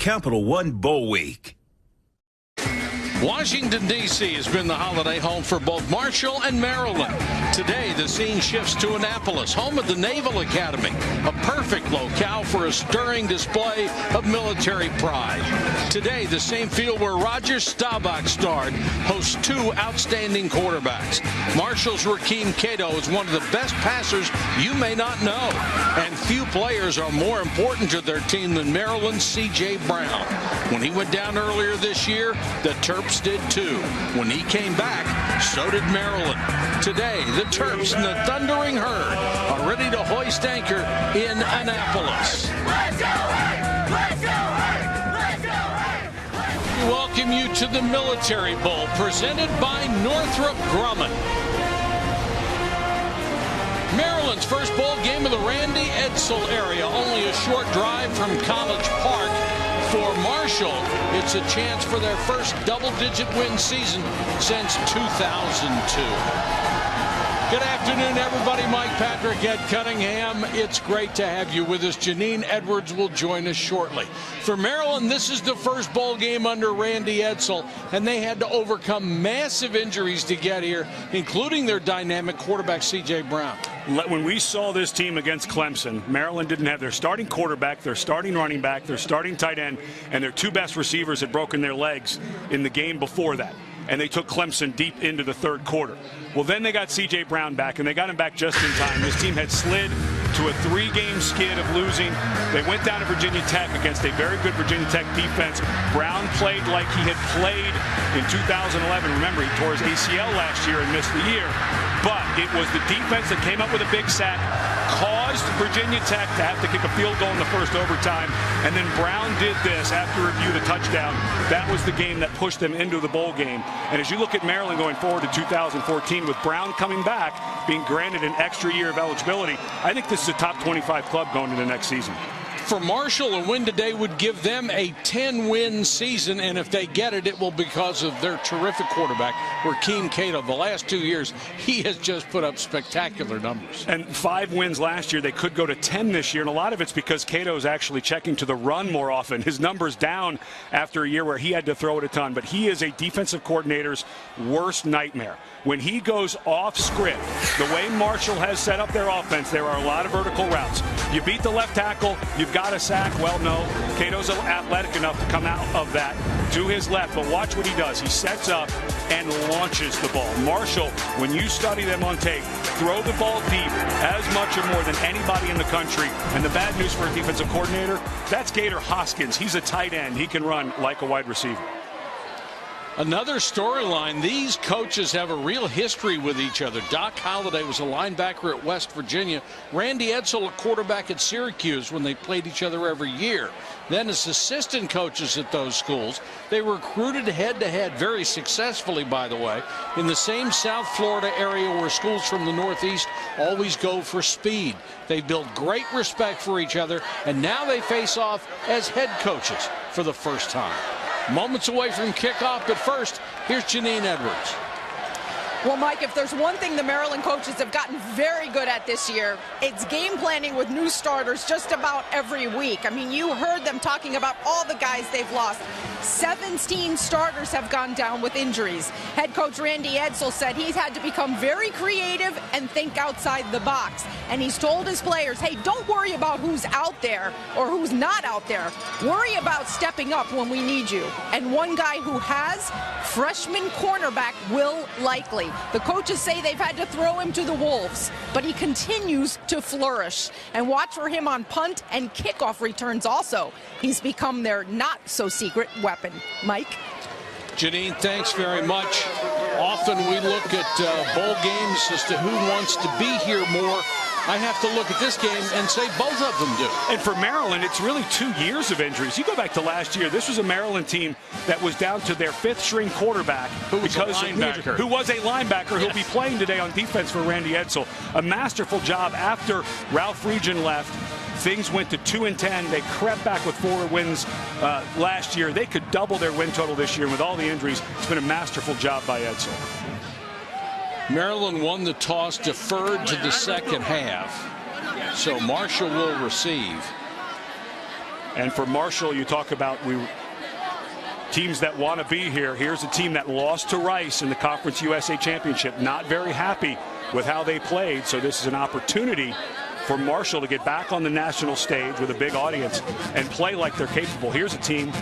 Capital One Bowl Week. Washington, D.C. has been the holiday home for both Marshall and Maryland. Today, the scene shifts to Annapolis, home of the Naval Academy, a perfect locale for a stirring display of military pride. Today, the same field where Roger Staubach starred hosts two outstanding quarterbacks. Marshall's Rakeem Cato is one of the best passers you may not know, and few players are more important to their team than Maryland's C.J. Brown. When he went down earlier this year, the Terps did too. When he came back, so did Maryland. Today, the Terps and the Thundering Herd are ready to hoist anchor in Annapolis. We welcome you to the Military Bowl, presented by Northrop Grumman. Maryland's first bowl game of the Randy Edsall area, only a short drive from College Park. For Marshall, it's a chance for their first double-digit win season since 2002. Good afternoon, everybody. Mike Patrick, Ed Cunningham. It's great to have you with us. Janine Edwards will join us shortly. For Maryland, this is the first bowl game under Randy Edsall, and they had to overcome massive injuries to get here, including their dynamic quarterback, C.J. Brown. When we saw this team against Clemson, Maryland didn't have their starting quarterback, their starting running back, their starting tight end, and their two best receivers had broken their legs in the game before that. And they took Clemson deep into the third quarter. Well, then they got C.J. Brown back, and they got him back just in time. This team had slid to a three-game skid of losing. They went down to Virginia Tech against a very good Virginia Tech defense. Brown played like he had played in 2011. Remember, he tore his ACL last year and missed the year. But it was the defense that came up with a big sack, caused Virginia Tech to have to kick a field goal in the first overtime, and then Brown did this after review, the touchdown. That was the game that pushed them into the bowl game. And as you look at Maryland going forward to 2014, with Brown coming back, being granted an extra year of eligibility, I think this is a top 25 club going into the next season. For Marshall, a win today would give them a 10-win season, and if they get it, it will be because of their terrific quarterback, Rakeem Cato. The last 2 years, he has just put up spectacular numbers. And 5 wins last year. They could go to 10 this year, and a lot of it's because Cato is actually checking to the run more often. His numbers down after a year where he had to throw it a ton, but he is a defensive coordinator's worst nightmare. When he goes off script, the way Marshall has set up their offense, there are a lot of vertical routes. You beat the left tackle, you've got a sack. Well, no, Cato's athletic enough to come out of that to his left, but watch what he does. He sets up and launches the ball. Marshall, when you study them on tape, throw the ball deep as much or more than anybody in the country. And the bad news for a defensive coordinator, that's Gator Hoskins. He's a tight end. He can run like a wide receiver. Another storyline, these coaches have a real history with each other. Doc Holliday was a linebacker at West Virginia. Randy Edsall, a quarterback at Syracuse when they played each other every year. Then as assistant coaches at those schools, they recruited head-to-head very successfully, by the way, in the same South Florida area where schools from the Northeast always go for speed. They built great respect for each other, and now they face off as head coaches for the first time. Moments away from kickoff, but first, here's Janine Edwards. Well, Mike, if there's one thing the Maryland coaches have gotten very good at this year, it's game planning with new starters just about every week. I mean, you heard them talking about all the guys they've lost. 17 starters have gone down with injuries. Head coach Randy Edsall said he's had to become very creative and think outside the box. And he's told his players, hey, don't worry about who's out there or who's not out there. Worry about stepping up when we need you. And one guy who has, freshman cornerback Will Likely. The coaches say they've had to throw him to the wolves, but he continues to flourish. And watch for him on punt and kickoff returns also. He's become their not-so-secret weapon. Mike? Janine, thanks very much. Often we look at bowl games as to who wants to be here more. I have to look at this game and say both of them do. And for Maryland, it's really 2 years of injuries. You go back to last year, this was a Maryland team that was down to their fifth-string quarterback. Who was a linebacker. Who was a linebacker. Yes. Who'll be playing today on defense for Randy Edsall. A masterful job after Ralph Regin left. Things went to 2-10. They crept back with 4 wins last year. They could double their win total this year. And with all the injuries, it's been a masterful job by Edsall. Maryland won the toss, deferred to the second half. So Marshall will receive. And for Marshall, you talk about teams that want to be here. Here's a team that lost to Rice in the Conference USA Championship. Not very happy with how they played. So this is an opportunity for Marshall to get back on the national stage with a big audience and play like they're capable. Here's a team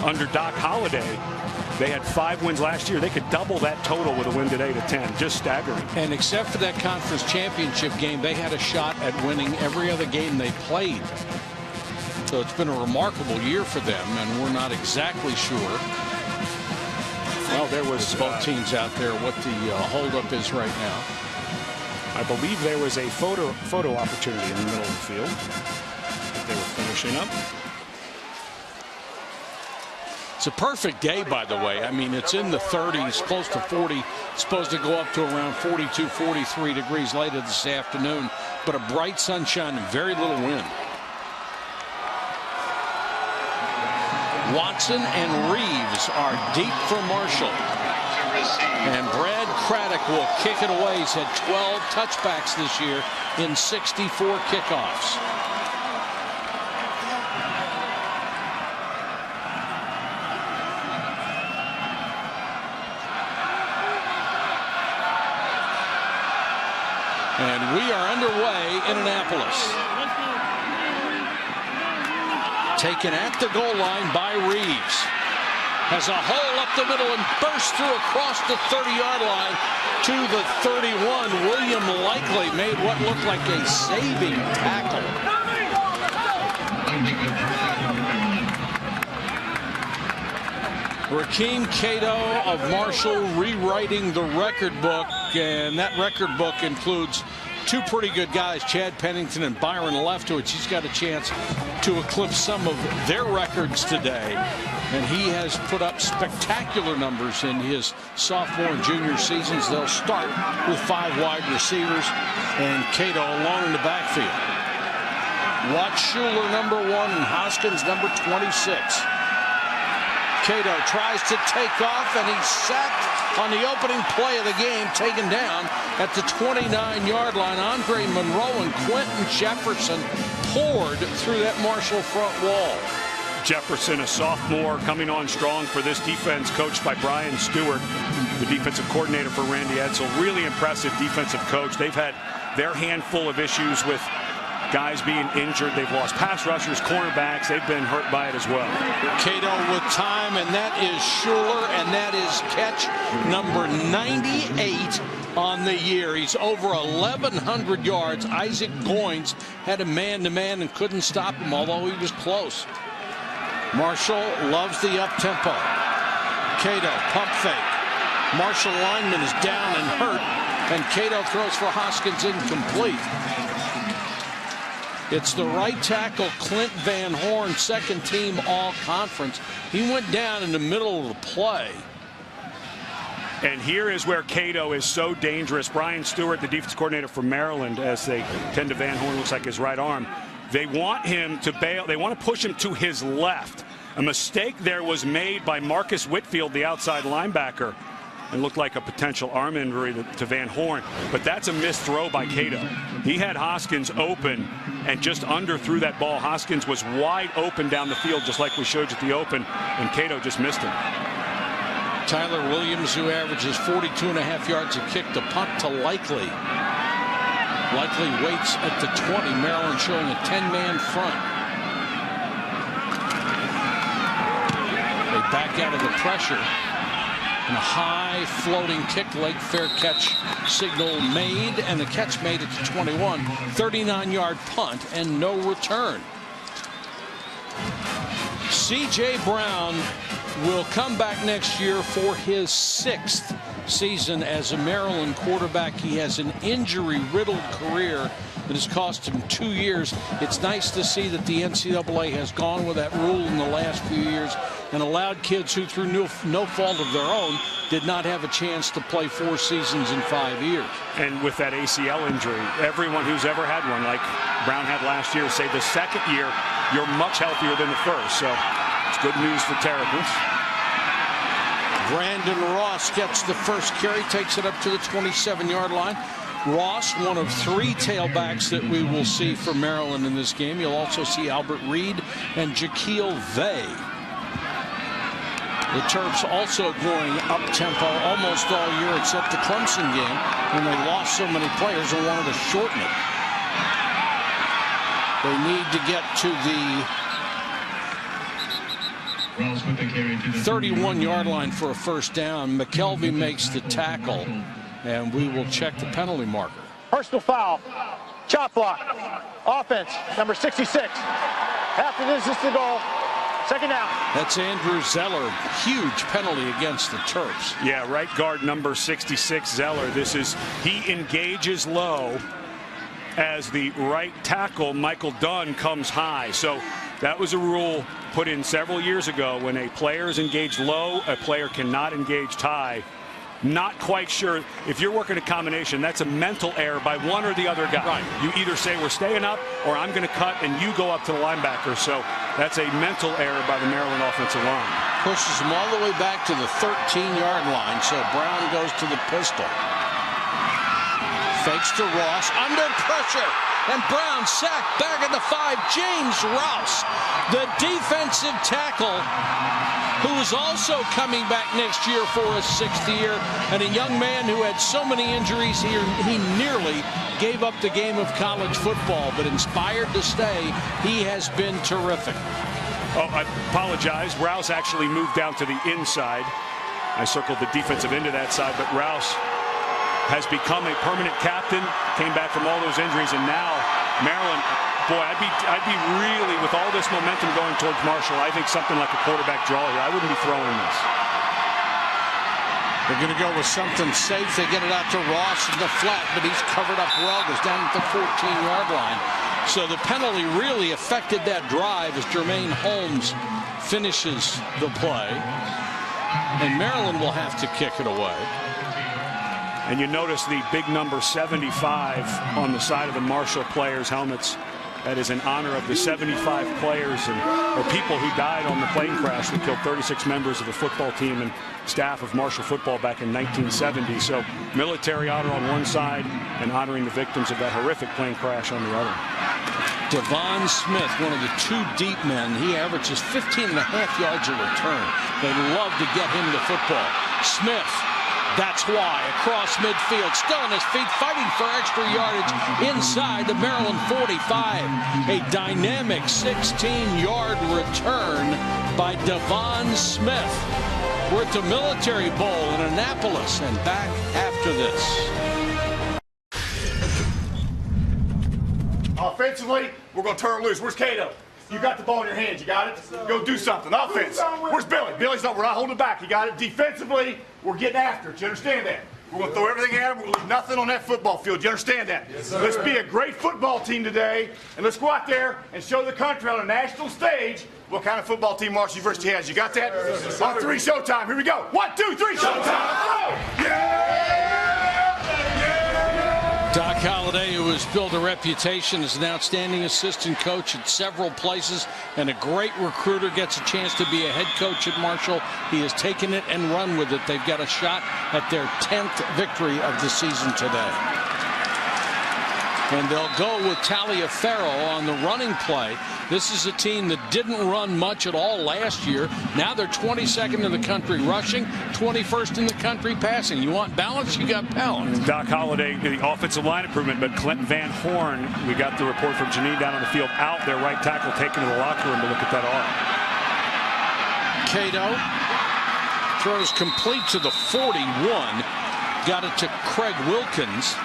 under Doc Holliday. They had 5 wins last year. They could double that total with a win today to 10. Just staggering. And except for that conference championship game, they had a shot at winning every other game they played. So it's been a remarkable year for them, and we're not exactly sure. Well, there was both teams out there what the holdup is right now. I believe there was a photo opportunity in the middle of the field that they were finishing up. It's a perfect day, by the way. I mean, it's in the 30s, close to 40. It's supposed to go up to around 42, 43 degrees later this afternoon, but a bright sunshine and very little wind. Watson and Reeves are deep for Marshall. And Brad Craddock will kick it away. He's had 12 touchbacks this year in 64 kickoffs. And we are underway in Annapolis. Taken at the goal line by Reeves. Has a hole up the middle and bursts through across the 30-yard line to the 31. William Likely made what looked like a saving tackle. Rakeem Cato of Marshall rewriting the record book, and that record book includes 2 pretty good guys, Chad Pennington and Byron Leftwich. He's got a chance to eclipse some of their records today. And he has put up spectacular numbers in his sophomore and junior seasons. They'll start with 5 wide receivers and Cato alone in the backfield. Watch Schuler number 1 and Hoskins number 26. Cato tries to take off, and he's sacked on the opening play of the game, taken down at the 29-yard line. Andre Monroe and Quentin Jefferson poured through that Marshall front wall. Jefferson, a sophomore, coming on strong for this defense, coached by Brian Stewart, the defensive coordinator for Randy Edsall. Really impressive defensive coach. They've had their handful of issues with guys being injured. They've lost pass rushers, cornerbacks. They've been hurt by it as well. Cato with time, and that is Schuler, and that is catch number 98 on the year. He's over 1,100 yards. Isaac Goins had a man-to-man and couldn't stop him, although he was close. Marshall loves the up-tempo. Cato, pump fake. Marshall lineman is down and hurt, and Cato throws for Hoskins, incomplete. It's the right tackle, Clint Van Horn, second team all-conference. He went down in the middle of the play. And here is where Cato is so dangerous. Brian Stewart, the defense coordinator for Maryland, as they tend to Van Horn, looks like his right arm. They want him to bail. They want to push him to his left. A mistake there was made by Marcus Whitfield, the outside linebacker, and looked like a potential arm injury to Van Horn. But that's a missed throw by Cato. He had Hoskins open and just underthrew that ball. Hoskins was wide open down the field, just like we showed you at the open, and Cato just missed him. Tyler Williams, who averages 42.5 yards a kick, to punt to Likely. Likely waits at the 20. Maryland showing a 10-man front. They back out of the pressure. And a high floating kick, late fair catch signal made, and the catch made at the 21. 39-yard punt and no return. C.J. Brown will come back next year for his 6th season as a Maryland quarterback. He has an injury-riddled career that has cost him 2 years. It's nice to see that the NCAA has gone with that rule in the last few years and allowed kids who, through no fault of their own, did not have a chance to play 4 seasons in 5 years. And with that ACL injury, everyone who's ever had one, like Brown had last year, say the second year, you're much healthier than the first. So it's good news for Terrapins. Brandon Ross gets the first carry, takes it up to the 27-yard line. Ross, one of 3 tailbacks that we will see for Maryland in this game. You'll also see Albert Reed and Jaquil Vay. The Terps also going up-tempo almost all year except the Clemson game when they lost so many players and wanted to shorten it. They need to get to the 31-yard line for a first down. McKelvey makes the tackle, and we will check the penalty marker. Personal foul, chop block, offense, number 66. After this is the goal. Second down. That's Andrew Zeller. Huge penalty against the Terps. Yeah, right guard number 66, Zeller. He engages low as the right tackle, Michael Dunn, comes high. So that was a rule put in several years ago. When a player is engaged low, a player cannot engage high. Not quite sure if you're working a combination. That's a mental error by one or the other guy. Right. You either say we're staying up or I'm going to cut and you go up to the linebacker. So that's a mental error by the Maryland offensive line. Pushes him all the way back to the 13-yard line. So Brown goes to the pistol. Fakes to Ross under pressure. And Brown sacked back at the 5. James Rouse, the defensive tackle, who is also coming back next year for his 6th year, and a young man who had so many injuries here, he nearly gave up the game of college football, but inspired to stay. He has been terrific. Oh, I apologize. Rouse actually moved down to the inside. I circled the defensive end of that side, but Rouse has become a permanent captain, came back from all those injuries, and now Maryland, boy, I'd be really, with all this momentum going towards Marshall, I think something like a quarterback draw here. I wouldn't be throwing this. They're going to go with something safe. They get it out to Ross in the flat, but he's covered up well, goes down at the 14-yard line. So the penalty really affected that drive as Jermaine Holmes finishes the play. And Maryland will have to kick it away. And you notice the big number 75 on the side of the Marshall players' helmets. That is in honor of the 75 players or people who died on the plane crash that killed 36 members of the football team and staff of Marshall football back in 1970. So military honor on one side and honoring the victims of that horrific plane crash on the other. Devon Smith, one of the 2 deep men, he averages 15.5 yards a return. They love to get him to football. Smith. That's why, across midfield, still on his feet, fighting for extra yardage inside the Maryland 45. A dynamic 16-yard return by Devon Smith. We're at the Military Bowl in Annapolis and back after this. Offensively, we're going to turn loose. Where's Cato? You got the ball in your hands. You got it? Go do something. Offense. Where's Billy? Billy's not. We're not holding back. You got it? Defensively, we're getting after it. You understand that? We're going to throw everything at them. We're going to leave nothing on that football field. You understand that? Yes, let's be a great football team today, and let's go out there and show the country on a national stage what kind of football team Marshall University has. You got that? Yes, on 3, showtime. Here we go. 1, 2, 3, showtime. Yeah! Doc Holliday, who has built a reputation as an outstanding assistant coach at several places and a great recruiter, gets a chance to be a head coach at Marshall. He has taken it and run with it. They've got a shot at their 10th victory of the season today. And they'll go with Taliaferro on the running play. This is a team that didn't run much at all last year. Now they're 22nd in the country rushing, 21st in the country passing. You want balance? You got balance. Doc Holliday, the offensive line improvement, but Clint Van Horn, we got the report from Janine down on the field, out their right tackle, taken to the locker room to look at that arm. Cato throws complete to the 41. Got it to Craig Wilkins.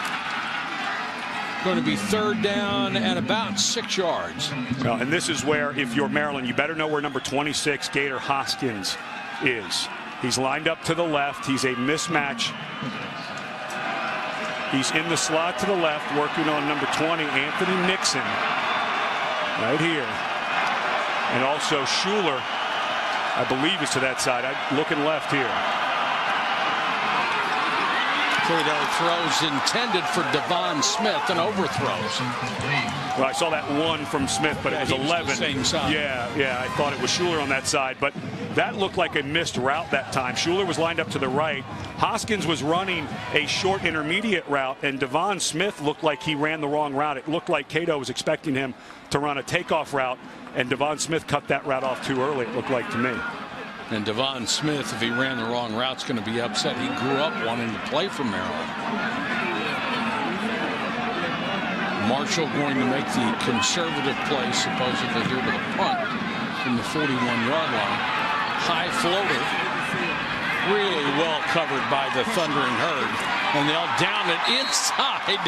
Going to be 3rd down and about 6 yards. Well, and this is where, if you're Maryland, you better know where number 26, Gator Hoskins, is. He's lined up to the left. He's a mismatch. He's in the slot to the left, working on number 20, Anthony Nixon, right here. And also Schuler, I believe, is to that side. I'm looking left here. Cato throws intended for Devon Smith and overthrows. Well, I saw that one from Smith, but it was 11. The same side. Yeah, I thought it was Schuler on that side. But That looked like a missed route that time. Schuler was lined up to the right. Hoskins was running a short intermediate route, and Devon Smith looked like he ran the wrong route. It looked like Cato was expecting him to run a takeoff route, and Devon Smith cut that route off too early, it looked like to me. And Devon Smith, if he ran the wrong route, is going to be upset. He grew up wanting to play for Maryland. Marshall going to make the conservative play, supposedly here to the punt from the 41-yard line. High floater, really well covered by the Thundering Herd, and they'll down it inside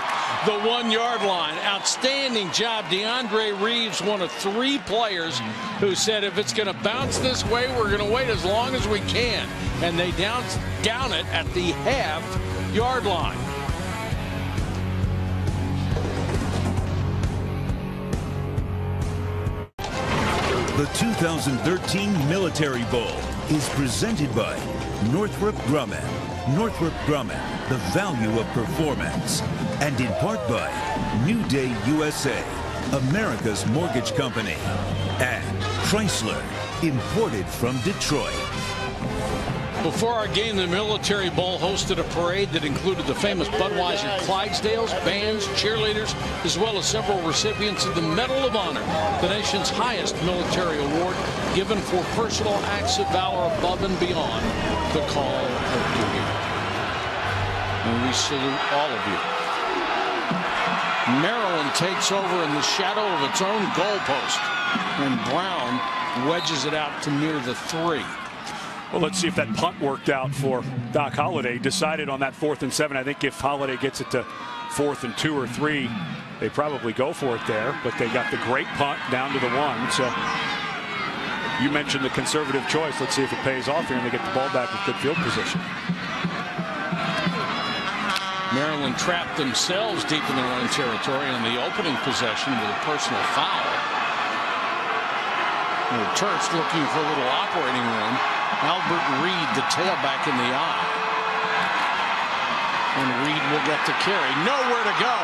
the 1-yard line. Outstanding job. DeAndre Reeves, one of 3 players who said if it's going to bounce this way, we're going to wait as long as we can. And they down it at the half-yard line. The 2013 Military Bowl is presented by Northrop Grumman. Northrop Grumman, the value of performance. And in part by New Day USA, America's mortgage company. And Chrysler, imported from Detroit. Before our game, the Military Bowl hosted a parade that included the famous Budweiser Clydesdales, bands, cheerleaders, as well as several recipients of the Medal of Honor, the nation's highest military award given for personal acts of valor above and beyond the call of duty. And we salute all of you. Maryland takes over in the shadow of its own goalpost, and Brown wedges it out to near the 3. Well, let's see if that punt worked out for Doc Holliday. Decided on that 4th and 7. I think if Holliday gets it to 4th and 2 or 3, they probably go for it there. But they got the great punt down to the 1. So you mentioned the conservative choice. Let's see if it pays off here and they get the ball back with good field position. Maryland trapped themselves deep in their own territory in the opening possession with a personal foul. The Terps looking for a little operating room. Albert Reed, the tailback, in the eye. And Reed will get the carry. Nowhere to go.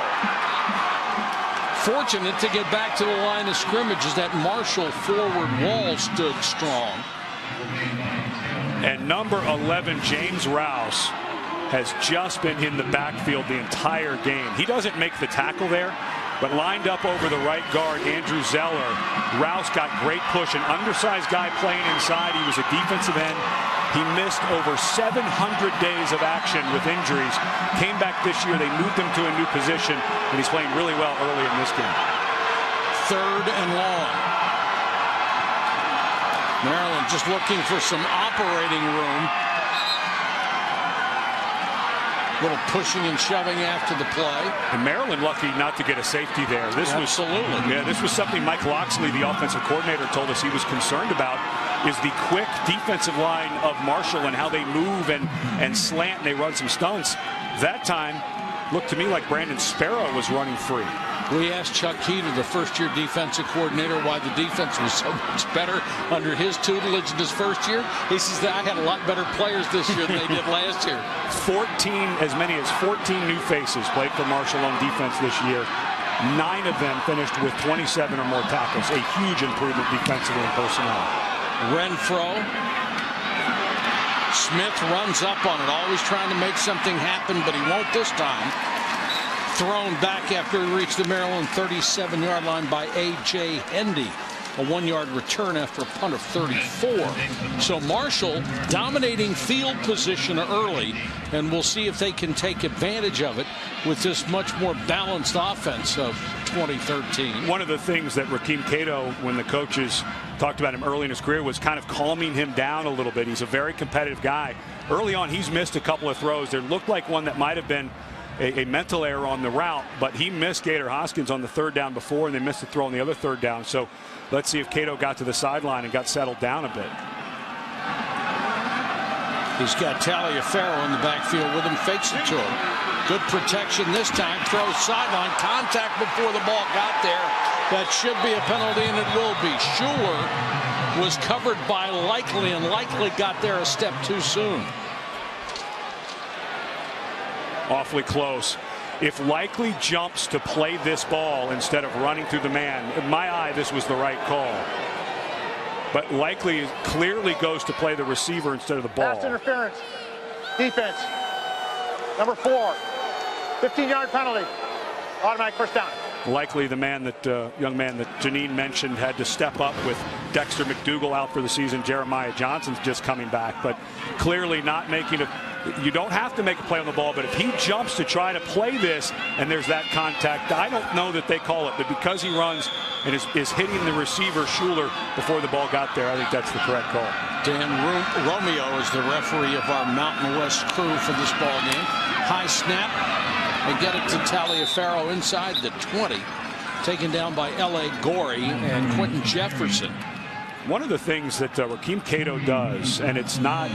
Fortunate to get back to the line of scrimmage as that Marshall forward wall stood strong. And number 11, James Rouse, has just been in the backfield the entire game. He doesn't make the tackle there, but lined up over the right guard, Andrew Zeller. Rouse got great push, an undersized guy playing inside. He was a defensive end. He missed over 700 days of action with injuries. Came back this year. They moved him to a new position, and he's playing really well early in this game. 3rd and long. Maryland just looking for some operating room. Little pushing and shoving after the play. And Maryland lucky not to get a safety there. This was something Mike Loxley, the offensive coordinator, told us he was concerned about, is the quick defensive line of Marshall and how they move and slant and they run some stunts. That time looked to me like Brandon Sparrow was running free. We asked Chuck Heater, the first-year defensive coordinator, why the defense was so much better under his tutelage in his first year. He says that I had a lot better players this year than they did last year. As many as 14 new faces played for Marshall on defense this year. 9 of them finished with 27 or more tackles. A huge improvement defensively in personnel. Renfro. Smith runs up on it, always trying to make something happen, but he won't this time. Thrown back after he reached the Maryland 37-yard line by A.J. Hendy. A 1-yard return after a punt of 34. So Marshall dominating field position early, and we'll see if they can take advantage of it with this much more balanced offense of 2013. One of the things that Rakeem Cato, when the coaches talked about him early in his career, was kind of calming him down a little bit. He's a very competitive guy. Early on, he's missed a couple of throws. There looked like one that might have been a mental error on the route, but he missed Gator Hoskins on the 3rd down before, and they missed the throw on the other 3rd down. So let's see if Cato got to the sideline and got settled down a bit. He's got Taliaferro in the backfield with him, fakes it to him. Good protection this time, throws sideline, contact before the ball got there. That should be a penalty, and it will be. Schuler was covered by Likely, and Likely got there a step too soon. Awfully close. If Likely jumps to play this ball instead of running through the man, in my eye, this was the right call. but likely clearly goes to play the receiver instead of the ball. Pass interference. Defense. Number 4. 15-yard penalty. Automatic first down. Likely the man that young man that Janine mentioned had to step up with Dexter McDougal out for the season. Jeremiah Johnson's just coming back, but clearly not making a. You don't have to make a play on the ball, but if he jumps to try to play this and there's that contact, I don't know that they call it, but because he runs and is hitting the receiver Schuler before the ball got there, I think that's the correct call. Dan Romeo is the referee of our Mountain West crew for this ball game. High snap. They get it to Taliaferro inside the 20, taken down by L.A. Gorey and Quentin Jefferson. One of the things that Rakeem Cato does, and it's not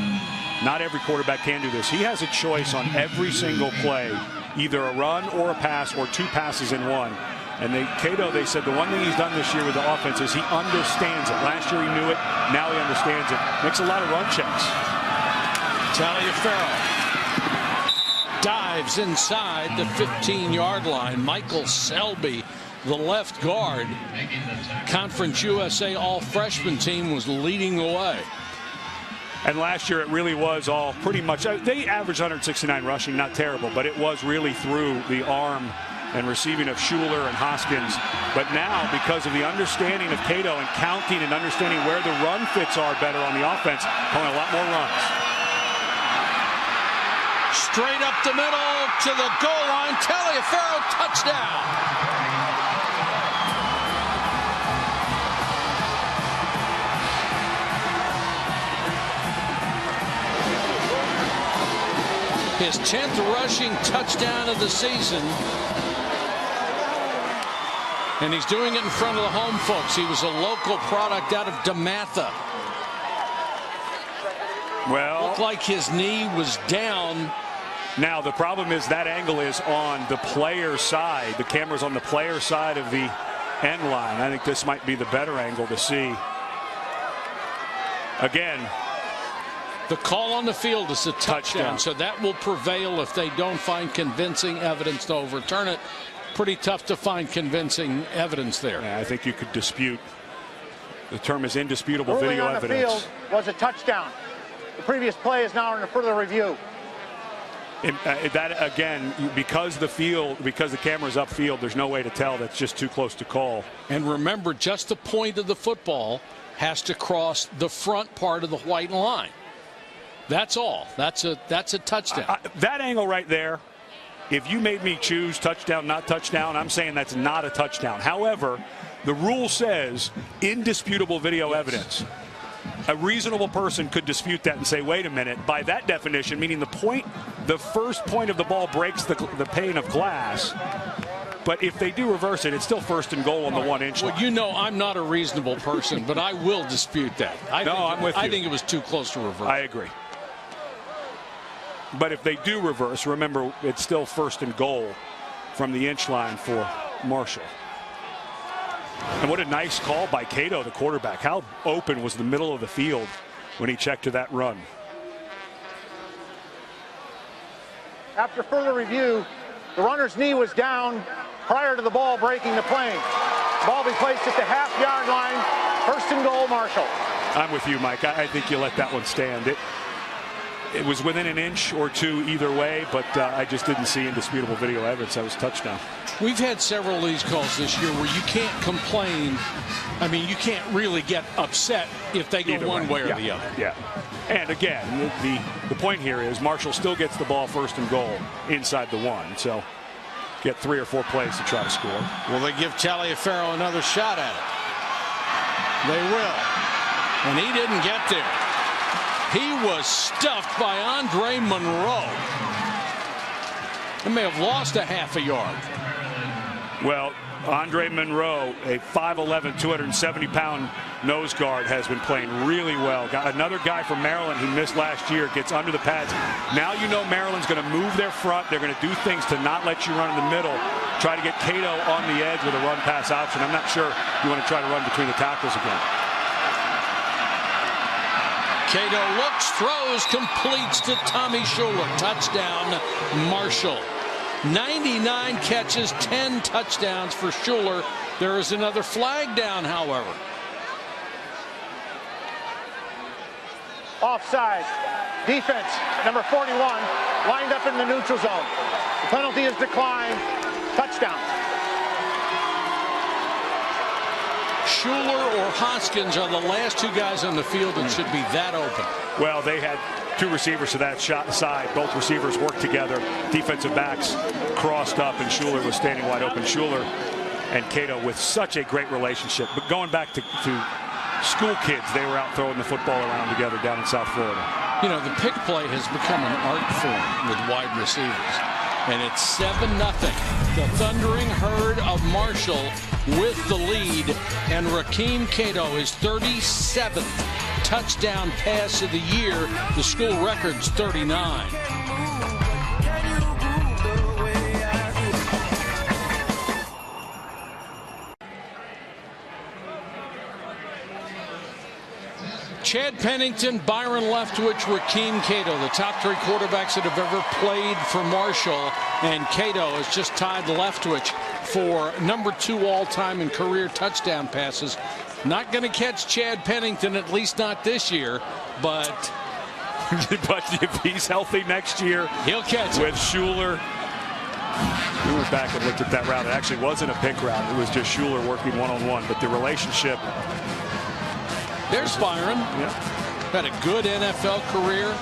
every quarterback can do this, he has a choice on every single play, either a run or a pass or 2 passes in one. And Cato, they said the one thing he's done this year with the offense is he understands it. Last year he knew it, now he understands it. Makes a lot of run checks. Taliaferro dives inside the 15-yard line. Michael Selby, the left guard, Conference USA all-freshman team, was leading the way. And last year it really was all pretty much, they averaged 169 rushing, not terrible, but it was really through the arm and receiving of Schuler and Hoskins. But now, because of the understanding of Cato and counting and understanding where the run fits are better on the offense, calling a lot more runs. Straight up the middle to the goal line. Taliaferro, touchdown. His 10th rushing touchdown of the season. And he's doing it in front of the home folks. He was a local product out of DeMatha. Well, looked like his knee was down. Now the problem is that angle is on the player side. The camera's on the player side of the end line. I think this might be the better angle to see. Again, the call on the field is a touchdown, so that will prevail if they don't find convincing evidence to overturn it. Pretty tough to find convincing evidence there. Yeah, I think you could dispute. The term is indisputable Ruling video on evidence. The field was a touchdown. The previous play is now under further review. That again, because the camera's upfield, there's no way to tell. That's just too close to call. And remember, just the point of the football has to cross the front part of the white line. That's all. That's a touchdown. That angle right there, if you made me choose touchdown, not touchdown, I'm saying that's not a touchdown. However, the rule says indisputable video evidence. A reasonable person could dispute that and say, wait a minute, by that definition, meaning the first point of the ball breaks the pane of glass. But if they do reverse it, it's still first and goal on the 1-inch line. Well, you know I'm not a reasonable person, but I will dispute that. I'm with you. I think it was too close to reverse. I agree. But if they do reverse, remember, it's still first and goal from the inch line for Marshall. And what a nice call by Cato, the quarterback. How open was the middle of the field when he checked to that run? After further review, the runner's knee was down prior to the ball breaking the plane. The ball be placed at the half-yard line. First and goal, Marshall. I'm with you, Mike. I think you let that one stand. It was within an inch or two either way, but I just didn't see indisputable video evidence. That was a touchdown. We've had several of these calls this year where you can't complain. I mean, you can't really get upset if they go one way or the other. Yeah. And again, the point here is Marshall still gets the ball first and goal inside the 1. So get 3 or 4 plays to try to score. Will they give Taliaferro another shot at it? They will. And he didn't get there. He was stuffed by Andre Monroe. He may have lost a half a yard. Well, Andre Monroe, a 5'11", 270-pound nose guard, has been playing really well. Got another guy from Maryland he missed last year, gets under the pads. Now you know Maryland's going to move their front. They're going to do things to not let you run in the middle. Try to get Cato on the edge with a run-pass option. I'm not sure you want to try to run between the tackles again. Cato looks, throws, completes to Tommy Schuler. Touchdown, Marshall. 99 catches, 10 touchdowns for Schuler. There is another flag down, however. offside. Defense, number 41, lined up in the neutral zone. The penalty is declined. Touchdown. Schuler or Hoskins are the last two guys on the field that should be that open. Well, they had two receivers to that side. Both receivers worked together. Defensive backs crossed up, and Schuler was standing wide open. Schuler and Cato with such a great relationship. But going back to school kids, they were out throwing the football around together down in South Florida. You know, the pick play has become an art form with wide receivers. And it's 7-0. The thundering herd of Marshall with the lead. And Rakeem Cato, his 37th touchdown pass of the year. The school record's 39. Chad Pennington, Byron Leftwich, Rakeem Cato, the top three quarterbacks that have ever played for Marshall. And Cato has just tied Leftwich for #2 all-time in career touchdown passes. Not going to catch Chad Pennington, at least not this year, but if he's healthy next year, he'll catch with Schuler. We went back and looked at that route. It actually wasn't a pick route. It was just Schuler working one-on-one. But the relationship. There's Byron. Yeah. Had a good NFL career.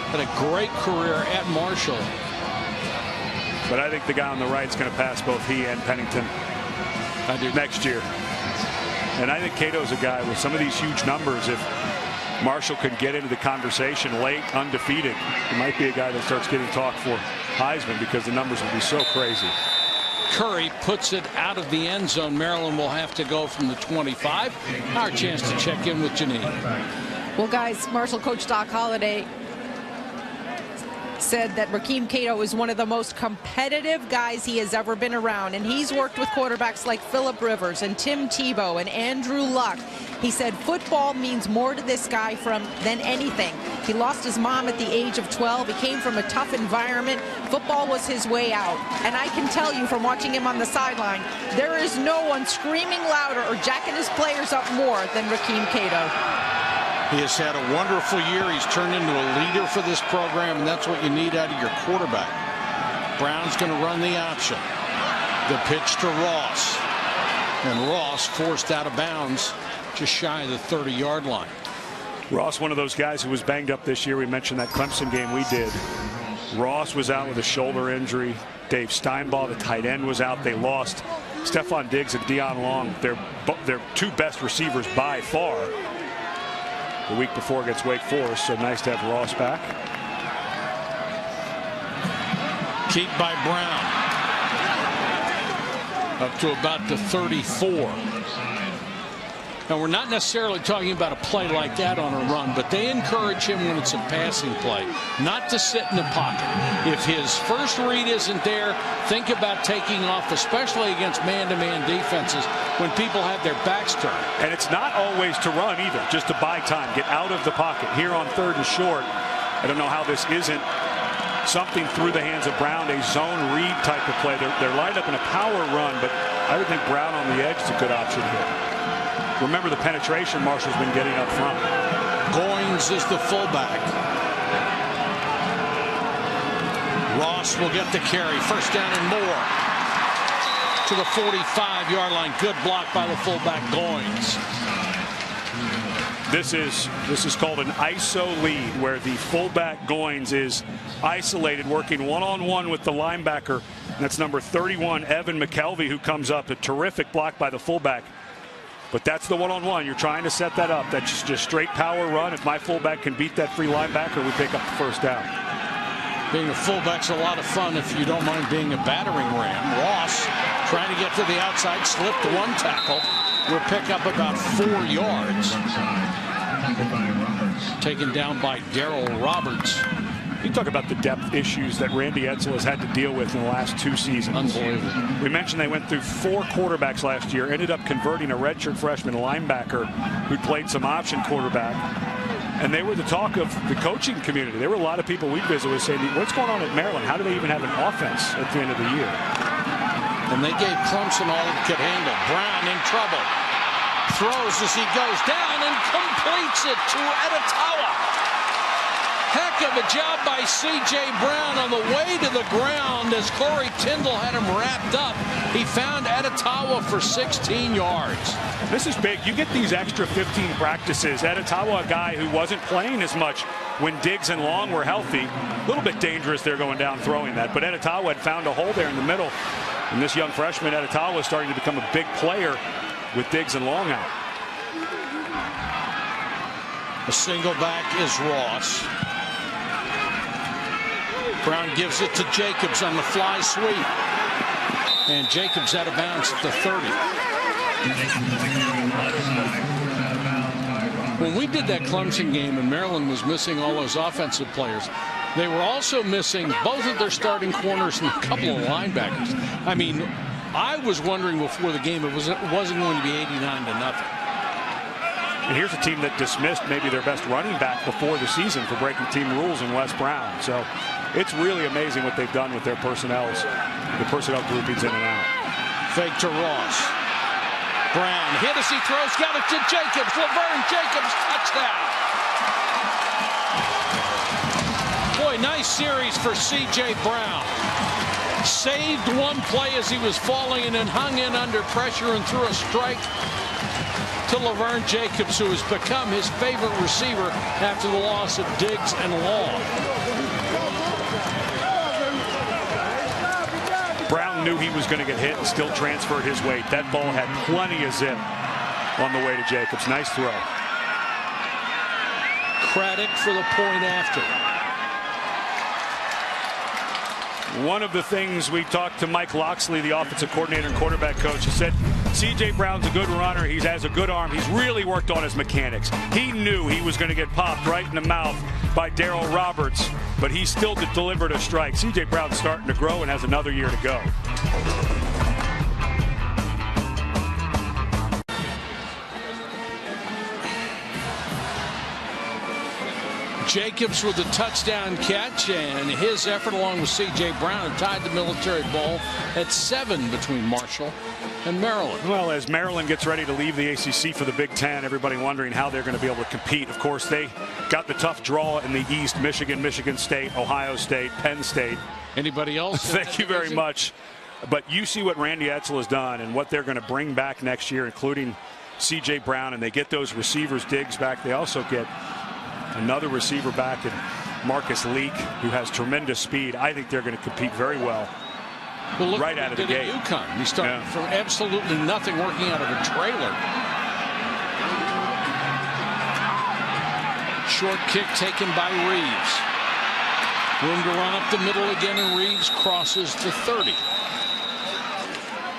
Had a great career at Marshall. But I think the guy on the right is going to pass both he and Pennington next year. And I think Cato's a guy with some of these huge numbers. If Marshall can get into the conversation late, undefeated, he might be a guy that starts getting talked for Heisman because the numbers will be so crazy. Curry puts it out of the end zone. Maryland will have to go from the 25. Our chance to check in with Janine. Well, guys, Marshall coach Doc Holliday said that Rakeem Cato is one of the most competitive guys he has ever been around, and he's worked with quarterbacks like Phillip Rivers and Tim Tebow and Andrew Luck. He said football means more to this guy than anything. He lost his mom at the age of 12. He came from a tough environment. Football was his way out. And I can tell you from watching him on the sideline, there is no one screaming louder or jacking his players up more than Rakeem Cato. He has had a wonderful year. He's turned into a leader for this program, and that's what you need out of your quarterback. Brown's going to run the option. The pitch to Ross. And Ross forced out of bounds just shy of the 30-yard line. Ross, one of those guys who was banged up this year. We mentioned that Clemson game we did. Ross was out with a shoulder injury. Dave Steinbaugh, the tight end, was out. They lost Stephon Diggs and Deion Long. They're two best receivers by far. The week before against Wake Forest, so nice to have Ross back. Keep by Brown. Up to about the 34. Now, we're not necessarily talking about a play like that on a run, but they encourage him when it's a passing play not to sit in the pocket. If his first read isn't there, think about taking off, especially against man-to-man defenses when people have their backs turned. And it's not always to run either, just to buy time, get out of the pocket. Here on 3rd and short, I don't know how this isn't something through the hands of Brown, a zone read type of play. They're lined up in a power run, but I would think Brown on the edge is a good option here. Remember the penetration Marshall's been getting up front. Goins is the fullback. Ross will get the carry. First down and more. To the 45-yard line. Good block by the fullback Goins. This is called an ISO lead, where the fullback Goins is isolated, working one-on-one with the linebacker. And that's number 31, Evan McKelvey, who comes up. A terrific block by the fullback. But that's the one-on-one. You're trying to set that up. That's just straight power run. If my fullback can beat that free linebacker, we pick up the first down. Being a fullback's a lot of fun if you don't mind being a battering ram. Ross trying to get to the outside, slipped one tackle. Will pick up about 4 yards. Taken down by Darryl Roberts. You talk about the depth issues that Randy Edsall has had to deal with in the last 2 seasons. Unbelievable. We mentioned they went through 4 quarterbacks last year, ended up converting a redshirt freshman linebacker who played some option quarterback. And they were the talk of the coaching community. There were a lot of people we visit with saying, what's going on at Maryland? How do they even have an offense at the end of the year? And they gave Clemson all it could handle. Brown in trouble. Throws as he goes down, and completes it to Edatawa. Heck of a job by C.J. Brown on the way to the ground as Corey Tyndall had him wrapped up. He found Edatawa for 16 yards. This is big. You get these extra 15 practices. Edatawa, a guy who wasn't playing as much when Diggs and Long were healthy. A little bit dangerous there going down throwing that. But Edatawa had found a hole there in the middle. And this young freshman, Edatawa, is starting to become a big player with Diggs and Long out. The single back is Ross. Brown gives it to Jacobs on the fly sweep. And Jacobs out of bounds at the 30. When we did that Clemson game and Maryland was missing all those offensive players, they were also missing both of their starting corners and a couple of linebackers. I mean, I was wondering before the game it wasn't going to be 89-0. And here's a team that dismissed maybe their best running back before the season for breaking team rules in Wes Brown. So it's really amazing what they've done with their personnel groupings in and out. Fake to Ross. Brown hit as he throws, got it to Jacobs. Laverne Jacobs, touchdown. Boy, nice series for C.J. Brown. Saved one play as he was falling and then hung in under pressure and threw a strike to Laverne Jacobs, who has become his favorite receiver after the loss of Diggs and Long. Brown knew he was going to get hit and still transferred his weight. That ball had plenty of zip on the way to Jacobs. Nice throw. Craddock for the point after. One of the things we talked to Mike Loxley, the offensive coordinator and quarterback coach, he said C.J. Brown's a good runner. He has a good arm. He's really worked on his mechanics. He knew he was going to get popped right in the mouth by Darryl Roberts, but he still delivered a strike. C.J. Brown's starting to grow and has another year to go. Jacobs with a touchdown catch, and his effort along with C.J. Brown had tied the Military Bowl at 7 between Marshall and Maryland. Well, as Maryland gets ready to leave the ACC for the Big Ten, everybody wondering how they're going to be able to compete. Of course, they got the tough draw in the East: Michigan, Michigan State, Ohio State, Penn State. Anybody else? Thank you very much. But you see what Randy Edsall has done and what they're going to bring back next year, including C.J. Brown, and they get those receivers, Diggs, back. They also get another receiver back in Marcus Leak, who has tremendous speed. I think they're going to compete very well. Well, look right out of the gate. UConn. He started from absolutely nothing, working out of a trailer. Short kick taken by Reeves. Room to run up the middle again, and Reeves crosses to 30.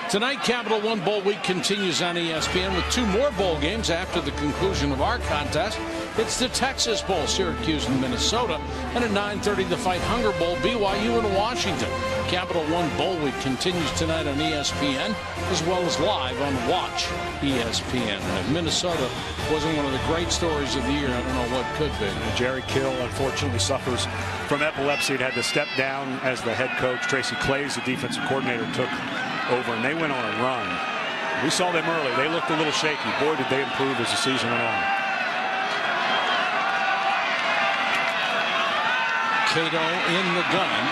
Tonight, Capital One Bowl Week continues on ESPN with 2 more bowl games after the conclusion of our contest. It's the Texas Bowl, Syracuse and Minnesota, and at 9:30 the Fight Hunger Bowl, BYU and Washington. Capital One Bowl Week continues tonight on ESPN, as well as live on Watch ESPN. And if Minnesota wasn't one of the great stories of the year, I don't know what could be. Jerry Kill unfortunately suffers from epilepsy and had to step down as the head coach. Tracy Claeys, the defensive coordinator, took over, and they went on a run. We saw them early. They looked a little shaky. Boy, did they improve as the season went on. Cato in the gun.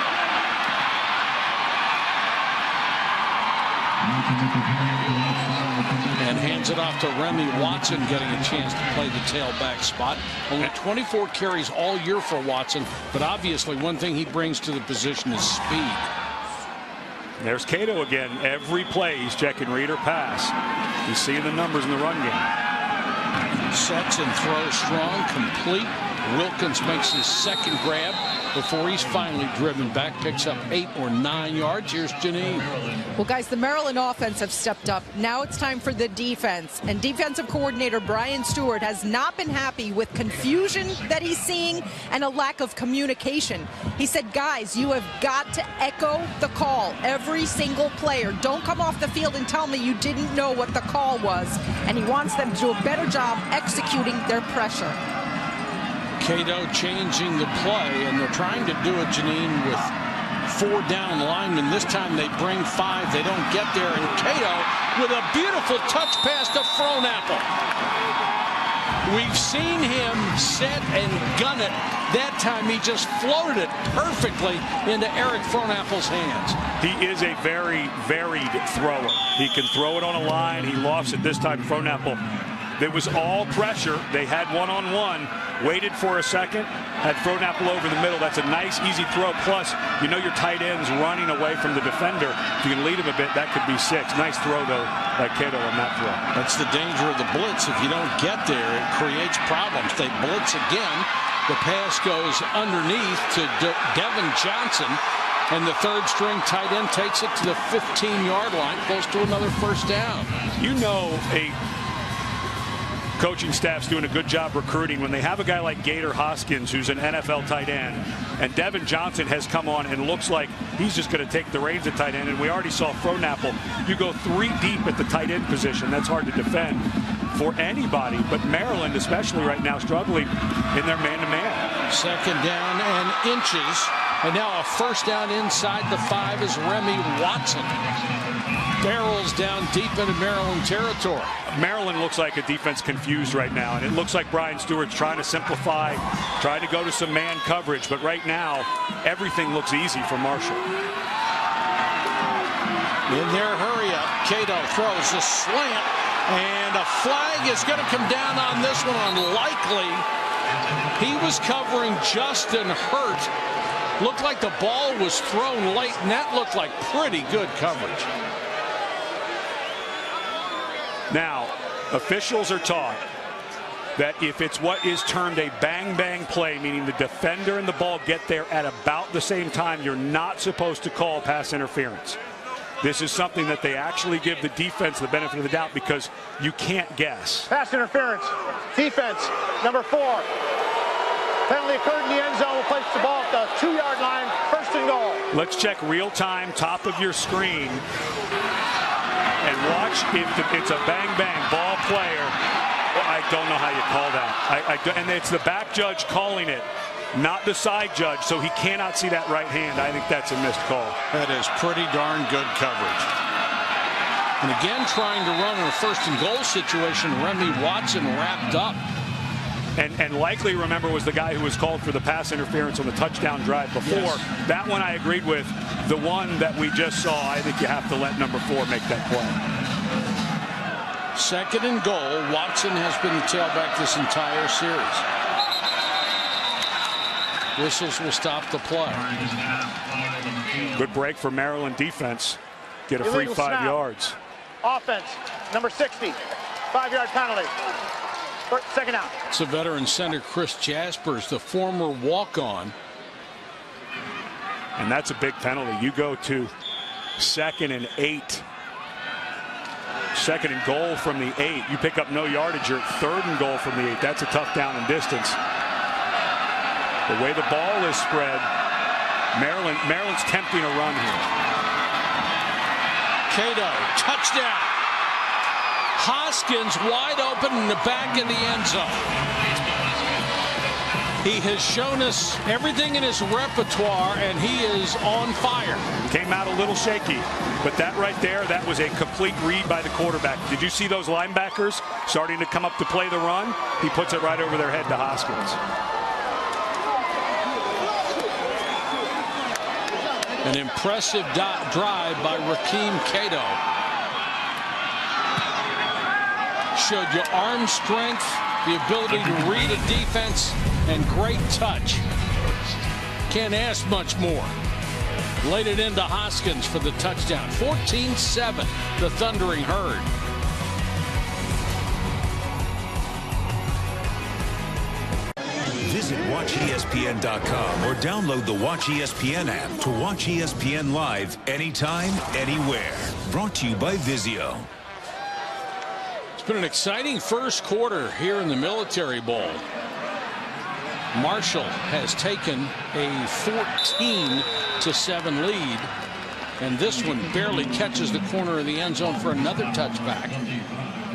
And hands it off to Remy Watson, getting a chance to play the tailback spot. Only 24 carries all year for Watson, but obviously one thing he brings to the position is speed. There's Cato again. Every play he's checking read or pass. He's seeing the numbers in the run game. Sets and throws strong, complete. Wilkins makes his second grab before he's finally driven back, picks up 8 or 9 yards. Here's Janine. Well, guys, the Maryland offense have stepped up. Now it's time for the defense. And defensive coordinator Brian Stewart has not been happy with confusion that he's seeing and a lack of communication. He said, guys, you have got to echo the call. Every single player. Don't come off the field and tell me you didn't know what the call was. And he wants them to do a better job executing their pressure. Cato changing the play, and they're trying to do it, Janine, with 4 down linemen. This time they bring 5. They don't get there, and Cato with a beautiful touch pass to Frohnapple. We've seen him set and gun it. That time he just floated it perfectly into Eric Frohnapfle's hands. He is a very varied thrower. He can throw it on a line. He lofts it this time. Frohnapfle, there was all pressure. They had one-on-one, waited for a second, had Frohnapfle over the middle. That's a nice, easy throw. Plus, you know your tight end's running away from the defender. If you can lead him a bit, that could be 6. Nice throw, though, by Cato on that throw. That's the danger of the blitz. If you don't get there, it creates problems. They blitz again. The pass goes underneath to Devin Johnson, and the third-string tight end takes it to the 15-yard line, close to another first down. You know a coaching staff's doing a good job recruiting when they have a guy like Gator Hoskins, who's an NFL tight end, and Devin Johnson has come on and looks like he's just going to take the reins at tight end. And we already saw Frohnapfle. You go 3 deep at the tight end position. That's hard to defend for anybody, but Maryland, especially right now, struggling in their man-to-man. Second down and inches, and now a first down inside the 5 is Remy Watson. Barrels down deep into Maryland territory. Maryland looks like a defense confused right now, and it looks like Brian Stewart's trying to simplify, trying to go to some man coverage, but right now everything looks easy for Marshall. In their hurry up, Cato throws a slant, and a flag is going to come down on this one. Unlikely. He was covering Justin Hurt. Looked like the ball was thrown late, and that looked like pretty good coverage. Now, officials are taught that if it's what is termed a bang-bang play, meaning the defender and the ball get there at about the same time, you're not supposed to call pass interference. This is something that they actually give the defense the benefit of the doubt because you can't guess. Pass interference. Defense, number 4. Penalty occurred in the end zone. Will place the ball at the 2-yard line. First and goal. Let's check real time, top of your screen, and watch if it's a bang-bang ball player. Well, I don't know how you call that. And it's the back judge calling it, not the side judge, so he cannot see that right hand. I think that's a missed call. That is pretty darn good coverage. And again, trying to run in a first and goal situation, Remy Watson wrapped up. And likely, remember, was the guy who was called for the pass interference on the touchdown drive before. Yes. That one I agreed with. The one that we just saw, I think you have to let number 4 make that play. Second and goal. Watson has been the tailback this entire series. Whistles will stop the play. Good break for Maryland defense. Get a free Illegal 5 snap. yards. Offense, number 60. 5-yard penalty. Second out. It's a veteran center, Chris Jaspers, the former walk-on. And that's a big penalty. You go to 2nd and 8. 2nd and goal from the 8. You pick up no yardage. You're at 3rd and goal from the 8. That's a tough down and distance. The way the ball is spread, Maryland's tempting a run here. Cato, touchdown. Hoskins wide open in the back of the end zone. He has shown us everything in his repertoire, and he is on fire. Came out a little shaky, but that right there, that was a complete read by the quarterback. Did you see those linebackers starting to come up to play the run? He puts it right over their head to Hoskins. An impressive drive by Rakeem Cato. Showed you arm strength, the ability to read a defense, and great touch. Can't ask much more. Laid it into Hoskins for the touchdown. 14-7, the Thundering Herd. Visit WatchESPN.com or download the Watch ESPN app to watch ESPN live anytime, anywhere. Brought to you by Vizio. It's been an exciting first quarter here in the Military Bowl. Marshall has taken a 14-7 lead, and this one barely catches the corner of the end zone for another touchback.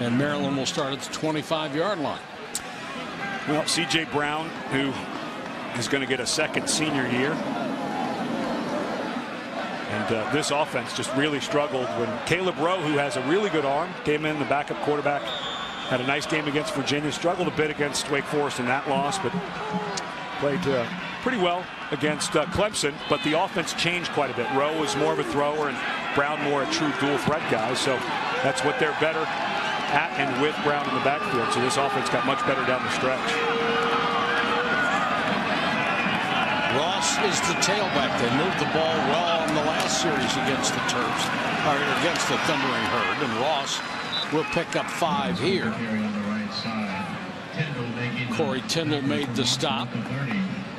And Maryland will start at the 25-yard line. Well, C.J. Brown, who is going to get a second senior year. And this offense just really struggled when Caleb Rowe, who has a really good arm, came in, the backup quarterback, Had a nice game against Virginia. Struggled a bit against Wake Forest in that loss, but played pretty well against Clemson. But the offense changed quite a bit. Rowe was more of a thrower and Brown more a true dual threat guy. So that's what they're better at and with Brown in the backfield. So this offense got much better down the stretch. Ross is the tailback. They moved the ball well in the last series against the Terps, or against the Thundering Herd, and Ross will pick up 5 here. Corey Tindall made the stop.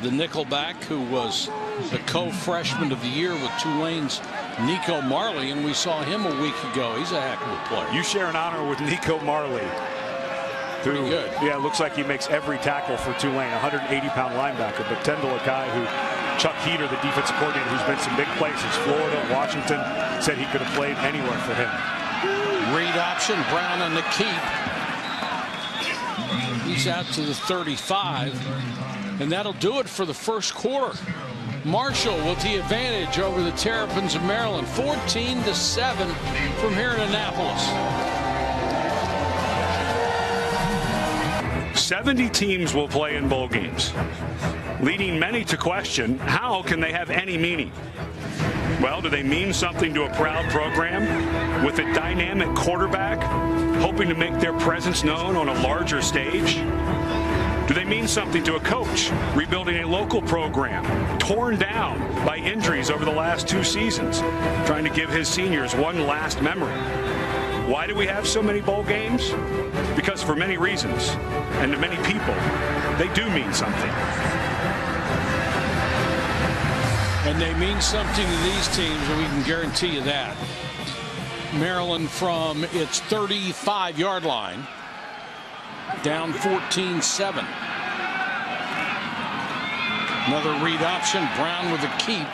The nickelback, who was the co-freshman of the year with Tulane's Nico Marley, and we saw him a week ago. He's a heck of a player. You share an honor with Nico Marley. Pretty good. Yeah, it looks like he makes every tackle for Tulane, 180-pound linebacker. But Tindall, a guy who, Chuck Heater, the defensive coordinator, who's been some big places, Florida, Washington, said he could have played anywhere for him. Read option, Brown on the keep. He's out to the 35, and that'll do it for the first quarter. Marshall with the advantage over the Terrapins of Maryland, 14-7 from here in Annapolis. 70 teams will play in bowl games, leading many to question, how can they have any meaning? Well, do they mean something to a proud program with a dynamic quarterback hoping to make their presence known on a larger stage? Do they mean something to a coach rebuilding a local program torn down by injuries over the last 2 seasons, trying to give his seniors one last memory? Why do we have so many bowl games? Because for many reasons, and to many people, they do mean something. And they mean something to these teams, and we can guarantee you that. Maryland from its 35-yard line, down 14-7. Another read option, Brown with a keep.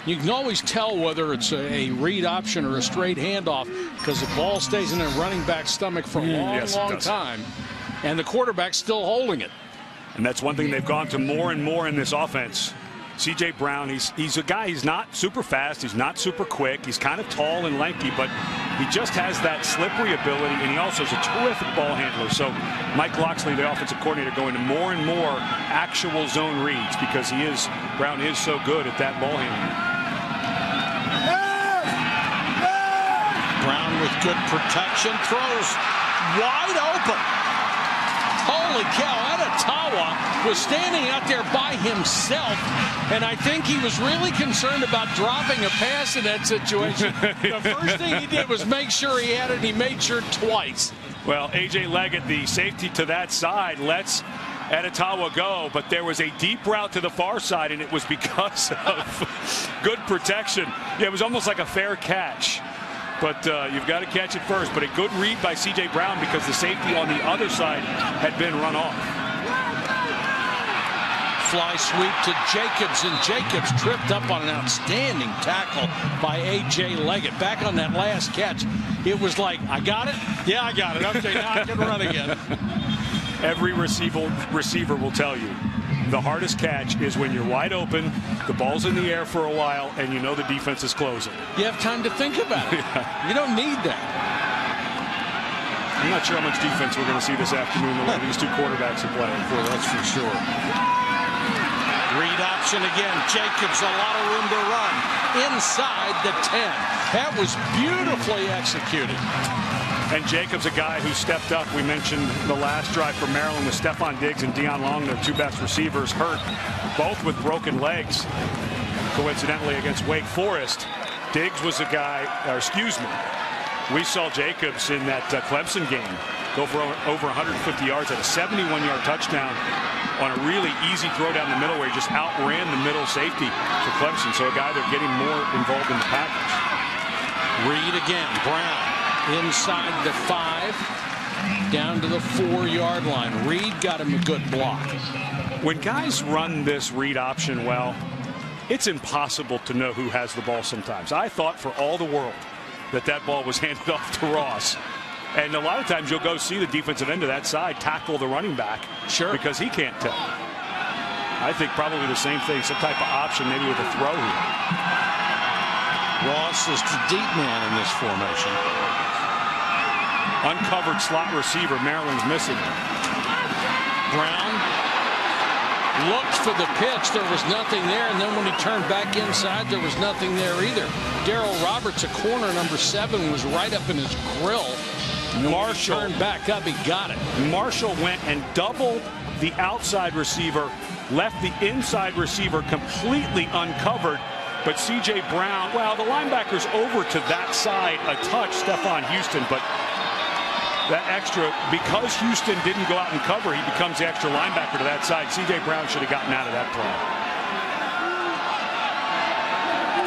You can always tell whether it's a read option or a straight handoff because the ball stays in a running back's stomach for a long time, and the quarterback's still holding it. And that's one thing they've gone to more and more in this offense. C.J. Brown, he's a guy, he's not super fast, he's not super quick, he's kind of tall and lanky, but he just has that slippery ability, and he also is a terrific ball handler. So Mike Loxley, the offensive coordinator, going to more and more actual zone reads because Brown is so good at that ball handling. Brown with good protection, throws wide open. Holy cow, Adetawa was standing out there by himself, and I think he was really concerned about dropping a pass in that situation. The first thing he did was make sure he had it, and he made sure twice. Well, A.J. Leggett, the safety to that side, lets Adetawa go, but there was a deep route to the far side, and it was because of good protection. Yeah, it was almost like a fair catch. But you've got to catch it first. But a good read by C.J. Brown because the safety on the other side had been run off. Fly sweep to Jacobs, and Jacobs tripped up on an outstanding tackle by A.J. Leggett. Back on that last catch, it was like, I got it? Yeah, I got it. Okay, now I can run again. Every receiver will tell you, the hardest catch is when you're wide open, the ball's in the air for a while, and you know the defense is closing. You have time to think about it. You don't need that. I'm not sure how much defense we're going to see this afternoon the way these two quarterbacks are playing. Well, that's for sure. Read option again. Jacobs, a lot of room to run. Inside the 10. That was beautifully executed. And Jacobs, a guy who stepped up. We mentioned the last drive for Maryland with Stephon Diggs and Dion Long, their 2 best receivers, hurt, both with broken legs. Coincidentally, against Wake Forest, Diggs was a guy, we saw Jacobs in that Clemson game go for over 150 yards at a 71-yard touchdown on a really easy throw down the middle where he just outran the middle safety for Clemson. So a guy they're getting more involved in the package. Read again, Brown. Inside the 5, down to the 4-yard line. Reed got him a good block. When guys run this read option well, it's impossible to know who has the ball sometimes. I thought for all the world that ball was handed off to Ross. And a lot of times you'll go see the defensive end of that side tackle the running back. Sure. Because he can't tell. I think probably the same thing, some type of option maybe with a throw here. Ross is the deep man in this formation. uncovered slot receiver Maryland's missing. Brown looked for the pitch. There was nothing there. And then when he turned back inside, there was nothing there either. Daryl Roberts, a corner, number 7, was right up in his grill. Marshall turned back up. He got it. Marshall went and doubled the outside receiver, left the inside receiver completely uncovered. But C.J. Brown, well, the linebacker's over to that side a touch, Stephon Houston, but that extra, because Houston didn't go out and cover, he becomes the extra linebacker to that side. C.J. Brown should have gotten out of that play.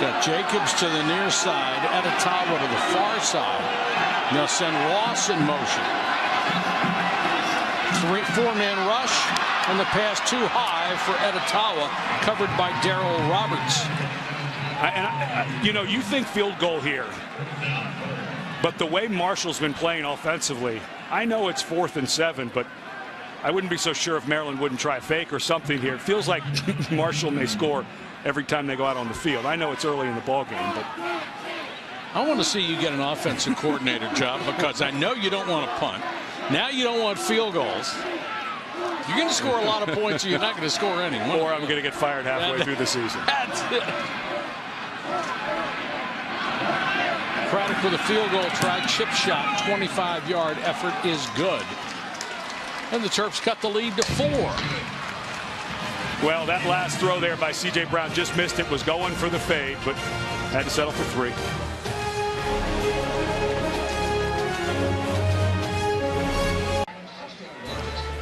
Got Jacobs to the near side, Editawa to the far side. They'll send Ross in motion. 4-man rush, and the pass too high for Editawa, covered by Daryl Roberts. You know, you think field goal here, but the way Marshall's been playing offensively, I know it's 4th and 7, but I wouldn't be so sure if Maryland wouldn't try a fake or something here. It feels like Marshall may score every time they go out on the field. I know it's early in the ball game, but I want to see you get an offensive coordinator job, because I know you don't want to punt. Now you don't want field goals. You're going to score a lot of points, or you're not going to score any. Or I'm going to get fired halfway through the season. That's it. Craddock with a field goal try, chip shot, 25-yard effort is good. And the Terps cut the lead to 4. Well, that last throw there by C.J. Brown, just missed it, was going for the fade, but had to settle for 3.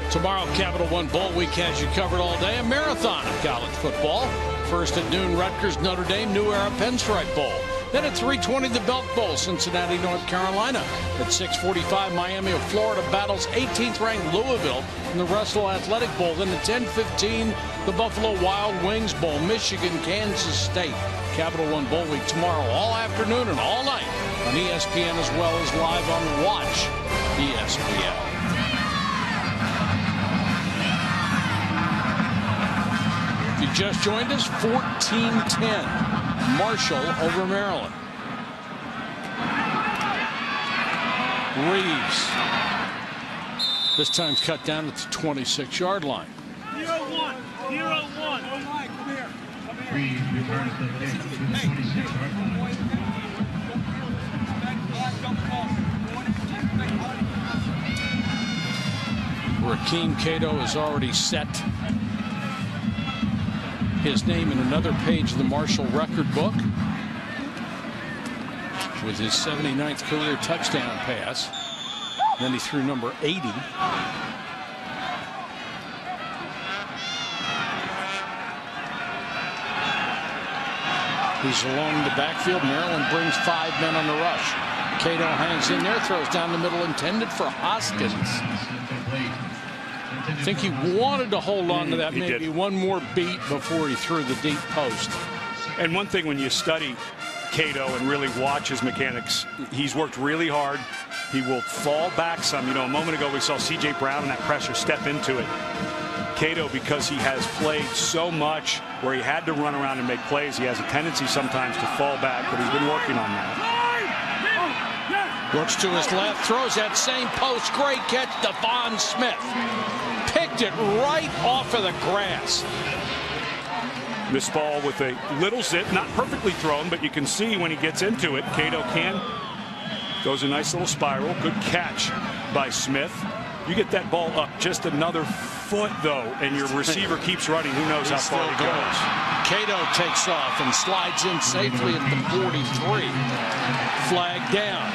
Tomorrow, Capital One Bowl Week has you covered all day. A marathon of college football. First at noon, Rutgers, Notre Dame, New Era Pinstripe Bowl. Then at 3:20, the Belk Bowl, Cincinnati, North Carolina. At 6:45, Miami of Florida battles 18th-ranked Louisville in the Russell Athletic Bowl. Then at 10:15, the Buffalo Wild Wings Bowl, Michigan, Kansas State. Capital One Bowl Week tomorrow, all afternoon and all night on ESPN, as well as live on Watch ESPN. If you just joined us, 14-10, Marshall over Maryland. Reeves. This time cut down at the 26-yard line. 0-1. 0-1. Oh, Mike, come here. Reeves returns the pitch to the 26-yard line. Rakeem Cato has already set his name in another page of the Marshall record book with his 79th career touchdown pass. Then he threw number 80. He's along the backfield. Maryland brings 5 men on the rush. Cato hangs in there, throws down the middle, intended for Hoskins. I think he wanted to hold on to that, maybe one more beat before he threw the deep post. And one thing, when you study Cato and really watch his mechanics, he's worked really hard. He will fall back some. You know, a moment ago we saw C.J. Brown and that pressure step into it. Cato, because he has played so much where he had to run around and make plays, he has a tendency sometimes to fall back, but he's been working on that. Looks to his left, throws that same post. Great catch, Devon Smith. Picked it right off of the grass. This ball with a little zip, not perfectly thrown, but you can see when he gets into it, Cato can. Goes a nice little spiral. Good catch by Smith. You get that ball up just another foot, though, and your receiver keeps running. Who knows how far he goes. Cato takes off and slides in safely at the 43. Flag down.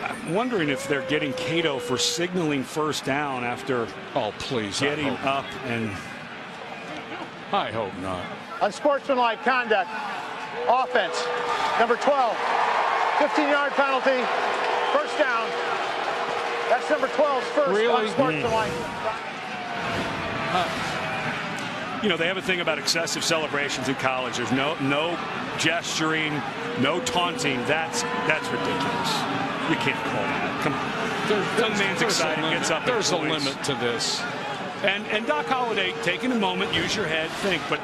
I'm wondering if they're getting Cato for signaling first down after getting up, and I hope not. Unsportsmanlike conduct. Offense. Number 12. 15-yard penalty. First down. That's number 12's first. Really? Unsportsmanlike. You know, they have a thing about excessive celebrations in college. There's no gesturing, no taunting. That's ridiculous. You can't call that. Come on. Some man's excited, gets up. There's a limit to this. And Doc Holliday, taking a moment, use your head, think, but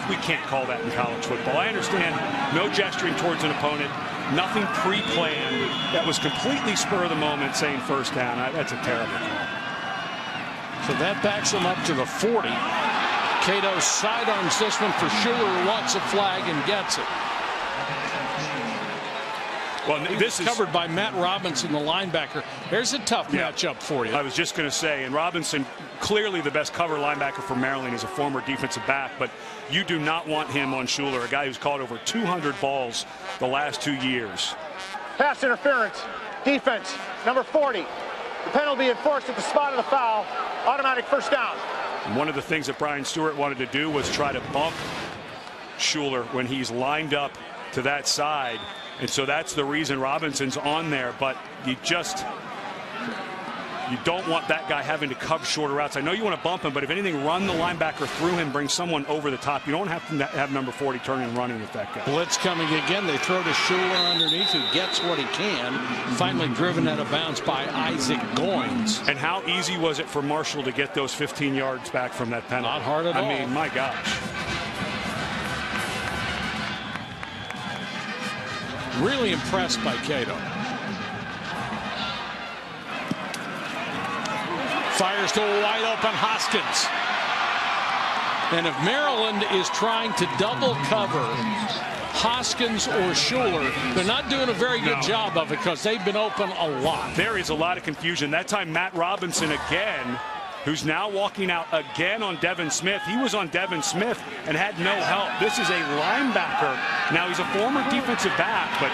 we can't call that in college football. I understand no gesturing towards an opponent, nothing pre-planned. That was completely spur of the moment, saying first down. That's a terrible call. So that backs him up to the 40. Cato sidearms this one for Schuler, who wants a flag and gets it. Well, this is covered by Matt Robinson, the linebacker. There's a tough matchup for you. I was just going to say, and Robinson, clearly the best cover linebacker for Maryland. He's a former defensive back, but you do not want him on Schuler, a guy who's caught over 200 balls the last 2 years. Pass interference, defense, number 40. The penalty enforced at the spot of the foul, automatic first down. And one of the things that Brian Stewart wanted to do was try to bump Schuler when he's lined up to that side. And so that's the reason Robinson's on there, but you don't want that guy having to cover shorter routes. I know you want to bump him, but if anything, run the linebacker through him, bring someone over the top. You don't have to have number 40 turning and running with that guy. Blitz coming again. They throw to Schuler underneath, who gets what he can. Finally driven out of bounds by Isaac Goins. And how easy was it for Marshall to get those 15 yards back from that penalty? Not hard at all. I mean, my gosh. Really impressed by Cato. Fires to a wide open Hoskins. And if Maryland is trying to double cover Hoskins or Schuler, they're not doing a very good job of it because they've been open a lot. There is a lot of confusion. That time Matt Robinson again, who's now walking out again on Devin Smith. He was on Devin Smith and had no help. This is a linebacker. Now he's a former defensive back, but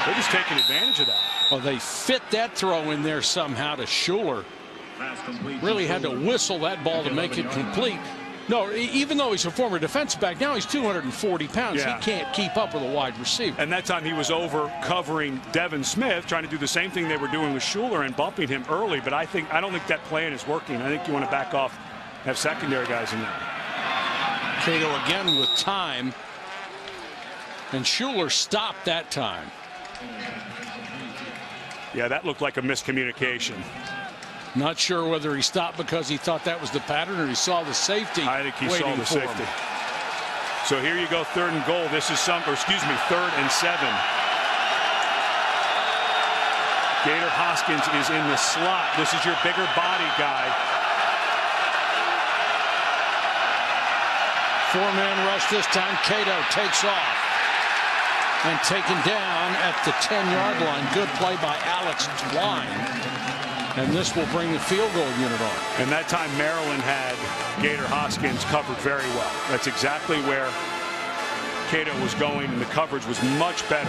they're just taking advantage of that. Well, they fit that throw in there somehow to Schuler. Really had to whistle that ball to make it complete. No, even though he's a former defensive back, now he's 240 pounds. Yeah. He can't keep up with a wide receiver. And that time he was over covering Devin Smith, trying to do the same thing they were doing with Schuler and bumping him early. But I don't think that plan is working. I think you want to back off, have secondary guys in there. Cato again with time. And Schuler stopped that time. Yeah, that looked like a miscommunication. Not sure whether he stopped because he thought that was the pattern or he saw the safety. I think he saw the safety. So here you go, 3rd and goal. This is 3rd and 7. Gator Hoskins is in the slot. This is your bigger body guy. 4-man rush this time. Cato takes off and taken down at the 10-yard line. Good play by Alex Twine. And this will bring the field goal unit on. And that time Maryland had Gator Hoskins covered very well. That's exactly where Cato was going, and the coverage was much better.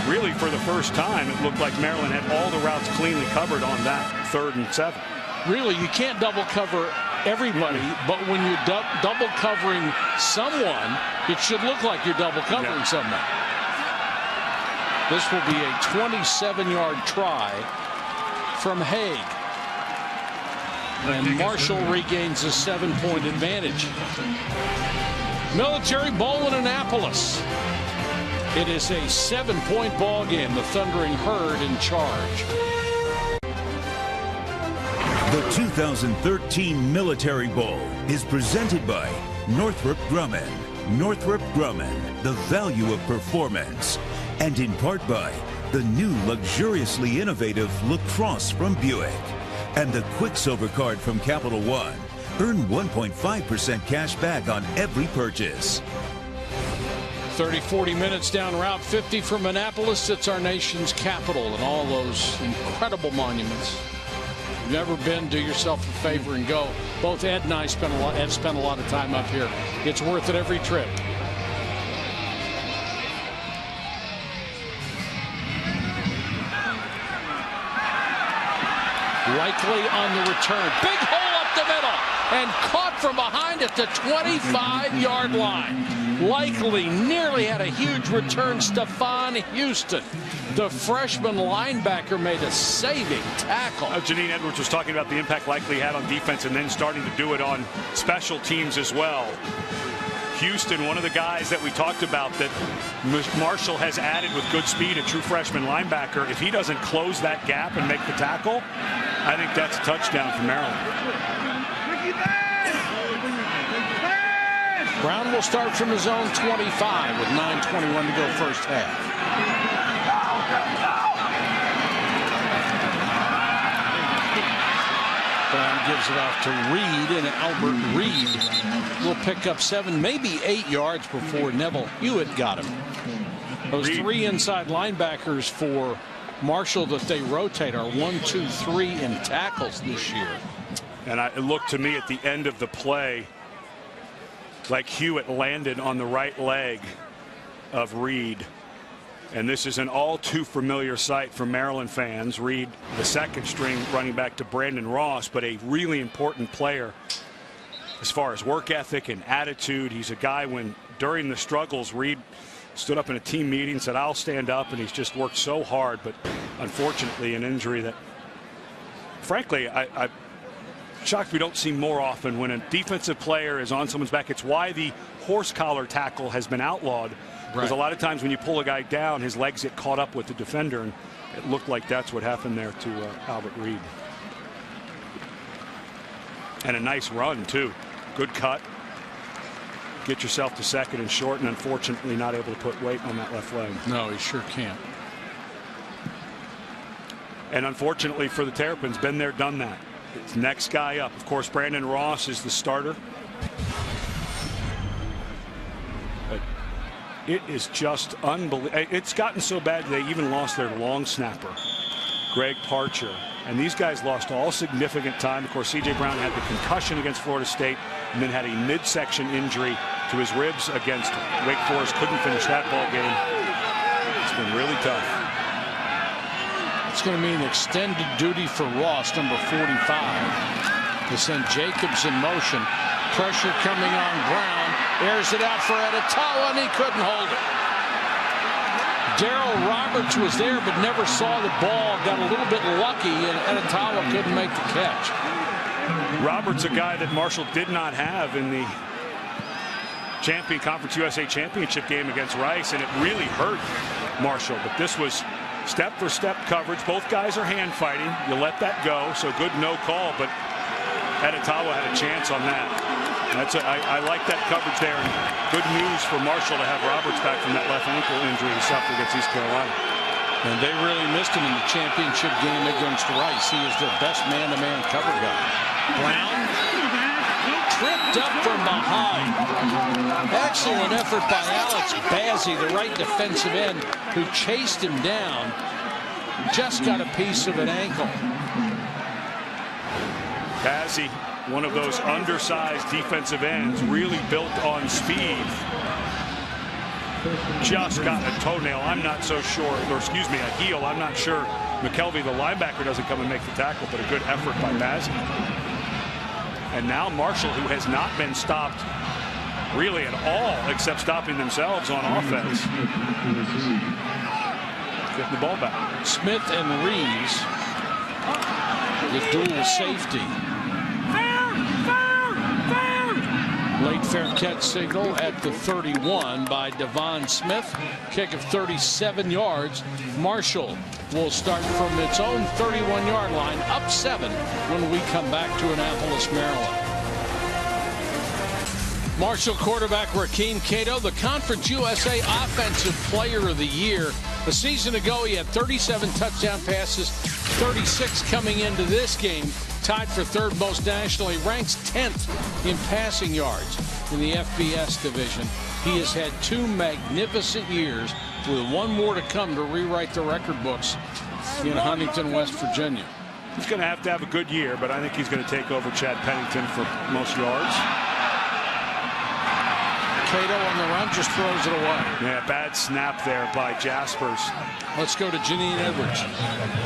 Really, for the first time, it looked like Maryland had all the routes cleanly covered on that 3rd and 7. Really, you can't double cover everybody, but when you're double covering someone, it should look like you're double covering someone. This will be a 27-yard try from Haig. And Marshall regains a 7-point advantage. Military Bowl in Annapolis. It is a 7-point ball game. The Thundering Herd in charge. The 2013 Military Bowl is presented by Northrop Grumman. Northrop Grumman, the value of performance. And in part by the new luxuriously innovative LaCrosse from Buick. And the Quicksilver card from Capital One. Earn 1.5% cash back on every purchase. 30-40 minutes down Route 50 from Annapolis. It's our nation's capital and all those incredible monuments. If you've never been, do yourself a favor and go. Both Ed and I have spent a lot of time up here. It's worth it every trip. Likely on the return. Big hole up the middle and caught from behind at the 25-yard line. Likely nearly had a huge return. Stephon Houston, the freshman linebacker, made a saving tackle. Janine Edwards was talking about the impact Likely had on defense and then starting to do it on special teams as well. Houston, one of the guys that we talked about that Marshall has added with good speed, a true freshman linebacker. If he doesn't close that gap and make the tackle, I think that's a touchdown for Maryland. Brown will start from his own 25 with 9:21 to go first half. Brown gives it off to Reed, and Albert Reed will pick up 7, maybe 8 yards before Neville Hewitt got him. Those three inside linebackers for Marshall that they rotate are 1, 2, 3 in tackles this year. And it looked to me at the end of the play like Hewitt landed on the right leg of Reed. And this is an all too familiar sight for Maryland fans. Reed, the second string running back to Brandon Ross, but a really important player as far as work ethic and attitude. He's a guy when during the struggles, Reed stood up in a team meeting, said, I'll stand up, and he's just worked so hard. But unfortunately, an injury that, frankly, I'm shocked we don't see more often when a defensive player is on someone's back. It's why the horse collar tackle has been outlawed. Because a lot of times when you pull a guy down, his legs get caught up with the defender, and it looked like that's what happened there to Albert Reed. And a nice run, too. Good cut. Get yourself to second and short, and unfortunately not able to put weight on that left leg. No, he sure can't. And unfortunately for the Terrapins, been there, done that. It's next guy up. Of course, Brandon Ross is the starter. But it is just unbelievable. It's gotten so bad they even lost their long snapper, Greg Parcher. And these guys lost all significant time. Of course, C.J. Brown had the concussion against Florida State and then had a midsection injury to his ribs against Wake Forest. Couldn't finish that ball game. It's been really tough. It's going to mean extended duty for Ross, number 45. To send Jacobs in motion. Pressure coming on Brown. Airs it out for Adetawa, and he couldn't hold it. Darryl Roberts was there but never saw the ball. Got a little bit lucky, and Adetawa couldn't make the catch. Roberts, a guy that Marshall did not have in the Conference USA Championship game against Rice, and it really hurt Marshall. But this was step-for-step coverage. Both guys are hand fighting. You let that go, so good no call, but Adetawa had a chance on that. I like that coverage there. And good news for Marshall to have Roberts back from that left ankle injury he suffered against East Carolina. And they really missed him in the championship game against Rice. He is their best man-to-man cover guy. Brown tripped up from behind. Excellent effort by Alex Bazzi, the right defensive end, who chased him down. Just got a piece of an ankle. Bazzi, one of those undersized defensive ends, really built on speed. Just got a toenail. I'm not so sure, or excuse me, a heel. I'm not sure McKelvey, the linebacker, doesn't come and make the tackle, but a good effort by Bazzi. And now Marshall, who has not been stopped really at all, except stopping themselves on offense. Getting the ball back. Smith and Reeves, the dual safety. Late fair catch signal at the 31 by Devon Smith. Kick of 37 yards. Marshall will start from its own 31-yard line, up 7 when we come back to Annapolis, Maryland. Marshall quarterback Rakeem Cato, the Conference USA Offensive Player of the Year. A season ago, he had 37 touchdown passes, 36 coming into this game. Tied for third most nationally, ranks 10th in passing yards in the FBS division. He has had 2 magnificent years with 1 more to come to rewrite the record books in Huntington, West Virginia. He's going to have a good year, but I think he's going to take over Chad Pennington for most yards. Cato on the run just throws it away. Yeah, bad snap there by Jaspers. Let's go to Janine Edwards.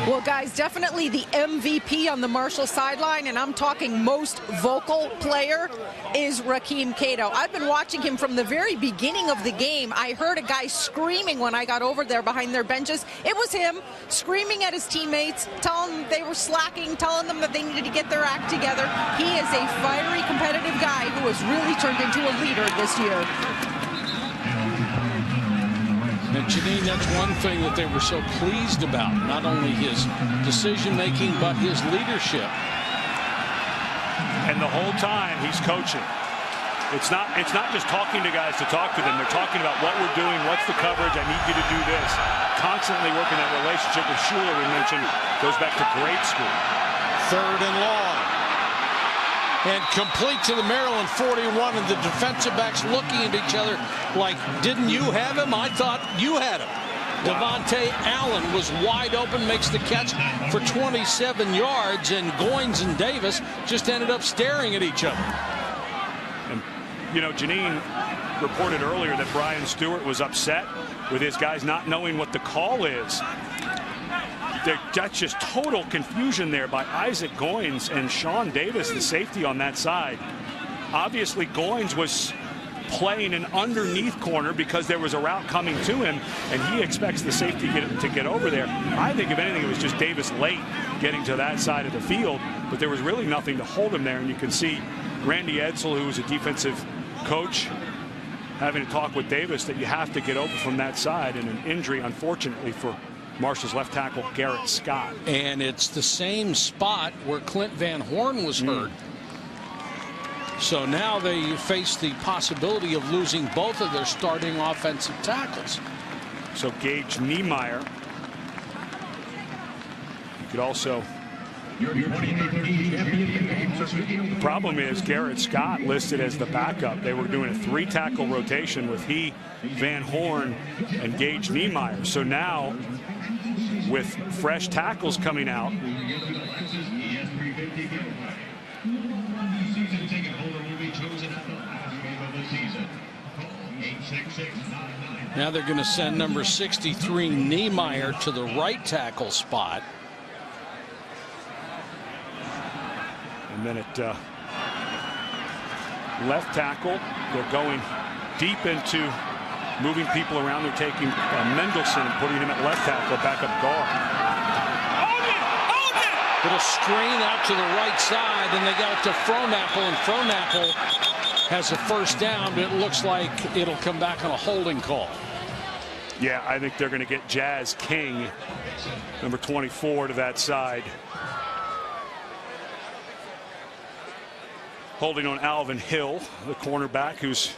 Well, guys, definitely the MVP on the Marshall sideline, and I'm talking most vocal player, is Rakeem Cato. I've been watching him from the very beginning of the game. I heard a guy screaming when I got over there behind their benches. It was him screaming at his teammates, telling them they were slacking, telling them that they needed to get their act together. He is a fiery, competitive guy who has really turned into a leader this year. And Janine, that's one thing that they were so pleased about, not only his decision-making, but his leadership. And the whole time he's coaching. It's not just talking to guys to talk to them. They're talking about what we're doing, what's the coverage, I need you to do this. Constantly working that relationship with Schuler, we mentioned, goes back to grade school. 3rd and long. And complete to the Maryland 41, and the defensive backs looking at each other like, didn't you have him? I thought you had him. Wow. Devontae Allen was wide open, makes the catch for 27 yards, and Goins and Davis just ended up staring at each other. And, you know, Janine reported earlier that Brian Stewart was upset with his guys not knowing what the call is. That's just total confusion there by Isaac Goins and Sean Davis, the safety on that side. Obviously, Goins was playing an underneath corner because there was a route coming to him, and he expects the safety to get over there. I think, if anything, it was just Davis late getting to that side of the field, but there was really nothing to hold him there. And you can see Randy Edsall, who was a defensive coach, having a talk with Davis that you have to get over from that side, and an injury, unfortunately, for Marshall's left tackle, Garrett Scott. And it's the same spot where Clint Van Horn was hurt. So now they face the possibility of losing both of their starting offensive tackles. So Gage Niemeyer. You could also. The problem is Garrett Scott listed as the backup. They were doing a 3-tackle rotation with he, Van Horn, and Gage Niemeyer. So now, with fresh tackles coming out, now they're going to send number 63 Niemeyer to the right tackle spot. And then at left tackle, they're going deep into moving people around. They're taking Mendelson and putting him at left tackle, backup guard. Little screen out to the right side, and they got it to Frohnapple, and Frohnapple has a first down, but it looks like it'll come back on a holding call. Yeah, I think they're going to get Jazz King, number 24, to that side. Holding on Alvin Hill, the cornerback, who's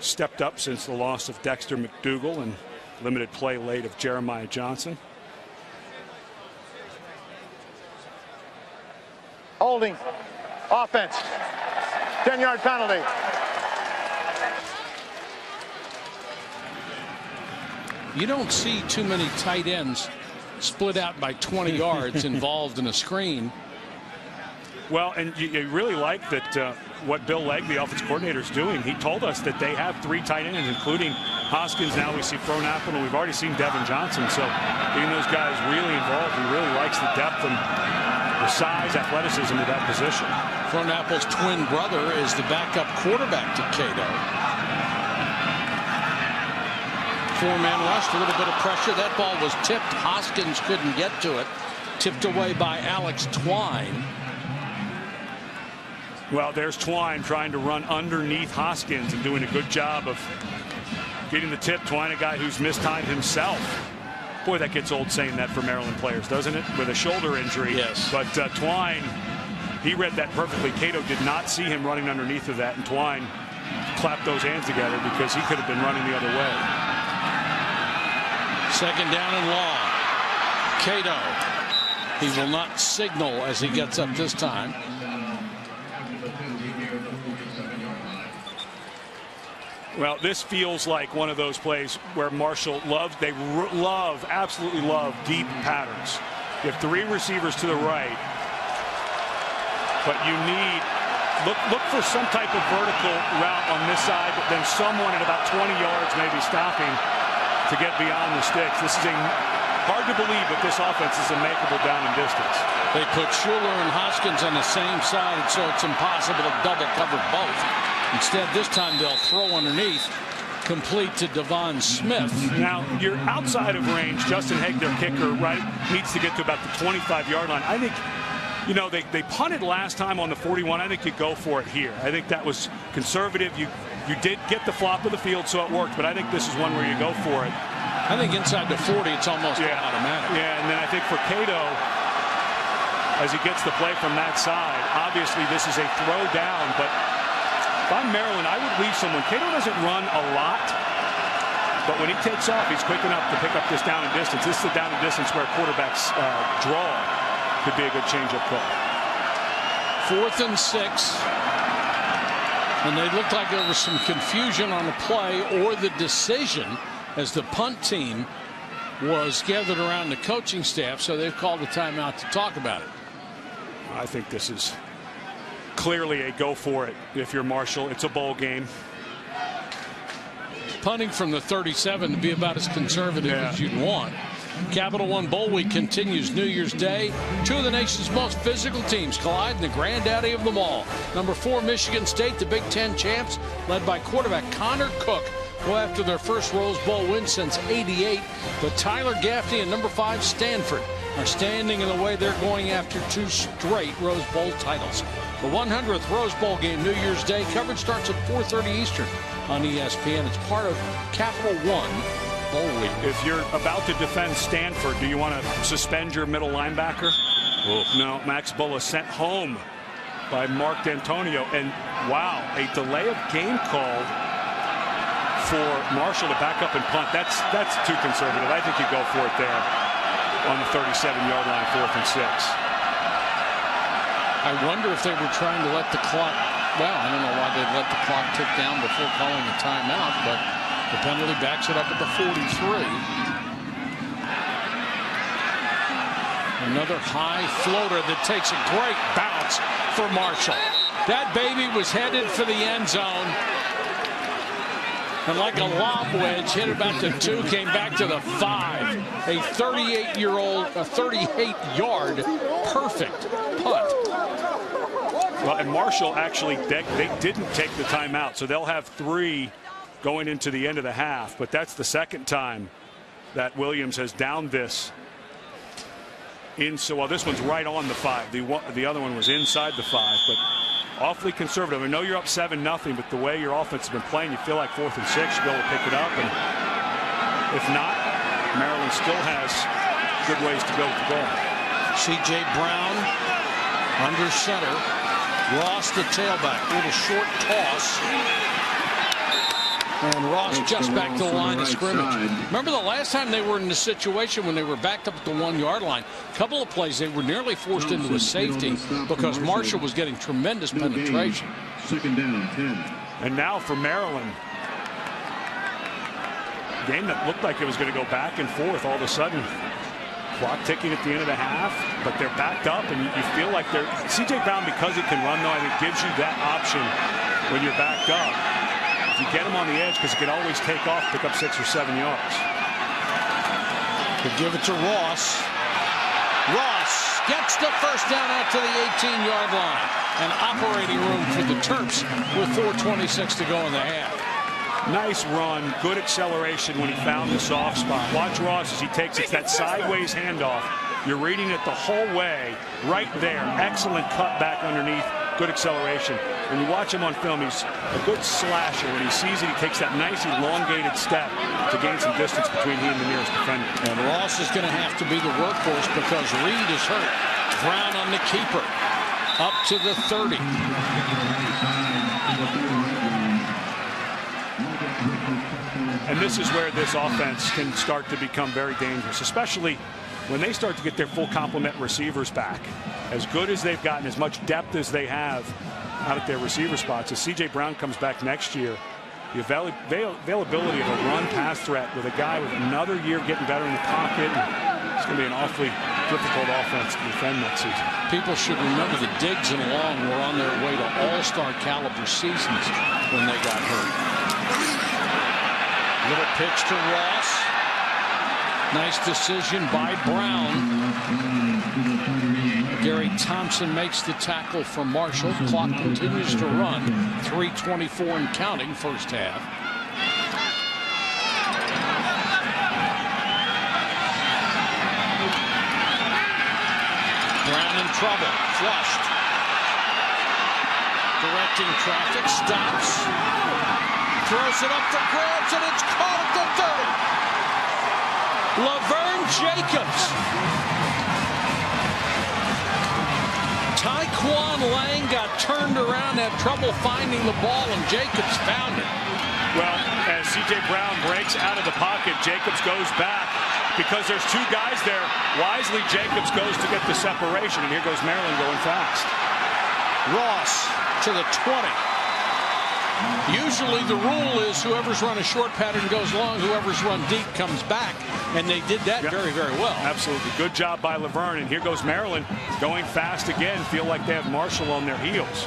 stepped up since the loss of Dexter McDougal and limited play late of Jeremiah Johnson. Holding. Offense. 10-yard penalty. You don't see too many tight ends split out by 20 yards involved in a screen. Well, and you really like that what Bill Legg, the offensive coordinator, is doing. He told us that they have 3 tight ends, including Hoskins. Now we see Frohnapple, and we've already seen Devin Johnson. So getting those guys really involved, he really likes the depth and the size, athleticism of that position. Frohnapple's twin brother is the backup quarterback to Cato. 4-man rush, a little bit of pressure. That ball was tipped. Hoskins couldn't get to it. Tipped away by Alex Twine. Well, there's Twine trying to run underneath Hoskins and doing a good job of getting the tip. Twine, a guy who's mistimed himself. Boy, that gets old saying that for Maryland players, doesn't it? With a shoulder injury. Yes. But Twine, he read that perfectly. Cato did not see him running underneath of that, and Twine clapped those hands together because he could have been running the other way. 2nd down and long. Cato. He will not signal as he gets up this time. Well, this feels like one of those plays where Marshall absolutely love deep patterns. You have 3 receivers to the right, but you need, look for some type of vertical route on this side, but then someone at about 20 yards maybe stopping to get beyond the sticks. This is hard to believe, but this offense is a makeable down in distance. They put Schuler and Hoskins on the same side, so it's impossible to double cover both. Instead, this time they'll throw underneath, complete to Devon Smith. Now, you're outside of range. Justin Haig, their kicker, right, needs to get to about the 25-yard line. I think, you know, they punted last time on the 41. I think you go for it here. I think that was conservative. You did get the flop of the field, so it worked, but I think this is one where you go for it. I think inside the 40, it's almost automatic. Yeah, and then I think for Cato, as he gets the play from that side. Obviously, this is a throw down, but if I'm Maryland, I would leave someone. Cato doesn't run a lot, but when he takes off, he's quick enough to pick up this down and distance. This is the down and distance where quarterbacks draw could be a good change-up call. 4th and 6. And they looked like there was some confusion on the play or the decision as the punt team was gathered around the coaching staff, so they've called a timeout to talk about it. I think this is clearly a go for it if you're Marshall. It's a bowl game. Punting from the 37 to be about as conservative as you'd want. Capital One Bowl Week continues New Year's Day. 2 of the nation's most physical teams collide in the granddaddy of them all. Number 4 Michigan State, the Big Ten champs, led by quarterback Connor Cook, go after their first Rose Bowl win since '88. But Tyler Gaffney and number 5 Stanford are standing in the way. They're going after 2 straight Rose Bowl titles. The 100th Rose Bowl game, New Year's Day. Coverage starts at 4:30 Eastern on ESPN. It's part of Capital One Bowl Week. If you're about to defend Stanford, do you want to suspend your middle linebacker? No, Max Bullough sent home by Mark D'Antonio. And wow, a delay of game called for Marshall to back up and punt. That's too conservative. I think you go for it there on the 37-yard line, 4th and 6. I wonder if they were trying to let the clock, well, I don't know why they'd let the clock tick down before calling a timeout, but the penalty backs it up at the 43. Another high floater that takes a great bounce for Marshall. That baby was headed for the end zone. And like a lob wedge, hit about the 2, came back to the 5. A 38-yard perfect punt. Well, and Marshall actually, they didn't take the timeout, so they'll have 3 going into the end of the half. But that's the second time that Williams has downed this. Well, this one's right on the 5. The other one was inside the 5, but awfully conservative. I know you're up 7-0, but the way your offense has been playing, you feel like 4th and 6, you go to pick it up. And if not, Maryland still has good ways to go with the ball. C.J. Brown under center. Ross the tailback. Little short toss. And Ross just back to the line of scrimmage. Remember the last time they were in this situation when they were backed up at the 1-yard line? A couple of plays they were nearly forced into a safety because Marshall was getting tremendous penetration. 2nd down, 10. And now for Maryland. Game that looked like it was going to go back and forth all of a sudden. Clock ticking at the end of the half, but they're backed up, and you feel like they're... C.J. Brown, because he can run, though, I think gives you that option when you're backed up. If you get him on the edge, because he can always take off, pick up 6 or 7 yards. Could give it to Ross. Ross gets the first down out to the 18-yard line. And operating room for the Terps with 4:26 to go in the half. Nice run, good acceleration when he found the soft spot. Watch Ross as he takes it, that sideways handoff. You're reading it the whole way, right there. Excellent cut back underneath, good acceleration. When you watch him on film, he's a good slasher. When he sees it, he takes that nice elongated step to gain some distance between he and the nearest defender. And Ross is going to have to be the workhorse because Reed is hurt. Brown on the keeper, up to the 30. And this is where this offense can start to become very dangerous, especially when they start to get their full complement receivers back. As good as they've gotten, as much depth as they have out at their receiver spots, as C.J. Brown comes back next year, the availability of a run-pass threat with a guy with another year getting better in the pocket, it's going to be an awfully difficult offense to defend next season. People should remember that Diggs and Long were on their way to all-star caliber seasons when they got hurt. Little pitch to Ross. Nice decision by Brown. Gary Thompson makes the tackle for Marshall. Clock continues to run. 3:24 and counting, first half. Brown in trouble. Flushed. Directing traffic. Stops. Throws it up for grabs, and it's caught at the 30. Laverne Jacobs Quan Lang got turned around, had trouble finding the ball, and Jacobs found it. Well, as C.J. Brown breaks out of the pocket, Jacobs goes back. Because there's two guys there, wisely Jacobs goes to get the separation, and here goes Maryland going fast. Ross to the 20. Usually the rule is whoever's run a short pattern goes long, whoever's run deep comes back, and they did that very, very well. Absolutely. Good job by Laverne, and here goes Maryland going fast again. Feel like they have Marshall on their heels.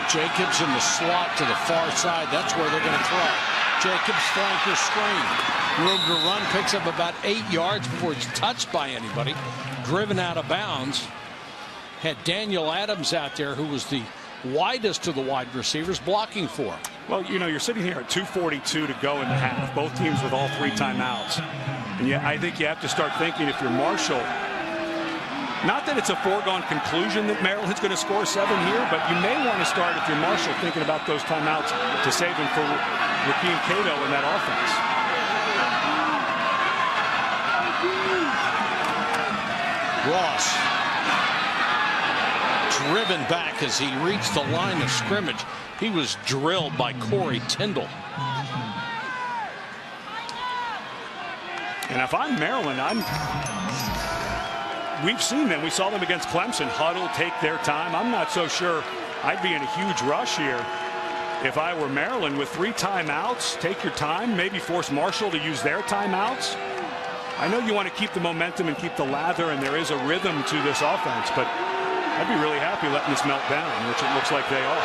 Jacobs in the slot to the far side. That's where they're going to throw. Jacobs flanker screen. Room to run, picks up about 8 yards before it's touched by anybody. Driven out of bounds. Had Daniel Adams out there, who was the widest of the wide receivers, blocking for him. Well, you know, you're sitting here at 2:42 to go in the half. Both teams with all 3 timeouts. And yeah, I think you have to start thinking, if you're Marshall, not that it's a foregone conclusion that Maryland's going to score 7 here, but you may want to start, if you're Marshall, thinking about those timeouts to save them for Rakeem Cato in that offense. Ross driven back as he reached the line of scrimmage. He was drilled by Corey Tyndall. And if I'm Maryland, we've seen them. We saw them against Clemson. Huddle, take their time. I'm not so sure I'd be in a huge rush here. If I were Maryland, with 3 timeouts, take your time. Maybe force Marshall to use their timeouts. I know you want to keep the momentum and keep the lather, and there is a rhythm to this offense, but I'd be really happy letting this melt down, which it looks like they are.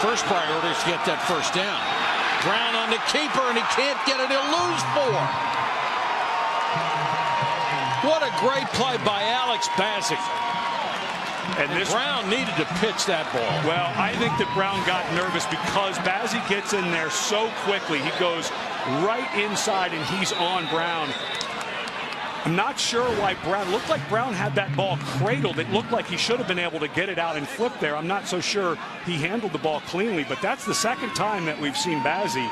First priority is to get that first down. Brown on the keeper, and he can't get it. He'll lose 4. What a great play by Alex Bazick. And Brown needed to pitch that ball. Well, I think that Brown got nervous because Bazick gets in there so quickly. He goes right inside, and he's on Brown. I'm not sure why Brown, looked like Brown had that ball cradled. It looked like he should have been able to get it out and flip there. I'm not so sure he handled the ball cleanly, but that's the second time that we've seen Bazzi.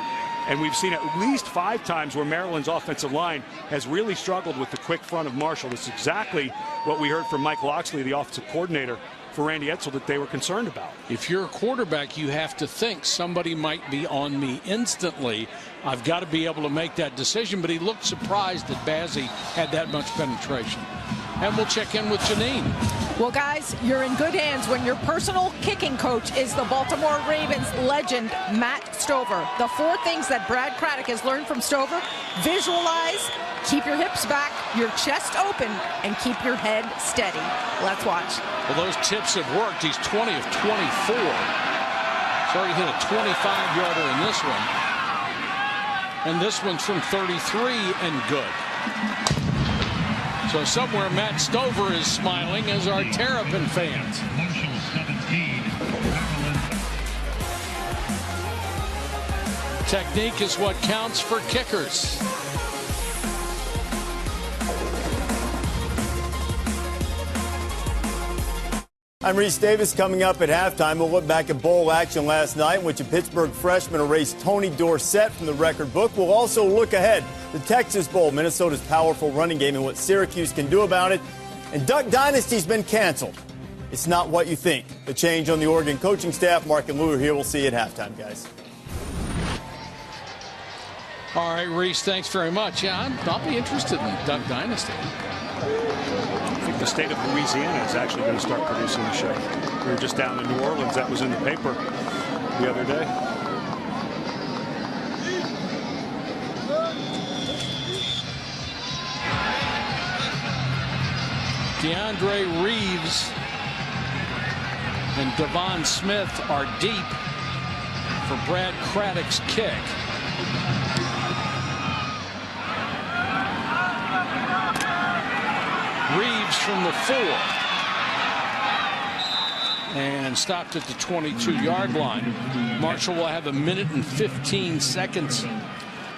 And we've seen at least 5 times where Maryland's offensive line has really struggled with the quick front of Marshall. That's exactly what we heard from Mike Loxley, the offensive coordinator for Randy Edsall, that they were concerned about. If you're a quarterback, you have to think somebody might be on me instantly. I've got to be able to make that decision. But he looked surprised that Bazzi had that much penetration. And we'll check in with Janine. Well, guys, you're in good hands when your personal kicking coach is the Baltimore Ravens legend, Matt Stover. The 4 things that Brad Craddock has learned from Stover: visualize, keep your hips back, your chest open, and keep your head steady. Let's watch. Well, those tips have worked. He's 20 of 24. He's already hit a 25-yarder in this one. And this one's from 33 and good. So somewhere Matt Stover is smiling, as are Terrapin fans. Marshall 17, Maryland. Technique is what counts for kickers. I'm Reese Davis. Coming up at halftime, we'll look back at bowl action last night, in which a Pittsburgh freshman erased Tony Dorsett from the record book. We'll also look ahead. The Texas Bowl, Minnesota's powerful running game, and what Syracuse can do about it. And Duck Dynasty's been canceled. It's not what you think. The change on the Oregon coaching staff. Mark and Lou are here. We'll see you at halftime, guys. All right, Reese, thanks very much. Yeah, I'll be interested in Duck Dynasty. I think the state of Louisiana is actually going to start producing the show. We were just down in New Orleans. That was in the paper the other day. DeAndre Reeves and Devon Smith are deep for Brad Craddock's kick. Reeves from the 4 and stopped at the 22-yard line. Marshall will have 1 minute and 15 seconds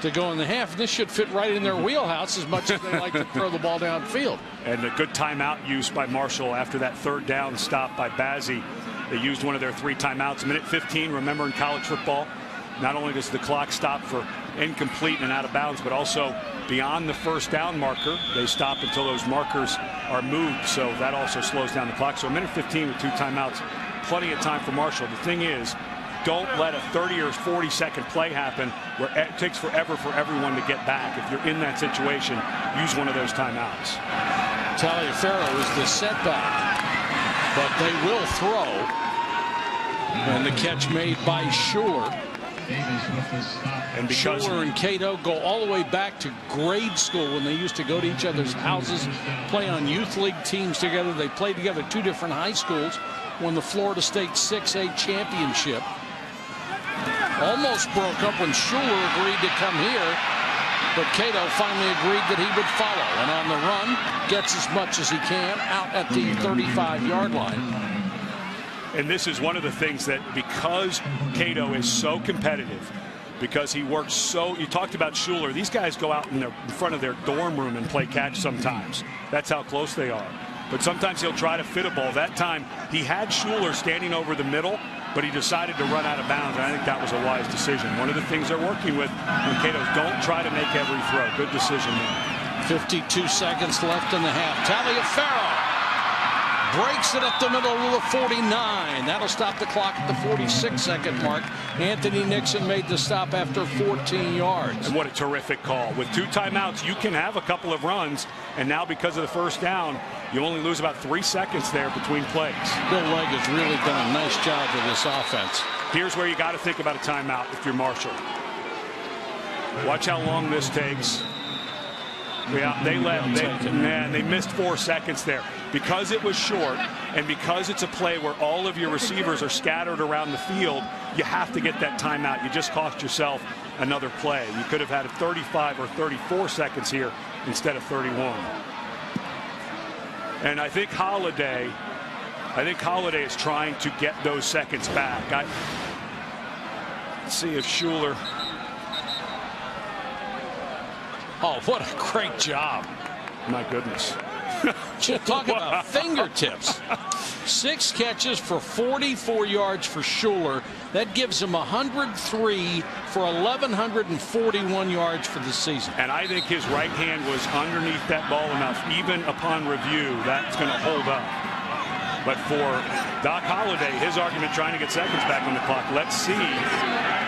to go in the half. This should fit right in their wheelhouse, as much as they like to throw the ball downfield. And a good timeout use by Marshall after that 3rd down stop by Bazzi. They used one of their 3 timeouts. 1:15. Remember, in college football, not only does the clock stop for incomplete and out of bounds, but also beyond the first down marker. They stop until those markers are moved, so that also slows down the clock. So a minute 15 with 2 timeouts, plenty of time for Marshall. The thing is, don't let a 30 or 40-second play happen where it takes forever for everyone to get back. If you're in that situation, use one of those timeouts. Taliaferro is the setback, but they will throw. And the catch made by Schuler. And because Schuler and Cato go all the way back to grade school when they used to go to each other's houses, play on youth league teams together. They played together 2 different high schools, won the Florida State 6A championship. Almost broke up when Schuler agreed to come here, but Cato finally agreed that he would follow. And on the run, gets as much as he can out at the 35-yard line. And this is one of the things that, because Cato is so competitive, because he works so, you talked about Schuler, these guys go out in front of their dorm room and play catch sometimes. That's how close they are. But sometimes he'll try to fit a ball. That time he had Schuler standing over the middle, but he decided to run out of bounds, and I think that was a wise decision. One of the things they're working with Cato's, don't try to make every throw. Good decision there. 52 seconds left in the half. Taliaferro breaks it up the middle of the 49. That'll stop the clock at the 46-second mark. Anthony Nixon made the stop after 14 yards. And what a terrific call. With 2 timeouts, you can have a couple of runs, and now because of the first down, you only lose about 3 seconds there between plays. Bill Legg has really done a nice job with this offense. Here's where you got to think about a timeout if you're Marshall. Watch how long this takes. Yeah, they missed 4 seconds there. Because it was short, and because it's a play where all of your receivers are scattered around the field, you have to get that timeout. You just cost yourself another play. You could have had 35 or 34 seconds here instead of 31. And I think Holiday is trying to get those seconds back. Let's see if Schuler. Oh, what a great job. My goodness. Talk about fingertips. 6 catches for 44 yards for Schuler. That gives him 103 for 1,141 yards for the season. And I think his right hand was underneath that ball enough. Even upon review, that's going to hold up. But for Doc Holliday, his argument trying to get seconds back on the clock. Let's see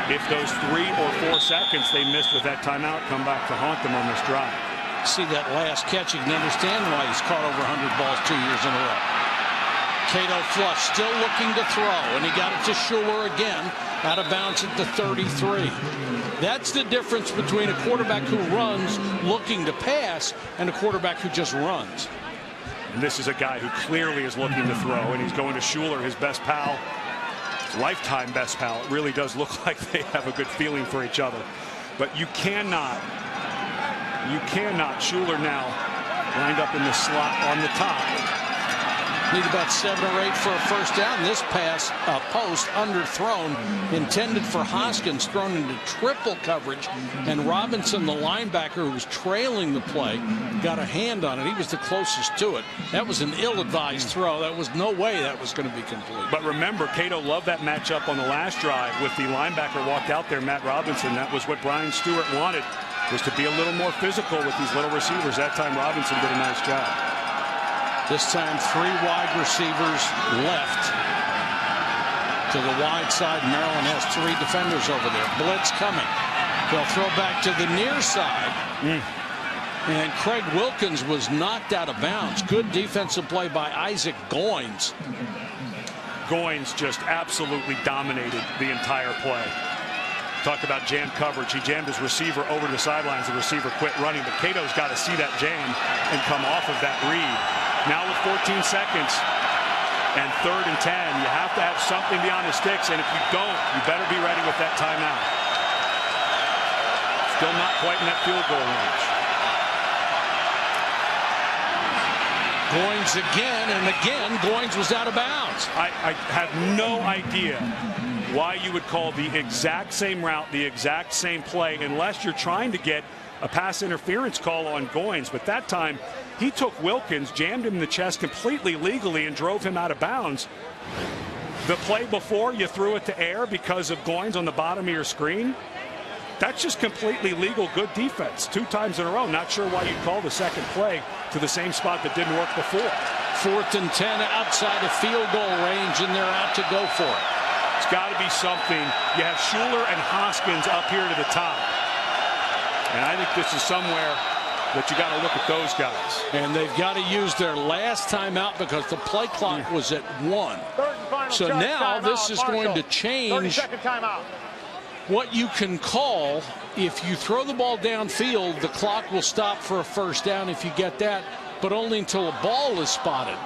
if those 3 or 4 seconds they missed with that timeout come back to haunt them on this drive. See that last catch, you can understand why he's caught over 100 balls 2 years in a row. Cato flush, still looking to throw, and he got it to Schuler again, out of bounds at the 33. That's the difference between a quarterback who runs looking to pass and a quarterback who just runs. And this is a guy who clearly is looking to throw, and he's going to Schuler, his best pal, lifetime best pal. It really does look like they have a good feeling for each other. But you cannot, Schuler now lined up in the slot on the top. Need about 7 or 8 for a first down. This pass, post underthrown, intended for Hoskins, thrown into triple coverage, and Robinson, the linebacker who was trailing the play, got a hand on it. He was the closest to it. That was an ill-advised throw. That was no way that was going to be complete. But remember, Cato loved that matchup on the last drive with the linebacker walked out there, Matt Robinson. That was what Brian Stewart wanted, was to be a little more physical with these little receivers. That time Robinson did a nice job. This time 3 wide receivers left to the wide side. Maryland has 3 defenders over there. Blitz coming. They'll throw back to the near side. And Craig Wilkins was knocked out of bounds. Good defensive play by Isaac Goins. Goins just absolutely dominated the entire play. Talked about jam coverage. He jammed his receiver over the sidelines. The receiver quit running, but Cato's got to see that jam and come off of that read. Now with 14 seconds and 3rd and 10, you have to have something beyond the sticks, and if you don't, you better be ready with that timeout. Still not quite in that field goal range. Goins again, and again, Goins was out of bounds. I have no idea why you would call the exact same route, the exact same play, unless you're trying to get a pass interference call on Goins. But that time, he took Wilkins, jammed him in the chest completely legally, and drove him out of bounds. The play before, you threw it to air because of Goins on the bottom of your screen. That's just completely legal good defense. 2 times in a row. Not sure why you call the second play to the same spot that didn't work before. 4th and 10 outside of field goal range, and they're out to go for it. It's got to be something. You have Schuler and Hoskins up here to the top. And I think this is somewhere that you got to look at those guys. And they've got to use their last timeout because the play clock was at 1. So now this is going to change what you can call. If you throw the ball downfield, the clock will stop for a first down if you get that, but only until a ball is spotted.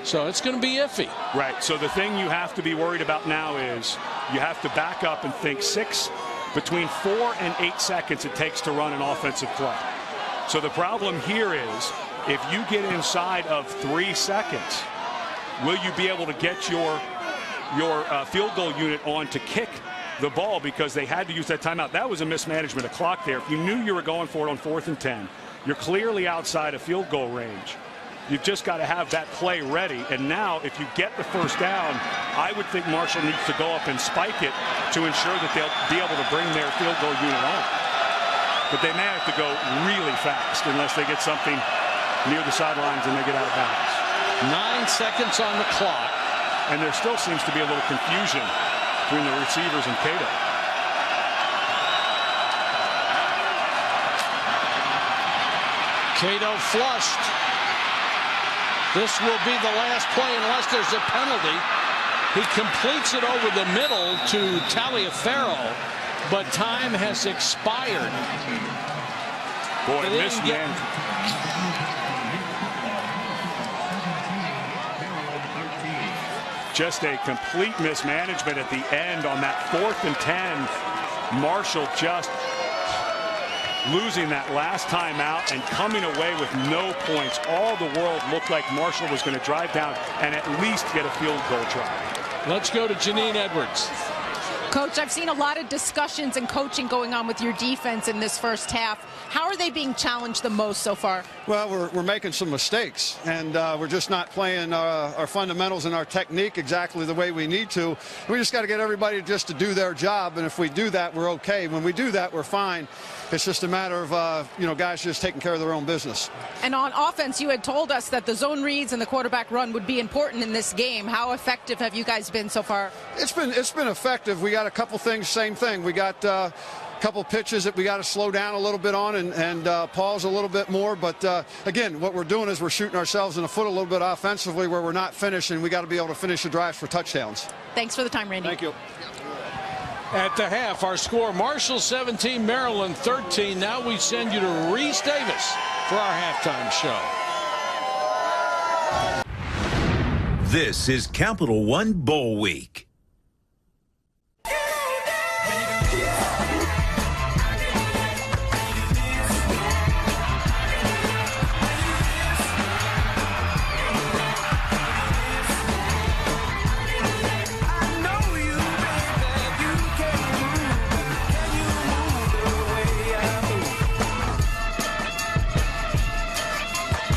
So it's going to be iffy. Right. So the thing you have to be worried about now is you have to back up and think between 4 and 8 seconds it takes to run an offensive play. So the problem here is if you get inside of 3 seconds, will you be able to get your field goal unit on to kick the ball, because they had to use that timeout? That was a mismanagement of clock there. If you knew you were going for it on 4th and 10, you're clearly outside of field goal range. You've just got to have that play ready. And now if you get the first down, I would think Marshall needs to go up and spike it to ensure that they'll be able to bring their field goal unit on. But they may have to go really fast unless they get something near the sidelines and they get out of bounds. 9 seconds on the clock. And there still seems to be a little confusion between the receivers and Cato. Cato flushed. This will be the last play unless there's a penalty. He completes it over the middle to Taliaferro, but time has expired. Boy, mismanagement. Just a complete mismanagement at the end on that 4th and 10. Marshall just losing that last time out and coming away with no points. All the world looked like Marshall was going to drive down and at least get a field goal try. Let's go to Janine Edwards. Coach, I've seen a lot of discussions and coaching going on with your defense in this first half. How are they being challenged the most so far? Well, we're making some mistakes, and we're just not playing our fundamentals and our technique exactly the way we need to. We just got to get everybody just to do their job, and if we do that, we're okay. When we do that, we're fine. It's just a matter of, guys just taking care of their own business. And on offense, you had told us that the zone reads and the quarterback run would be important in this game. How effective have you guys been so far? It's been effective. We got a couple things, same thing. We got a couple pitches that we got to slow down a little bit on and pause a little bit more. But, again, what we're doing is we're shooting ourselves in the foot a little bit offensively where we're not finishing. We got to be able to finish the drives for touchdowns. Thanks for the time, Randy. Thank you. At the half, our score, Marshall 17, Maryland 13. Now we send you to Reese Davis for our halftime show. This is Capital One Bowl Week.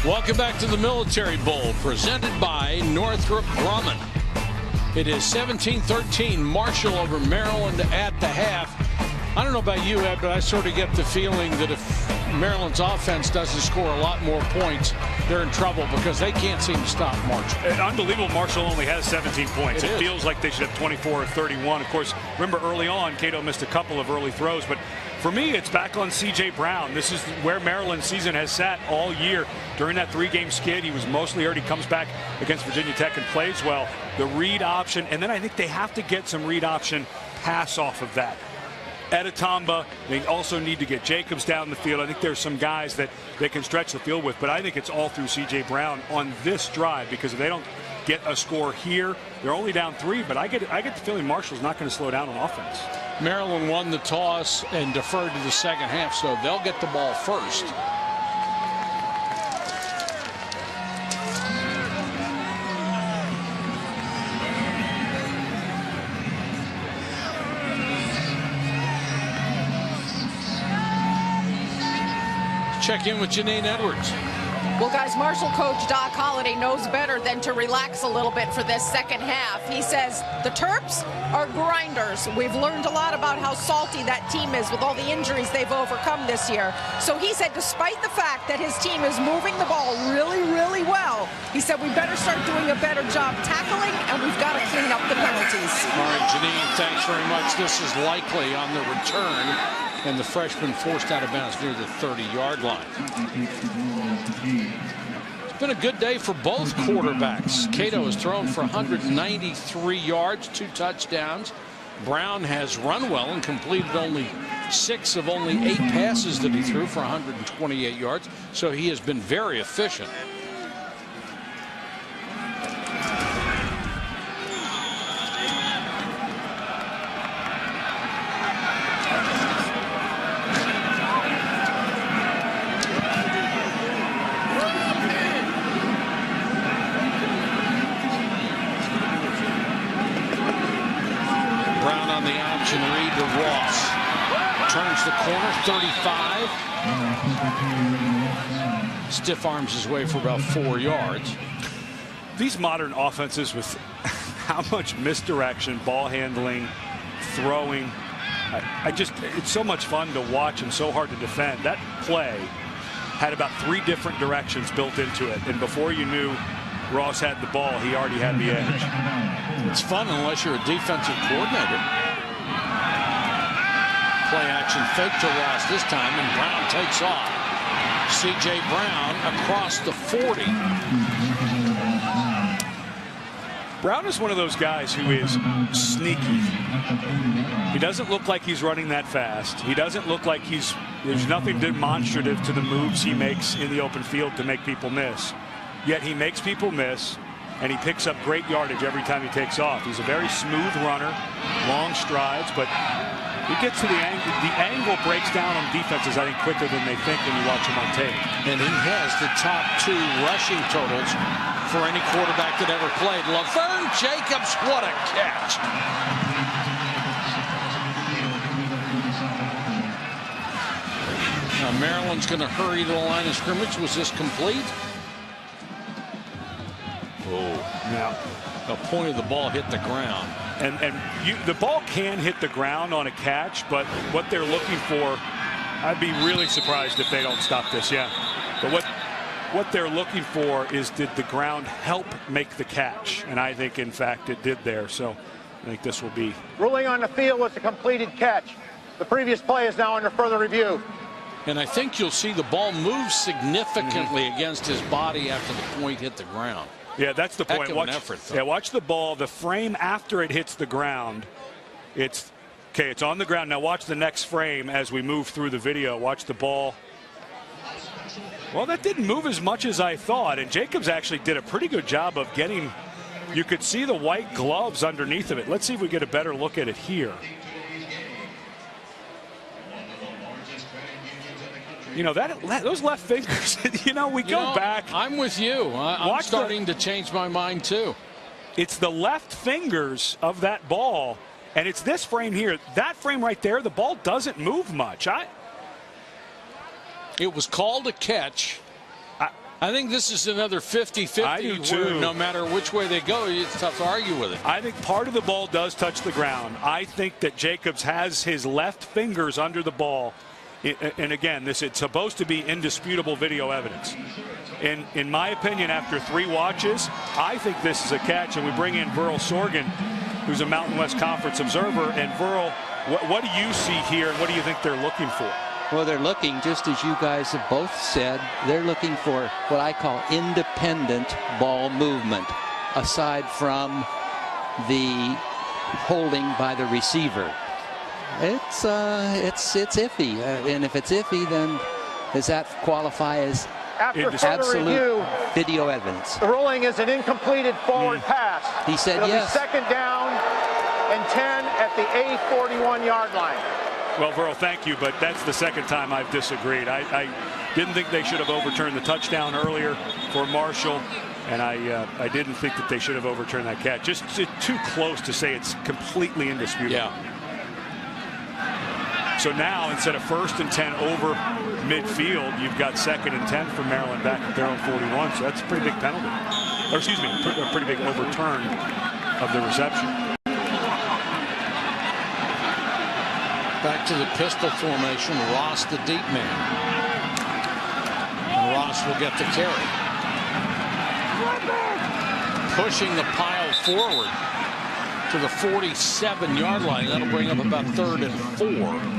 Welcome back to the Military Bowl, presented by Northrop Grumman. It is 17-13, Marshall over Maryland at the half. I don't know about you, Ed, but I sort of get the feeling that if Maryland's offense doesn't score a lot more points, they're in trouble because they can't seem to stop Marshall. Unbelievable. Marshall only has 17 points. It feels like they should have 24 or 31. Of course, remember early on, Cato missed a couple of early throws, but for me, it's back on C.J. Brown. This is where Maryland's season has sat all year. During that 3-game skid, he was mostly hurt. He comes back against Virginia Tech and plays well. The read option, and then I think they have to get some read option pass off of that. Editamba, they also need to get Jacobs down the field. I think there's some guys that they can stretch the field with, but I think it's all through C.J. Brown on this drive, because if they don't get a score here, they're only down 3, but I get the feeling Marshall's not going to slow down on offense. Maryland won the toss and deferred to the second half, so they'll get the ball first. Check in with Janine Edwards. Well, guys, Marshall coach Doc Holliday knows better than to relax a little bit for this second half. He says the Terps are grinders. We've learned a lot about how salty that team is with all the injuries they've overcome this year. So he said despite the fact that his team is moving the ball really, really well, he said we better start doing a better job tackling, and we've got to clean up the penalties. All right, Janine, thanks very much. This is likely on the return, and the freshman forced out of bounds near the 30-yard line. It's been a good day for both quarterbacks. Cato has thrown for 193 yards, 2 touchdowns. Brown has run well and completed only 6 of only 8 passes that he threw for 128 yards. So he has been very efficient. Reed to Ross. Turns the corner, 35. Stiff arms his way for about 4 yards. These modern offenses with how much misdirection, ball handling, throwing, it's so much fun to watch and so hard to defend. That play had about 3 different directions built into it, and before you knew Ross had the ball, he already had the edge. It's fun unless you're a defensive coordinator. Play action fake to Ross this time, and Brown takes off. C.J. Brown across the 40. Brown is one of those guys who is sneaky. He doesn't look like he's running that fast. He doesn't look like there's nothing demonstrative to the moves he makes in the open field to make people miss. Yet he makes people miss, and he picks up great yardage every time he takes off. He's a very smooth runner, long strides, but he gets to the angle. The angle breaks down on defenses, I think, quicker than they think when you watch him on tape. And he has the top 2 rushing totals for any quarterback that ever played. Laverne Jacobs, what a catch. Now Maryland's going to hurry to the line of scrimmage. Was this complete? Oh, yeah. The point of the ball hit the ground. And the ball can hit the ground on a catch, but what they're looking for, I'd be really surprised if they don't stop this. Yeah. But what they're looking for is, did the ground help make the catch? And I think, in fact, it did there. So I think this will be. Ruling on the field was a completed catch. The previous play is now under further review. And I think you'll see the ball move significantly against his body after the point hit the ground. Yeah, that's the point. Watch, effort, yeah, watch the ball. The frame after it hits the ground, it's on the ground. Now watch the next frame as we move through the video. Watch the ball. Well, that didn't move as much as I thought, and Jacobs actually did a pretty good job of getting, you could see the white gloves underneath of it. Let's see if we get a better look at it here. You know, those left fingers, we go back. I'm with you. I'm starting to change my mind, too. It's the left fingers of that ball, and it's this frame here. That frame right there, the ball doesn't move much. It was called a catch. I think this is another 50-50 no matter which way they go. It's tough to argue with it. I think part of the ball does touch the ground. I think that Jacobs has his left fingers under the ball. And again, it's supposed to be indisputable video evidence. In my opinion, after 3 watches, I think this is a catch. And we bring in Verl Sorgen, who's a Mountain West Conference observer. And Verl, what do you see here, and what do you think they're looking for? Well, they're looking, just as you guys have both said, they're looking for what I call independent ball movement, aside from the holding by the receiver. It's iffy, and if it's iffy, then does that qualify as absolute review, video evidence? The ruling is an incompleted forward pass. He said It'll yes. Be second down and 10 at the A41-yard line. Well, Verl, thank you, but that's the second time I've disagreed. I didn't think they should have overturned the touchdown earlier for Marshall, and I didn't think that they should have overturned that catch. Just too close to say it's completely indisputable. Yeah. So now, instead of 1st and 10 over midfield, you've got 2nd and 10 for Maryland back at their own 41. So that's a pretty big penalty. Or excuse me, a pretty big overturn of the reception. Back to the pistol formation. Ross, the deep man. And Ross will get the carry. Pushing the pile forward to the 47-yard line. That'll bring up about 3rd and 4.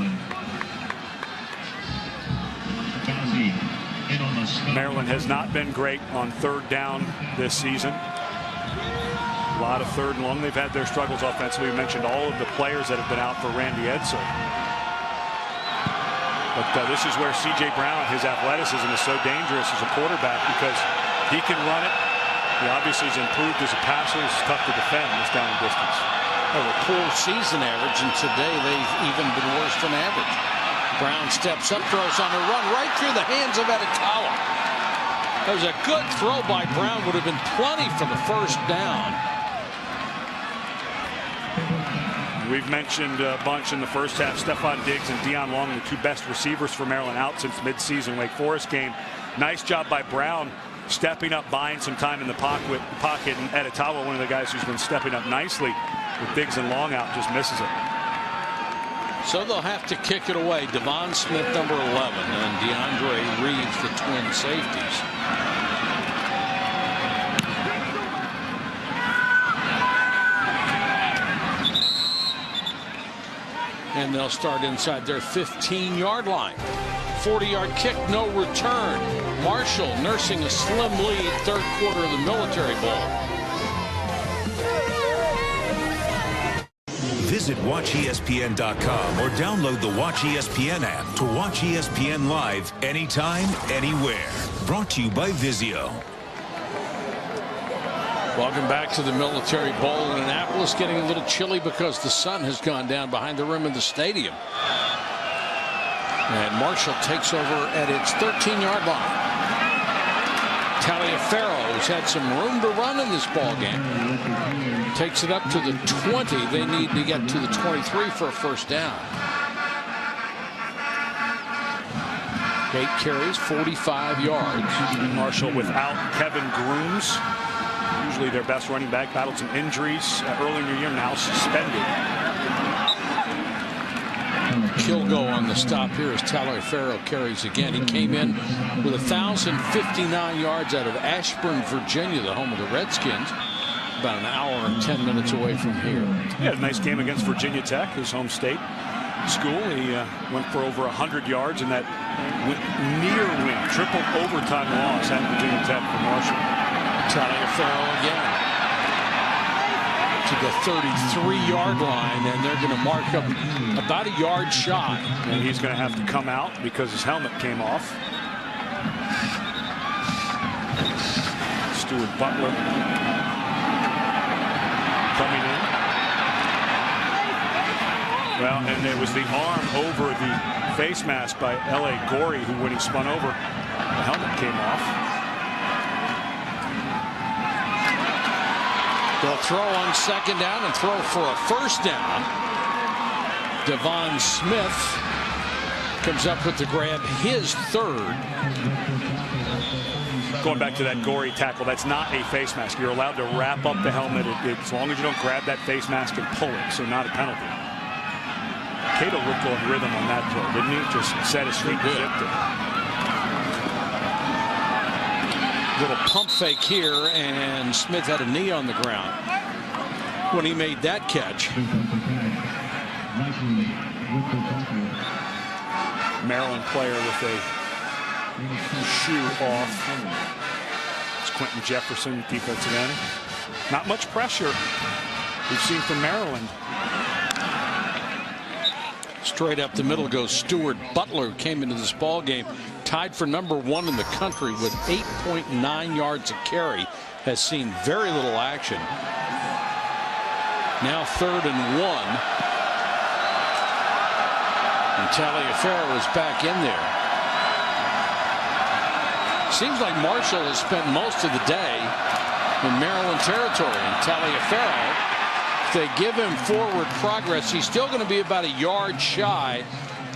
Maryland has not been great on 3rd down this season. A lot of 3rd and long. They've had their struggles offensively. We mentioned all of the players that have been out for Randy Edsall. But this is where C.J. Brown, his athleticism is so dangerous as a quarterback because he can run it. He obviously has improved as a passer. It's tough to defend this down and distance. They have a poor season average, and today they've even been worse than average. Brown steps up, throws on a run right through the hands of Editawa. That was a good throw by Brown. Would have been plenty for the 1st down. We've mentioned a bunch in the first half. Stephon Diggs and Deion Long, the 2 best receivers for Maryland out since midseason Wake Forest game. Nice job by Brown stepping up, buying some time in the pocket. And Editawa, one of the guys who's been stepping up nicely with Diggs and Long out, just misses it. So they'll have to kick it away. Devon Smith, number 11, and DeAndre Reeves, the twin safeties. And they'll start inside their 15-yard line. 40-yard kick, no return. Marshall nursing a slim lead, 3rd quarter of the Military Bowl. Visit WatchESPN.com or download the Watch ESPN app to watch ESPN live anytime, anywhere. Brought to you by Vizio. Welcome back to the Military Bowl in Annapolis. Getting a little chilly because the sun has gone down behind the rim of the stadium. And Marshall takes over at its 13-yard line. Taliaferro has had some room to run in this ball game. Takes it up to the 20. They need to get to the 23 for a 1st down. 8 carries, 45 yards. Marshall without Kevin Grooms, usually their best running back, battled some injuries earlier in the year, now suspended. Kilgo on the stop here as Taliaferro carries again. He came in with 1,059 yards out of Ashburn, Virginia, the home of the Redskins. About an hour and 10 minutes away from here. He had a nice game against Virginia Tech, his home state school. He went for over 100 yards in that near win, triple overtime loss at Virginia Tech for Marshall. Taliaferro again to the 33-yard line, and they're going to mark up about a yard shy. And he's going to have to come out because his helmet came off. Stuart Butler coming in. Well, and there was the arm over the face mask by L.A. Gorey, who, when he spun over, the helmet came off. They'll throw on 2nd down and throw for a 1st down. Devon Smith comes up with the grab, his 3rd. Going back to that Gorey tackle, that's not a face mask. You're allowed to wrap up the helmet as long as you don't grab that face mask and pull it, so not a penalty. Cato looked on rhythm on that throw, didn't he? Just set his feet and zipped it. Little pump fake here, and Smith had a knee on the ground when he made that catch. Maryland player with a shoe off. It's Quentin Jefferson, defensive end. Not much pressure we've seen from Maryland. Straight up the middle goes Stuart Butler, who came into this ball game tied for number 1 in the country with 8.9 yards a carry. Has seen very little action. Now 3rd and 1. And Taliaferro is back in there. Seems like Marshall has spent most of the day in Maryland territory. And Taliaferro, if they give him forward progress, he's still going to be about a yard shy.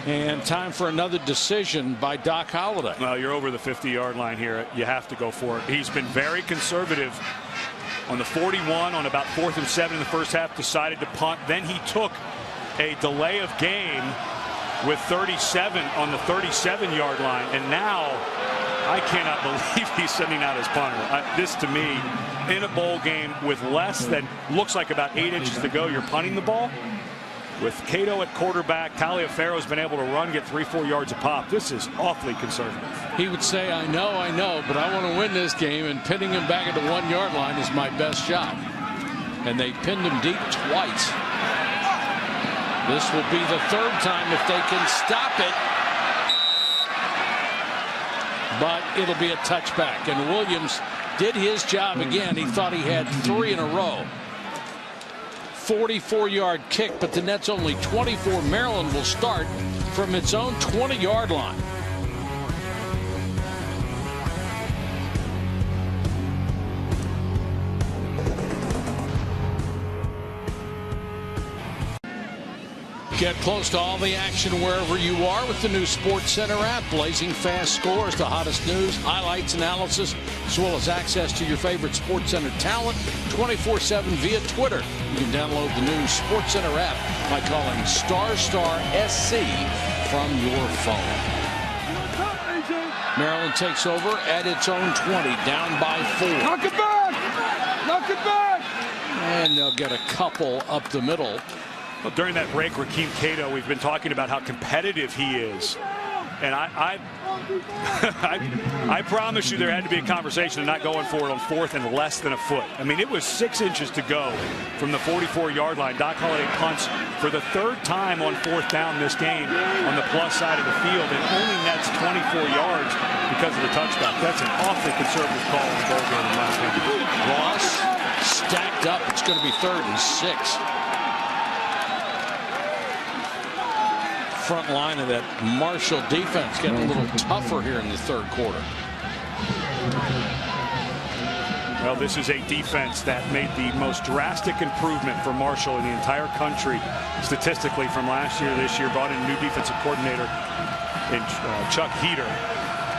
And time for another decision by Doc Holliday. Well, you're over the 50-yard line here. You have to go for it. He's been very conservative on the 41 on about 4th and 7 in the first half, decided to punt. Then he took a delay of game with 37 on the 37-yard line. And now I cannot believe he's sending out his punter. This, to me, in a bowl game with less than, looks like about 8 inches to go, you're punting the ball. With Cato at quarterback, Taliaferro's been able to run, get 3-4 yards a pop. This is awfully conservative. He would say, I know, but I want to win this game, and pinning him back at the 1-yard line is my best shot. And they pinned him deep twice. This will be the 3rd time if they can stop it. But it'll be a touchback. And Williams did his job again. He thought he had 3 in a row. 44-yard kick, but the net's only 24. Maryland will start from its own 20-yard line. Get close to all the action wherever you are with the new SportsCenter app. Blazing fast scores, the hottest news, highlights, analysis, as well as access to your favorite SportsCenter talent 24/7 via Twitter. You can download the new SportsCenter app by calling *SC from your phone. Maryland takes over at its own 20, down by 4. Knock it back! Knock it back! And they'll get a couple up the middle. Well, during that break, Rakeem Cato, we've been talking about how competitive he is. And I promise you there had to be a conversation of not going for it on 4th and less than a foot. I mean, it was 6 inches to go from the 44-yard line. Doc Holliday punts for the 3rd time on 4th down this game on the plus side of the field and only nets 24 yards because of the touchback. That's an awfully conservative call in the bowl game, in my opinion. Ross stacked up. It's going to be 3rd and 6. Front line of that Marshall defense getting a little tougher here in the 3rd quarter. Well, this is a defense that made the most drastic improvement for Marshall in the entire country statistically from last year to this year. Brought in a new defensive coordinator in Chuck Heater.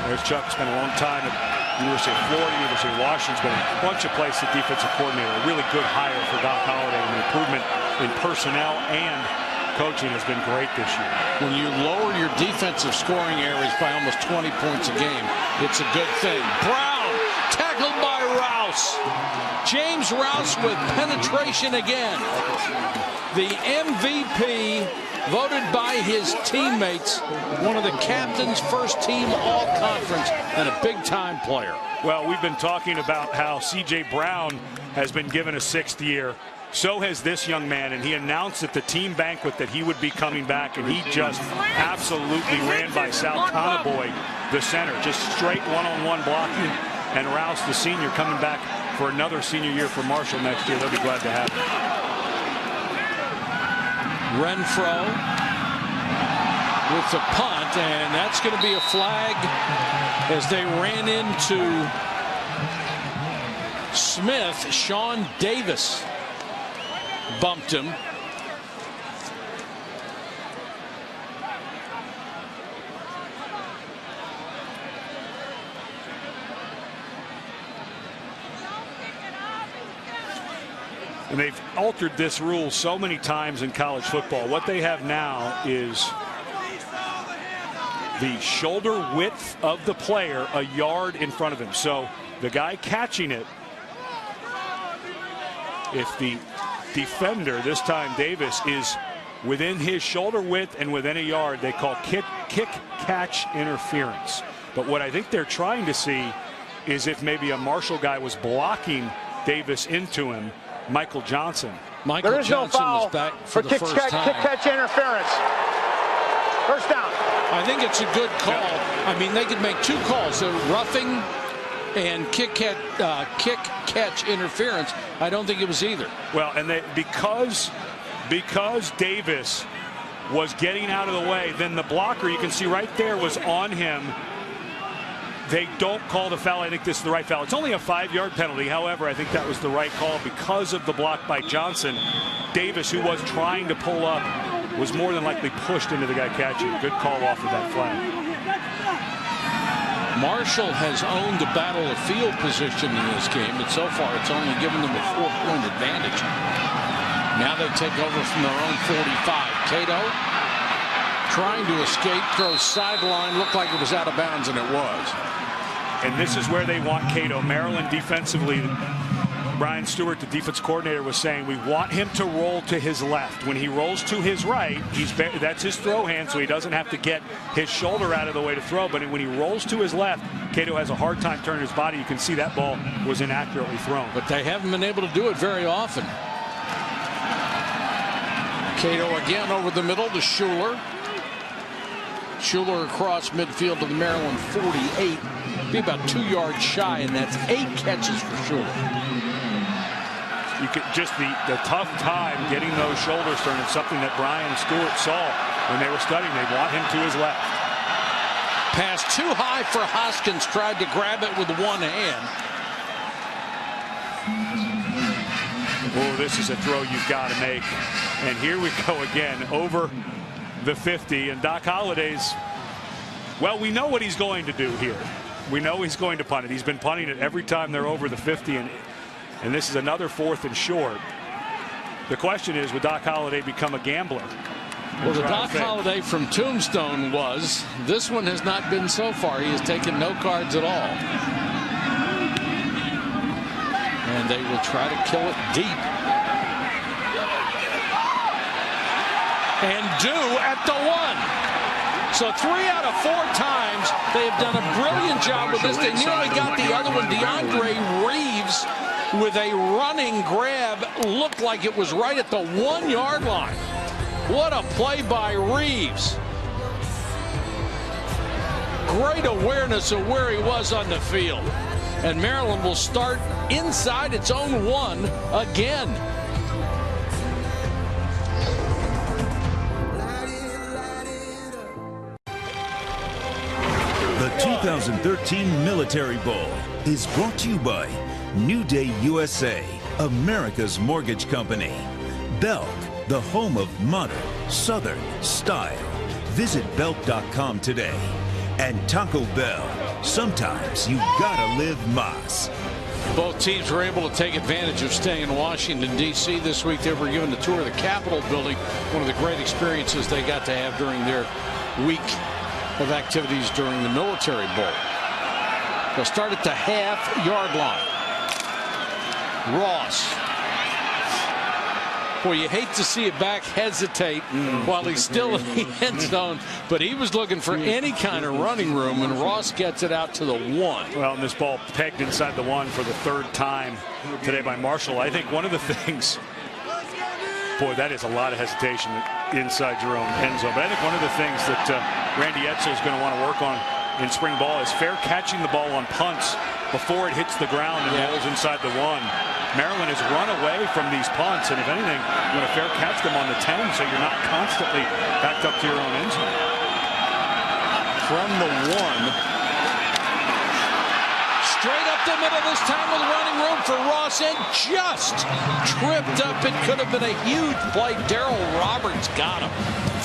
There's Chuck, spent a long time at University of Florida, University of Washington, been a bunch of places defensive coordinator. A really good hire for Doc Holliday, and the improvement in personnel and coaching has been great this year. When you lower your defensive scoring areas by almost 20 points a game, it's a good thing. Brown tackled by Rouse. James Rouse with penetration again. The MVP voted by his teammates, one of the captains, first team all conference, and a big time player. Well, we've been talking about how C.J. Brown has been given a 6th year. So has this young man, and he announced at the team banquet that he would be coming back, and he just absolutely ran by Sal Conaboy, the center, just straight one-on-one blocking, and Rouse, the senior, coming back for another senior year for Marshall next year. They'll be glad to have him. Renfro with the punt, and that's going to be a flag as they ran into Smith. Sean Davis bumped him. And they've altered this rule so many times in college football. What they have now is the shoulder width of the player a yard in front of him. So the guy catching it, if the defender, this time Davis, is within his shoulder width and within a yard, they call kick catch interference. But what I think they're trying to see is if maybe a Marshall guy was blocking Davis into him. Michael Johnson. There is no foul back for the kick first time. catch interference. First down. I think it's a good call. I mean, they could make 2 calls: the roughing and kick catch interference. I don't think it was either. Well, and because Davis was getting out of the way, then the blocker, you can see right there, was on him. They don't call the foul. I think this is the right foul. It's only a 5-yard penalty. However, I think that was the right call because of the block by Johnson. Davis, who was trying to pull up was more than likely pushed into the guy catching. Good call off of that flag. Marshall has owned the battle of field position in this game, and so far it's only given them a 4-point advantage. Now they take over from their own 45. Cato trying to escape, throws sideline, looked like it was out of bounds, and it was. And this is where they want Cato. Maryland defensively, Brian Stewart, the defense coordinator, was saying we want him to roll to his left. When he rolls to his right, that's his throw hand, so he doesn't have to get his shoulder out of the way to throw. But when he rolls to his left, Cato has a hard time turning his body. You can see that ball was inaccurately thrown. But they haven't been able to do it very often. Cato again over the middle to Schuler. Schuler across midfield to the Maryland 48. Be about 2 yards shy, and that's 8 catches for Schuler. You could just the tough time getting those shoulders turned. It's something that Brian Stewart saw when they were studying. They want him to his left. Pass too high for Hoskins. Tried to grab it with one hand. Oh, this is a throw you've got to make. And here we go again over the 50. And Doc Holliday's, well, we know what he's going to do here. We know he's going to punt it. He's been punting it every time they're over the 50. And this is another 4th and short. The question is, would Doc Holliday become a gambler? Well, the Doc Holliday from Tombstone was. This one has not been so far. He has taken no cards at all. And they will try to kill it deep. And do at the 1. So 3 out of 4 times they have done a brilliant job with this. They nearly got the other one. DeAndre Reeves with a running grab, looked like it was right at the 1 yard line. What a play by Reeves. Great awareness of where he was on the field. And Maryland will start inside its own 1 again. The 2013 Military Bowl is brought to you by New Day USA, America's mortgage company. Belk, the home of modern Southern style. Visit Belk.com today. And Taco Bell, sometimes you gotta live Mas. Both teams were able to take advantage of staying in Washington, D.C. this week. They were given the tour of the Capitol building, one of the great experiences they got to have during their week of activities during the Military Bowl. They'll start at the half-yard line. Ross. Boy, you hate to see a back hesitate while he's still in the end zone, but he was looking for any kind of running room, and Ross gets it out to the 1. Well, and this ball pegged inside the 1 for the 3rd time today by Marshall. I think one of the things, boy, that is a lot of hesitation inside your own end zone. But I think one of the things that Randy Edsall is going to want to work on in spring ball is fair catching the ball on punts before it hits the ground and rolls inside the 1. Maryland has run away from these punts, and if anything, you want to fair catch them on the 10 so you're not constantly backed up to your own end zone. From the 1. Straight up the middle this time with running room for Ross, and just tripped up. It could have been a huge play. Darrell Roberts got him.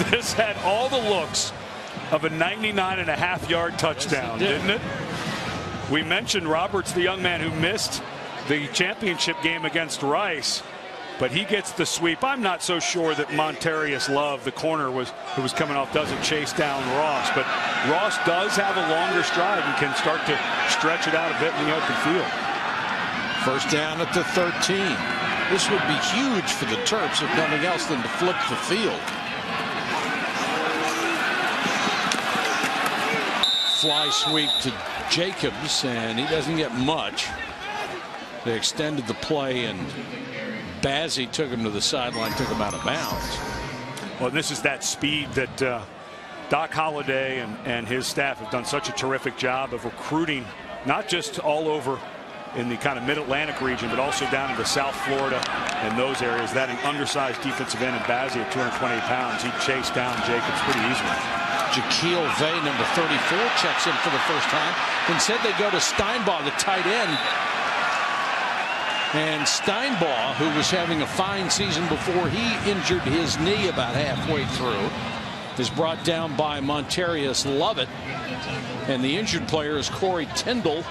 This had all the looks of a 99.5-yard touchdown, didn't it? We mentioned Roberts, the young man who missed the championship game against Rice, but he gets the sweep. I'm not so sure that Montarius Love, the corner who was coming off, doesn't chase down Ross, but Ross does have a longer stride and can start to stretch it out a bit in the open field. First down at the 13. This would be huge for the Terps, if nothing else, than to flip the field. Fly sweep to Jacobs, and he doesn't get much. They extended the play, and Bazzi took him to the sideline, took him out of bounds. Well, this is that speed that Doc Holliday and his staff have done such a terrific job of recruiting, not just all over in the kind of mid-Atlantic region, but also down into South Florida and those areas. That an undersized defensive end, and Bazzi at 220 pounds, he chased down Jacobs pretty easily. Jaquil Vay, number 34, checks in for the first time. Instead, they go to Steinbaugh, the tight end. And Steinbaugh, who was having a fine season before he injured his knee about halfway through, is brought down by Montarius Lovett. And the injured player is Corey Tyndall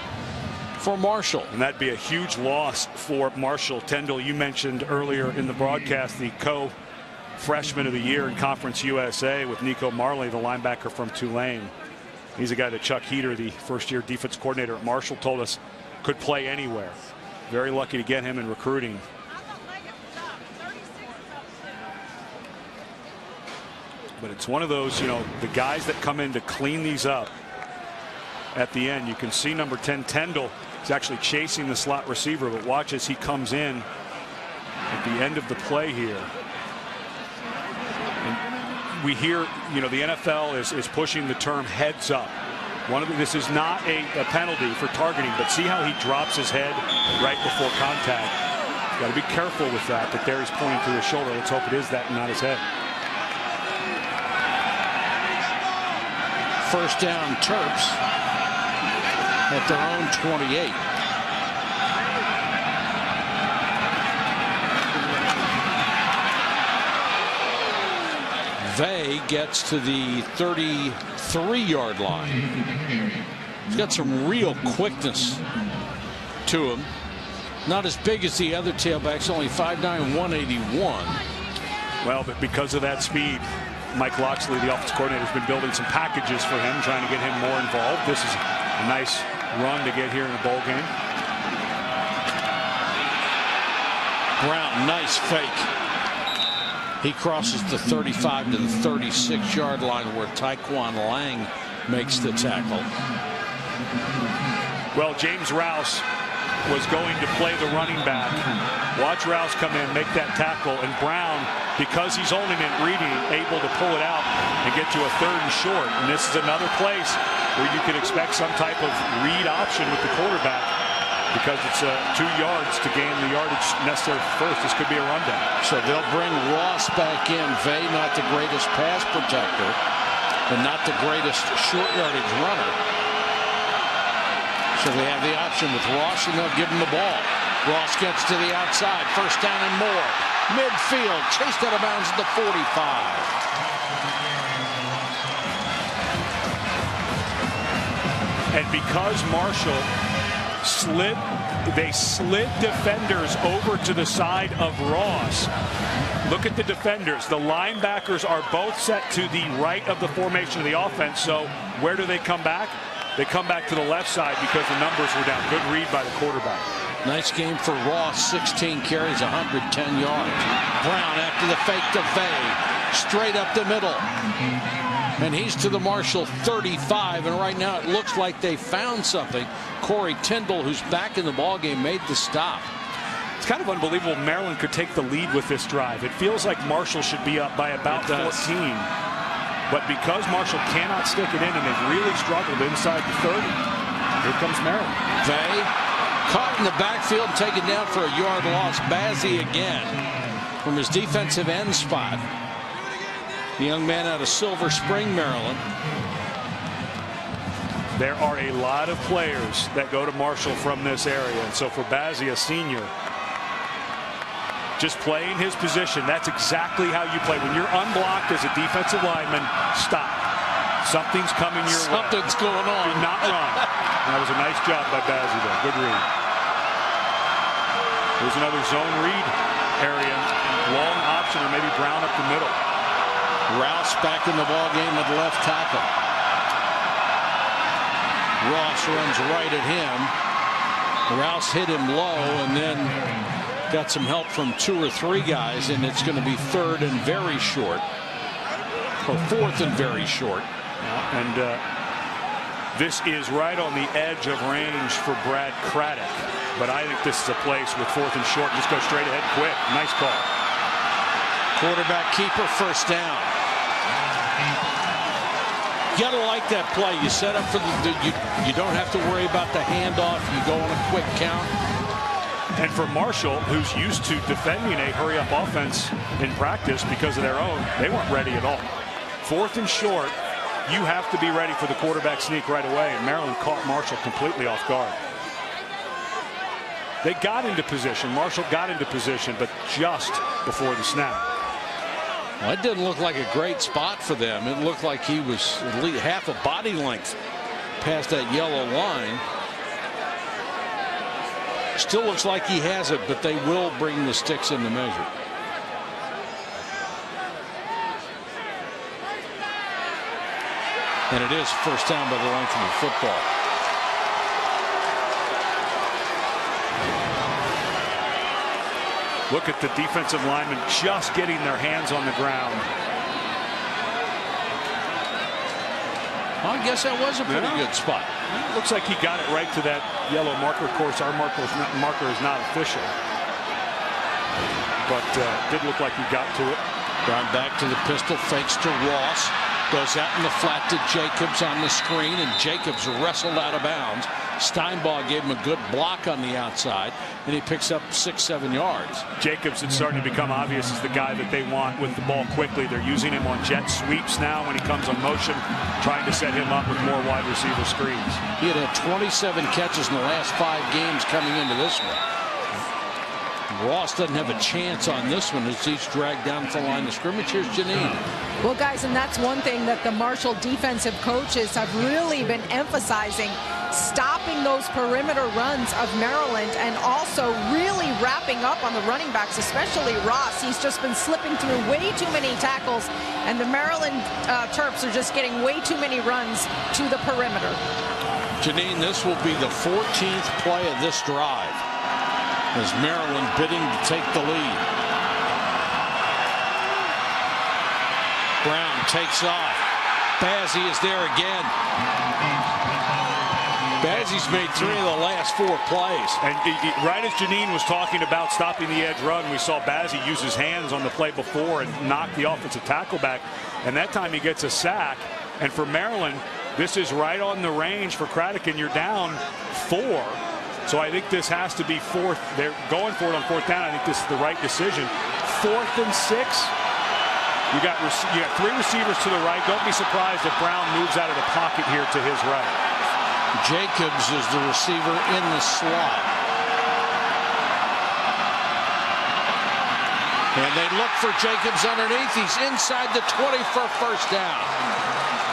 for Marshall. And that'd be a huge loss for Marshall. Tyndall, you mentioned earlier in the broadcast, the co-freshman of the year in Conference USA with Nico Marley, the linebacker from Tulane. He's a guy that Chuck Heater, the first-year defense coordinator at Marshall, told us could play anywhere. Very lucky to get him in recruiting. But it's one of those, you know, the guys that come in to clean these up at the end. You can see number 10, Tyndall, is actually chasing the slot receiver, but watch as he comes in at the end of the play here. And we hear, you know, the NFL is pushing the term heads up. This is not a penalty for targeting, but see how he drops his head right before contact. Got to be careful with that, but there he's pointing to his shoulder. Let's hope it is that and not his head. First down, Terps at their own 28. Vay gets to the 33-yard line. He's got some real quickness to him. Not as big as the other tailbacks, only 5'9", 181. Well, but because of that speed, Mike Loxley, the offensive coordinator, has been building some packages for him, trying to get him more involved. This is a nice run to get here in a bowl game. Brown, nice fake. He crosses the 35 to the 36-yard line where Taekwon Lang makes the tackle. Well, James Rouse was going to play the running back. Watch Rouse come in, make that tackle, and Brown, because he's owning it, reading, able to pull it out and get to a 3rd and short. And this is another place where you could expect some type of read option with the quarterback, because it's 2 yards to gain the yardage necessary first. This could be a rundown. So they'll bring Ross back in. Vay, not the greatest pass protector and not the greatest short yardage runner. So they have the option with Ross, and they'll give him the ball. Ross gets to the outside. First down and more. Midfield, chased out of bounds at the 45. And because Marshall they slid defenders over to the side of Ross. Look at the defenders. The linebackers are both set to the right of the formation of the offense. So where do they come back? They come back to the left side because the numbers were down. Good read by the quarterback. Nice game for Ross. 16 carries, 110 yards. Brown after the fake to Vay. Straight up the middle. And he's to the Marshall 35. And right now it looks like they found something. Corey Tyndall, who's back in the ballgame, made the stop. It's kind of unbelievable Maryland could take the lead with this drive. It feels like Marshall should be up by about 14. But because Marshall cannot stick it in, and they've really struggled inside the 30, here comes Maryland. Vay caught in the backfield, taken down for a yard loss. Bazzi again from his defensive end spot. The young man out of Silver Spring, Maryland. There are a lot of players that go to Marshall from this area. And so for Bazzi, a senior, just playing his position, that's exactly how you play. When you're unblocked as a defensive lineman, stop. Something's coming your way. Something's going on. Do not run. That was a nice job by Bazzi there. Good read. There's another zone read area. Long option, or maybe Brown up the middle. Rouse back in the ball game at left tackle. Ross runs right at him. Rouse hit him low and then got some help from 2 or 3 guys, and it's going to be 3rd and very short, or 4th and very short. And this is right on the edge of range for Brad Craddock, but I think this is a place with 4th and short. Just go straight ahead quick. Nice call. Quarterback keeper, first down. You gotta like that play. You set up for you don't have to worry about the handoff. You go on a quick count. And for Marshall, who's used to defending a hurry-up offense in practice because of their own, they weren't ready at all. 4th and short, you have to be ready for the quarterback sneak right away, and Maryland caught Marshall completely off guard. They got into position. Marshall got into position, but just before the snap. Well, it didn't look like a great spot for them. It looked like he was at least half a body length past that yellow line. Still looks like he has it, but they will bring the sticks into measure. And it is first down by the length of the football. Look at the defensive linemen just getting their hands on the ground. Well, I guess that was a pretty good spot. Looks like he got it right to that yellow marker. Of course, our marker is not official, but did look like he got to it. Brown back to the pistol, fakes to Ross, goes out in the flat to Jacobs on the screen, and Jacobs wrestled out of bounds. Steinbaugh gave him a good block on the outside, and he picks up 6-7 yards. Jacobs, it's starting to become obvious, is the guy that they want with the ball quickly. They're using him on jet sweeps now when he comes on motion, trying to set him up with more wide receiver screens. He had 27 catches in the last 5 games coming into this one. Ross doesn't have a chance on this one as he's dragged down to the line of scrimmage. Here's Janine. Well, guys, and that's one thing that the Marshall defensive coaches have really been emphasizing, stopping those perimeter runs of Maryland and also really wrapping up on the running backs, especially Ross. He's just been slipping through way too many tackles, and the Maryland Terps are just getting way too many runs to the perimeter. Janine, this will be the 14th play of this drive as Maryland bidding to take the lead. Brown takes off. Bazzie is there again. Bazzie's made 3 of the last 4 plays. And right as Janine was talking about stopping the edge run, we saw Bazzie use his hands on the play before and knock the offensive tackle back. And that time he gets a sack. And for Maryland, this is right on the range for Craddock, and you're down 4. So I think this has to be 4th. They're going for it on 4th down. I think this is the right decision. 4th and 6. You got 3 receivers to the right. Don't be surprised if Brown moves out of the pocket here to his right. Jacobs is the receiver in the slot. And they look for Jacobs underneath. He's inside the 20 for first down.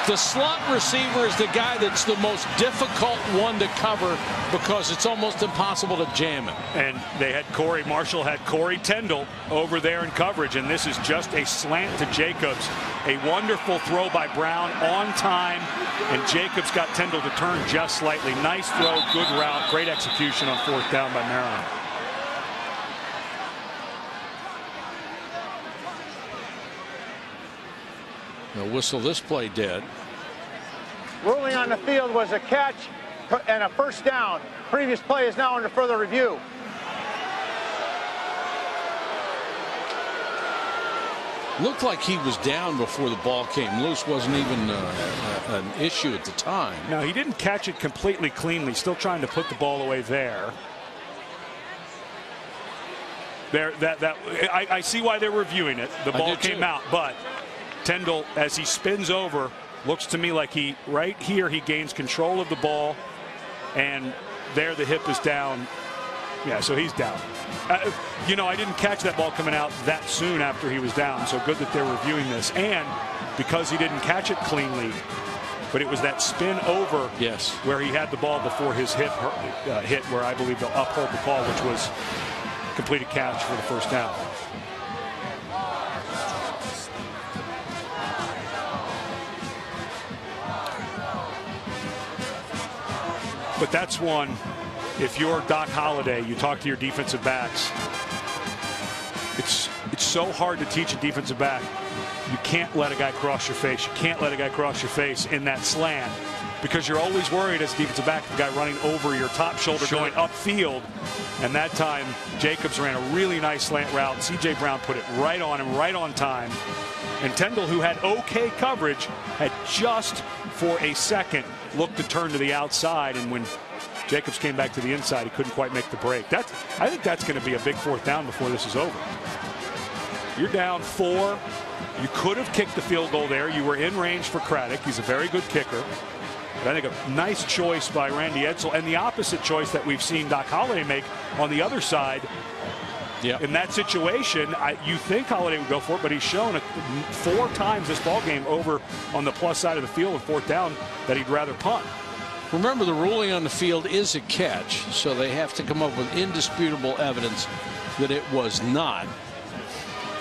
The slot receiver is the guy that's the most difficult one to cover because it's almost impossible to jam him. And they had Marshall had Corey Tendall over there in coverage, and this is just a slant to Jacobs. A wonderful throw by Brown on time, and Jacobs got Tendall to turn just slightly. Nice throw, good route, great execution on 4th down by Maryland. They'll whistle this play dead. Ruling on the field was a catch and a first down. Previous play is now under further review. Looked like he was down before the ball came loose. Wasn't even an issue at the time. No, he didn't catch it completely cleanly. Still trying to put the ball away there. I see why they're reviewing it. The ball came out, but Tendall, as he spins over, looks to me like right here he gains control of the ball, and there the hip is down. Yeah, so he's down. I didn't catch that ball coming out that soon after he was down, so good that they're reviewing this. And because he didn't catch it cleanly, but it was that spin over where he had the ball before his hip hit, where I believe they'll uphold the call, which was completed catch for the first down. But that's one, if you're Doc Holliday, you talk to your defensive backs. It's so hard to teach a defensive back. You can't let a guy cross your face. You can't let a guy cross your face in that slant because you're always worried as a defensive back, the guy running over your top shoulder going upfield. And that time, Jacobs ran a really nice slant route. C.J. Brown put it right on him, right on time. And Tendall, who had okay coverage, had just for a second looked to turn to the outside, and when Jacobs came back to the inside, he couldn't quite make the break. I think that's going to be a big 4th down before this is over. You're down 4. You could have kicked the field goal there. You were in range for Craddock. He's a very good kicker. But I think a nice choice by Randy Edsall, and the opposite choice that we've seen Doc Holliday make on the other side. Yep. In that situation, you think Holliday would go for it, but he's shown 4 times this ball game over on the plus side of the field with 4th down that he'd rather punt. Remember, the ruling on the field is a catch, so they have to come up with indisputable evidence that it was not.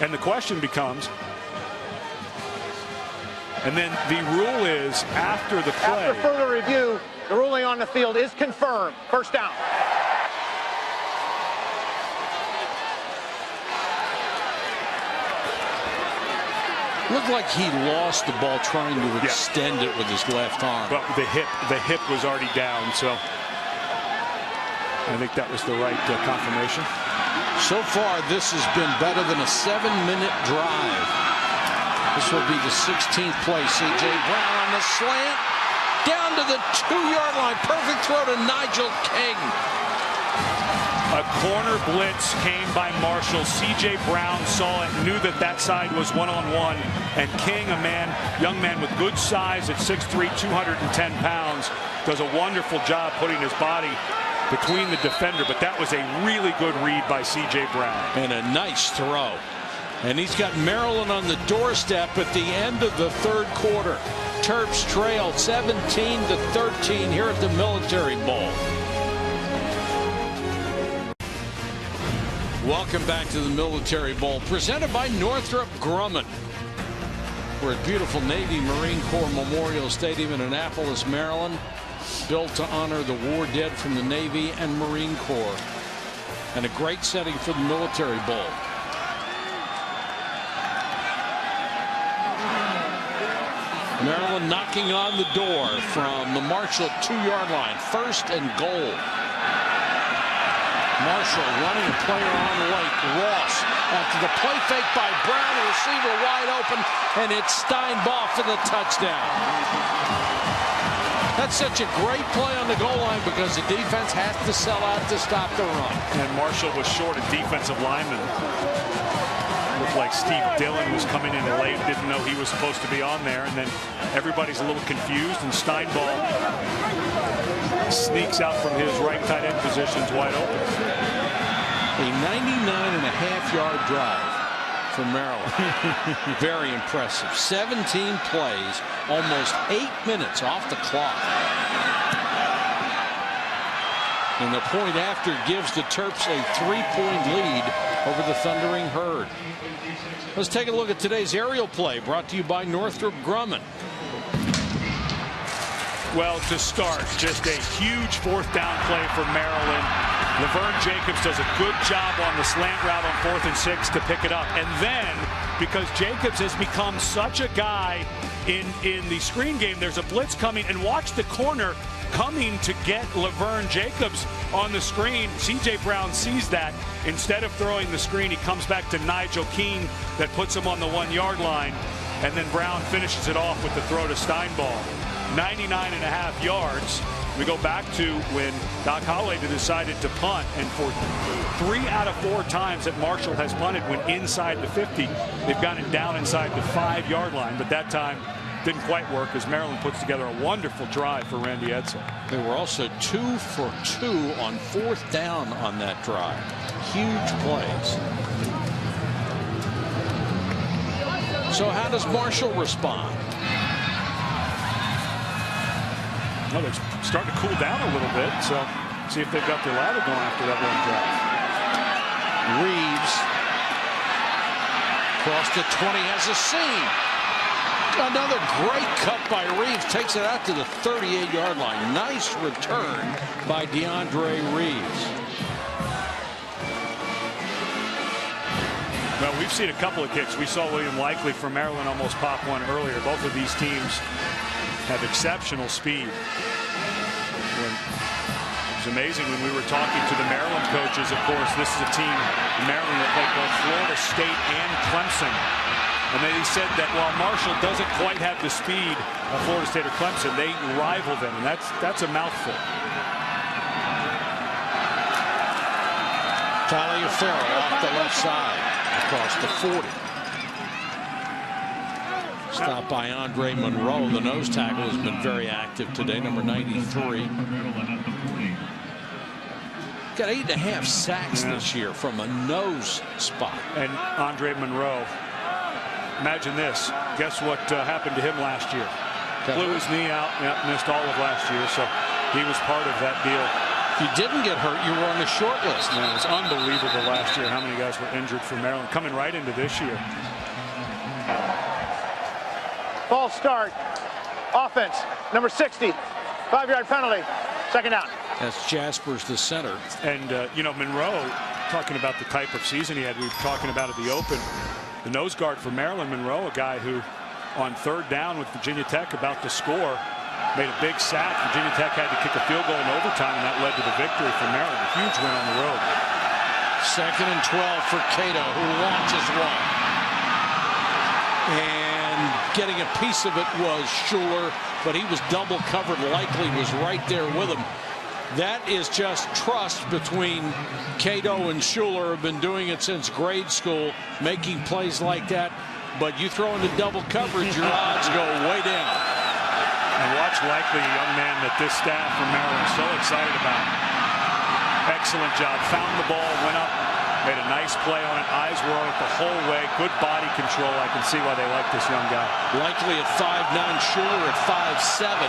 And the question becomes, and then the rule is after the play. After further review, the ruling on the field is confirmed. 1st down. Looked like he lost the ball trying to extend it with his left arm. But the hip was already down, so I think that was the right confirmation. So far, this has been better than a 7-minute drive. This will be the 16th play. C.J. Brown on the slant, down to the 2-yard line. Perfect throw to Nigel King. A corner blitz came by Marshall. C.J. Brown saw it, knew that side was one-on-one, and King, young man with good size at 6'3", 210 pounds, does a wonderful job putting his body between the defender, but that was a really good read by C.J. Brown. And a nice throw. And he's got Maryland on the doorstep at the end of the 3rd quarter. Terps trail 17-13 here at the Military Bowl. Welcome back to the Military Bowl, presented by Northrop Grumman. We're at beautiful Navy Marine Corps Memorial Stadium in Annapolis, Maryland, built to honor the war dead from the Navy and Marine Corps, and a great setting for the Military Bowl. Maryland knocking on the door from the Marshall 2-yard line. 1st and goal. Marshall running a player on late. Ross after the play fake by Brown, the receiver wide open, and it's Steinbach for the touchdown. That's such a great play on the goal line because the defense has to sell out to stop the run. And Marshall was short a defensive lineman. Looked like Steve Dillon was coming in late, didn't know he was supposed to be on there, and then everybody's a little confused, and Steinbach sneaks out from his right tight end positions wide open. A 99.5-yard drive for Maryland. Very impressive. 17 plays, almost 8 minutes off the clock. And the point after gives the Terps a 3-point lead over the Thundering Herd. Let's take a look at today's aerial play, brought to you by Northrop Grumman. Well, to start, just a huge 4th down play for Maryland. Laverne Jacobs does a good job on the slant route on 4th and 6 to pick it up. And then, because Jacobs has become such a guy in the screen game, there's a blitz coming, and watch the corner coming to get Laverne Jacobs on the screen. C.J. Brown sees that. Instead of throwing the screen, he comes back to Nigel King that puts him on the 1-yard line. And then Brown finishes it off with the throw to Steinbach. 99.5 yards. We go back to when Doc Holliday decided to punt, and for 3 out of 4 times that Marshall has punted when inside the 50, they've gotten it down inside the 5-yard line, but that time didn't quite work as Maryland puts together a wonderful drive for Randy Edsall. They were also 2 for 2 on 4th down on that drive. Huge plays. So how does Marshall respond? Well, they're starting to cool down a little bit, so see if they've got their ladder going after that one drive. Reeves across the 20, has a seam. Another great cut by Reeves, takes it out to the 38-yard line. Nice return by DeAndre Reeves. Well, we've seen a couple of kicks. We saw William Likely from Maryland almost pop one earlier. Both of these teams have exceptional speed. It was amazing when we were talking to the Maryland coaches. Of course, this is a team in Maryland that played both Florida State and Clemson. And they said that while Marshall doesn't quite have the speed of Florida State or Clemson, they rival them, and that's a mouthful. Taliaferro off the left side across the 40. Stop by Andre Monroe. The nose tackle has been very active today, number 93. Got 8.5 sacks this year from a nose spot. And Andre Monroe, imagine this. Guess what happened to him last year? Blew his knee out, missed all of last year, so he was part of that deal. If you didn't get hurt, you were on the short list. Man, it was unbelievable last year how many guys were injured for Maryland coming right into this year. False start. Offense, number 60. 5-yard penalty. Second down. That's Jaspers, the center. And, you know, Monroe, talking about the type of season he had, we were talking about at the Open. The nose guard for Maryland, Monroe, a guy who on third down with Virginia Tech about to score, made a big sack. Virginia Tech had to kick a field goal in overtime, and that led to the victory for Maryland. A huge win on the road. 2nd and 12 for Cato, who launches one. And getting a piece of it was Schuler, but he was double covered. Likely was right there with him. That is just trust between Cato and Schuler. Have been doing it since grade school, making plays like that. But you throw into double coverage, your odds go way down. And watch Likely, a young man that this staff from Maryland is so excited about. Excellent job. Found the ball, went up, made a nice play on it. Eyes were on it the whole way. Good body control. I can see why they like this young guy. Likely at 5'9", Schuler at 5'7".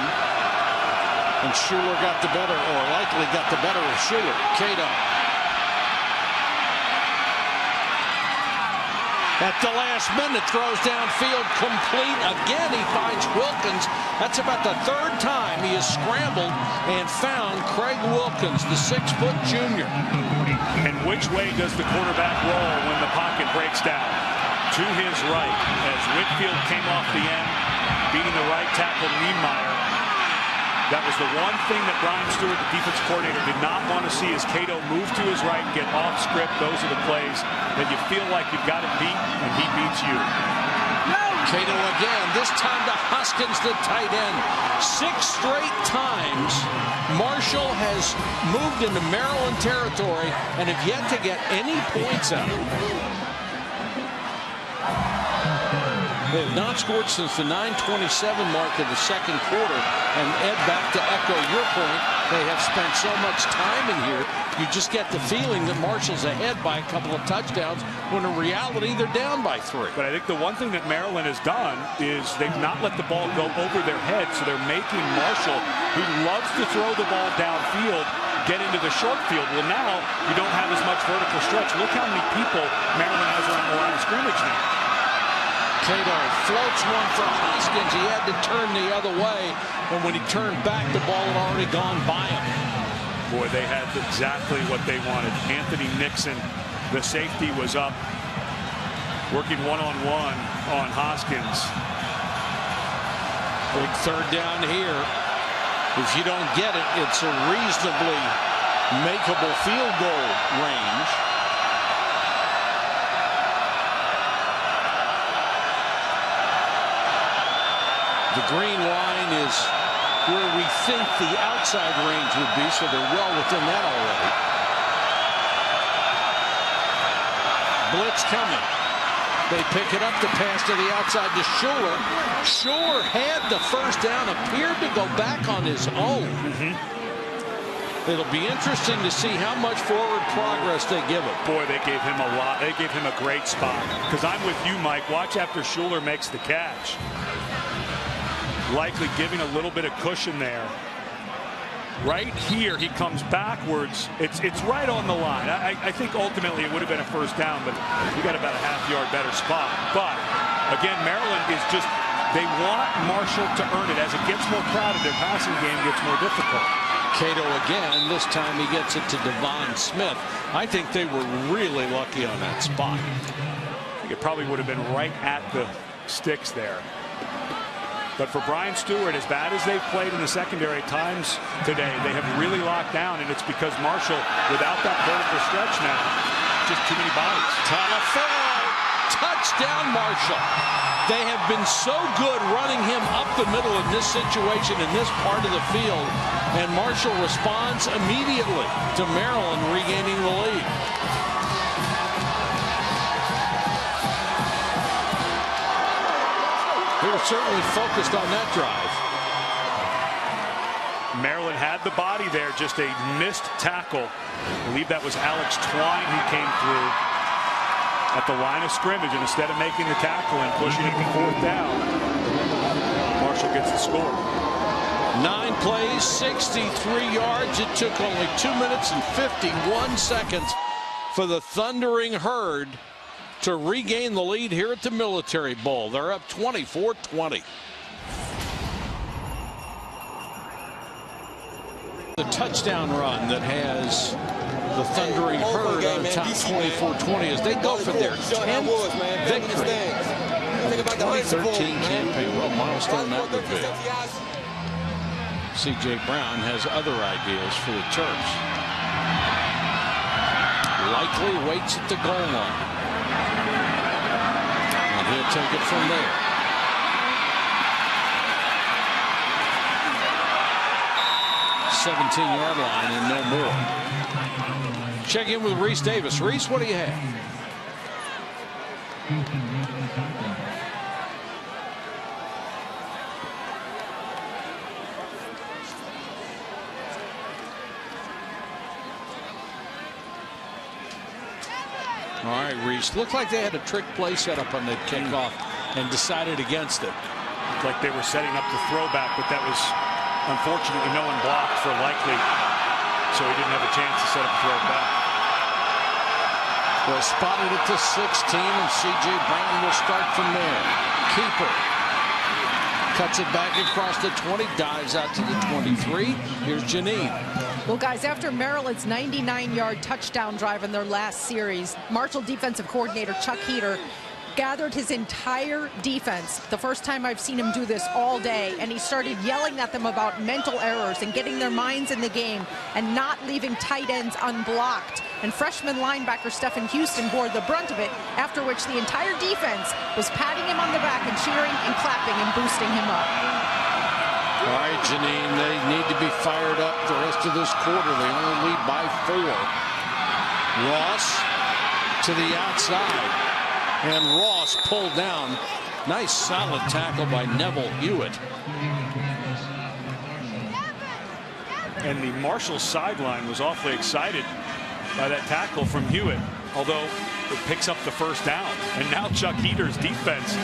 And Schuler got the better, or Likely got the better of Schuler. Cato. At the last minute, throws downfield complete. Again, he finds Wilkins. That's about the 3rd time he has scrambled and found Craig Wilkins, the 6-foot junior. And which way does the quarterback roll when the pocket breaks down? To his right, as Whitfield came off the end, beating the right tackle Niemeyer. That was the one thing that Brian Stewart, the defense coordinator, did not want to see, is Cato move to his right and get off script. Those are the plays that you feel like you've got it beat, and he beats you. Cato again, this time to Hoskins, the tight end. 6 straight times Marshall has moved into Maryland territory and have yet to get any points out. They have not scored since the 9:27 mark of the 2nd quarter. And Ed, back to echo your point, they have spent so much time in here, you just get the feeling that Marshall's ahead by a couple of touchdowns, when in reality they're down by 3. But I think the one thing that Maryland has done is they've not let the ball go over their head, so they're making Marshall, who loves to throw the ball downfield, get into the short field. Well, now you don't have as much vertical stretch. Look how many people Maryland has around the line of scrimmage now. Cato floats one for Hoskins. He had to turn the other way, and when he turned back, the ball had already gone by him. Boy, they had exactly what they wanted. Anthony Nixon, the safety, was up, working one-on-one on Hoskins. Big 3rd down here. If you don't get it, it's a reasonably makeable field goal range. The green line is where we think the outside range would be, so they're well within that already. Blitz coming. They pick it up, the pass to the outside to Schuler. Schuler had the 1st down, appeared to go back on his own. It'll be interesting to see how much forward progress they give him. Boy, they gave him a lot. They gave him a great spot. Because I'm with you, Mike. Watch after Schuler makes the catch. Likely giving a little bit of cushion there. Right here, he comes backwards. It's right on the line. I think ultimately it would have been a 1st down, but you got about a half-yard better spot. But again, Maryland is just, they want Marshall to earn it. As it gets more crowded, their passing game gets more difficult. Cato again. This time he gets it to Devon Smith. I think they were really lucky on that spot. I think it probably would have been right at the sticks there. But for Brian Stewart, as bad as they've played in the secondary times today, they have really locked down, and it's because Marshall, without that vertical stretch now, just too many bodies. Talafaro, touchdown Marshall. They have been so good running him up the middle in this situation, in this part of the field, and Marshall responds immediately to Maryland regaining the lead. Here's certainly focused on that drive. Maryland had the body there, just a missed tackle. I believe that was Alex Twine who came through at the line of scrimmage, and instead of making the tackle and pushing it to 4th down, Marshall gets the score. 9 plays, 63 yards. It took only 2 minutes and 51 seconds for the Thundering Herd to regain the lead here at the Military Bowl. They're up 24-20. The touchdown run that has the Thundering Herd on top 24-20 as they go for their 10th victory. 2013 campaign. Well, milestone that would be. C.J. Brown has other ideas for the Terps. Likely waits at the goal line. And he'll take it from there. .17-yard line and no more. Check in with Reese Davis. Reese, what do you have? All right, Reese. Looked like they had a trick play set up on the kickoff and decided against it. Looked like they were setting up the throwback, but that was unfortunately no one blocked for Likely, so he didn't have a chance to set up a throwback. Well, spotted at the 16, and C.J. Brown will start from there. Keeper cuts it back across the 20, dives out to the 23. Here's Janine. Well, guys, after Maryland's 99-yard touchdown drive in their last series, Marshall defensive coordinator Chuck Heater gathered his entire defense, the first time I've seen him do this all day, and he started yelling at them about mental errors and getting their minds in the game and not leaving tight ends unblocked. And freshman linebacker Stephen Houston bore the brunt of it, after which the entire defense was patting him on the back and cheering and clapping and boosting him up. All right, Janine, they need to be fired up the rest of this quarter. They only lead by 4. Ross to the outside. And Ross pulled down. Nice solid tackle by Neville Hewitt. And the Marshall sideline was awfully excited by that tackle from Hewitt, although it picks up the first down. And now Chuck Heater's defense,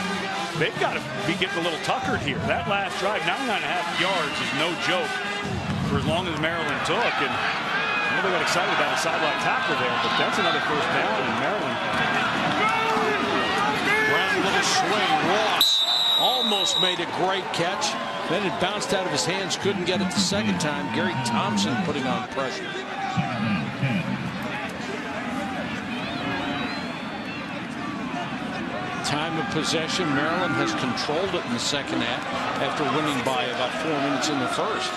they've got to be getting a little tuckered here. That last drive, 9.5 yards is no joke for as long as Maryland took. And I know they got excited about a sideline tackle there, but that's another first down in Maryland. Little swing. Ross almost made a great catch. Then it bounced out of his hands. Couldn't get it the second time. Gary Thompson putting on pressure. Time of possession. Maryland has controlled it in the second half after winning by about 4 minutes in the first.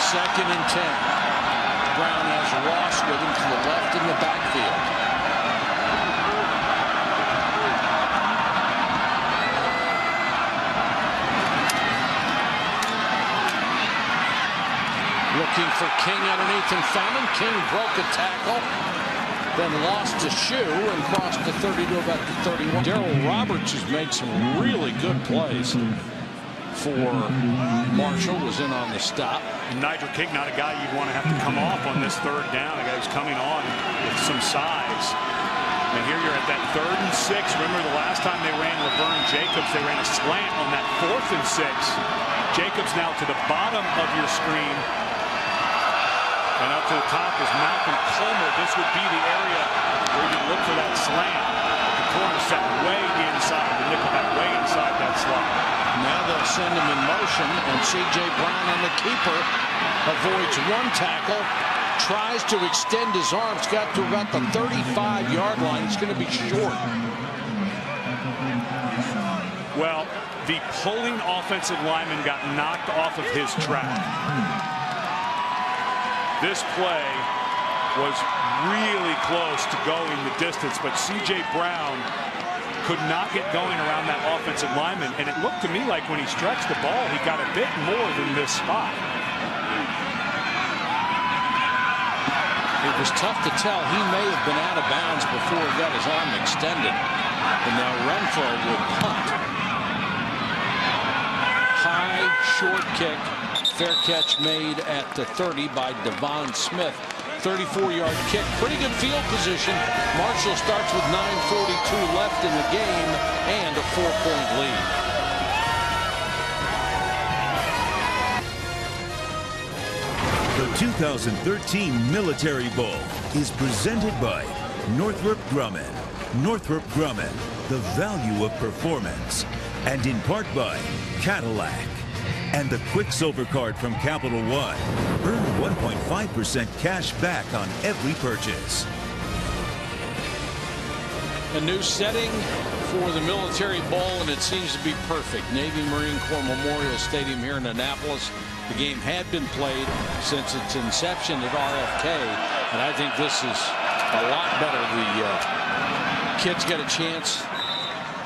Second and 10. Brown has Ross with him to the left in the backfield. Looking for King underneath and found him. King broke a tackle, then lost a shoe and crossed the 30 to about the 31. Darryl Roberts has made some really good plays for Marshall, was in on the stop. Nigel King, not a guy you'd want to have to come off on this third down. A guy who's coming on with some size. And here you're at that 3rd and 6. Remember the last time they ran Laverne Jacobs, they ran a slant on that 4th and 6. Jacobs now to the bottom of your screen. And up to the top is Malcolm Comer. This would be the area where you look for that slant. The corner set way inside, the nickelback way inside that slot. Now they'll send him in motion, and C.J. Brown on the keeper avoids one tackle, tries to extend his arms, got to about the 35-yard line. It's going to be short. Well, the pulling offensive lineman got knocked off of his track. This play was really close to going the distance, but C.J. Brown could not get going around that offensive lineman, and it looked to me like when he stretched the ball, he got a bit more than this spot. It was tough to tell. He may have been out of bounds before he got his arm extended. And now Renfro will punt. High, short kick. Fair catch made at the 30 by Devon Smith. 34-yard kick. Pretty good field position. Marshall starts with 9:42 left in the game and a 4-point lead. The 2013 Military Bowl is presented by Northrop Grumman. Northrop Grumman, the value of performance. And in part by Cadillac. And the Quicksilver card from Capital One. Earn 1.5% cash back on every purchase. A new setting for the Military Bowl, and it seems to be perfect. Navy Marine Corps Memorial Stadium here in Annapolis. The game had been played since its inception at RFK, and I think this is a lot better. The kids get a chance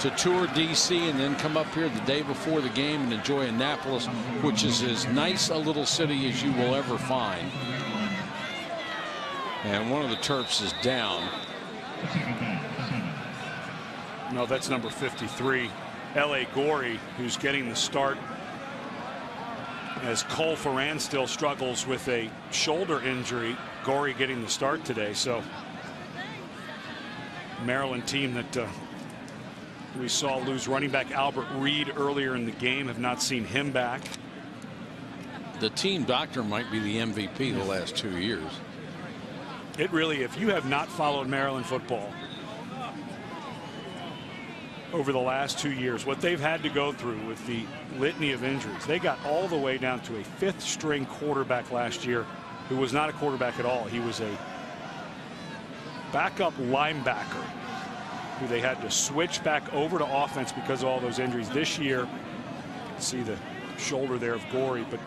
to tour D.C. and then come up here the day before the game and enjoy Annapolis, which is as nice a little city as you will ever find. And one of the Terps is down. No, that's number 53, L.A. Gorey, who's getting the start as Cole Ferran still struggles with a shoulder injury. Gorey getting the start today. So Maryland team that we saw lose running back Albert Reed earlier in the game, have not seen him back. The team doctor might be the MVP the last 2 years. It really, if you have not followed Maryland football over the last 2 years, what they've had to go through with the litany of injuries, they got all the way down to a 5th string quarterback last year who was not a quarterback at all. He was a backup linebacker who they had to switch back over to offense because of all those injuries. This year, you can see the shoulder there of Gorey, but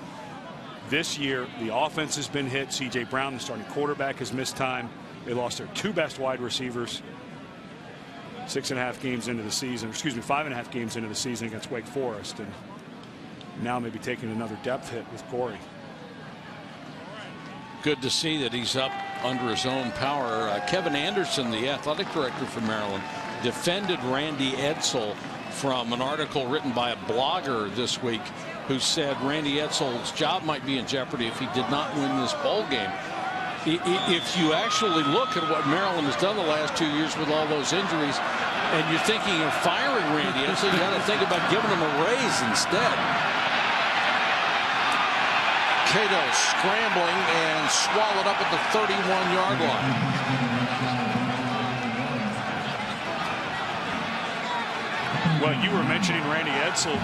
this year the offense has been hit. C.J. Brown, the starting quarterback, has missed time. They lost their 2 best wide receivers 5.5 games into the season against Wake Forest, and now maybe taking another depth hit with Gorey. Good to see that he's up under his own power. Kevin Anderson, the athletic director for Maryland, defended Randy Edsall from an article written by a blogger this week who said Randy Edsall's job might be in jeopardy if he did not win this bowl game. If you actually look at what Maryland has done the last 2 years with all those injuries, and you're thinking of firing Randy Edsall, you got to think about giving him a raise instead. Cato scrambling and swallowed up at the 31-yard line. Well, you were mentioning Randy Edsall.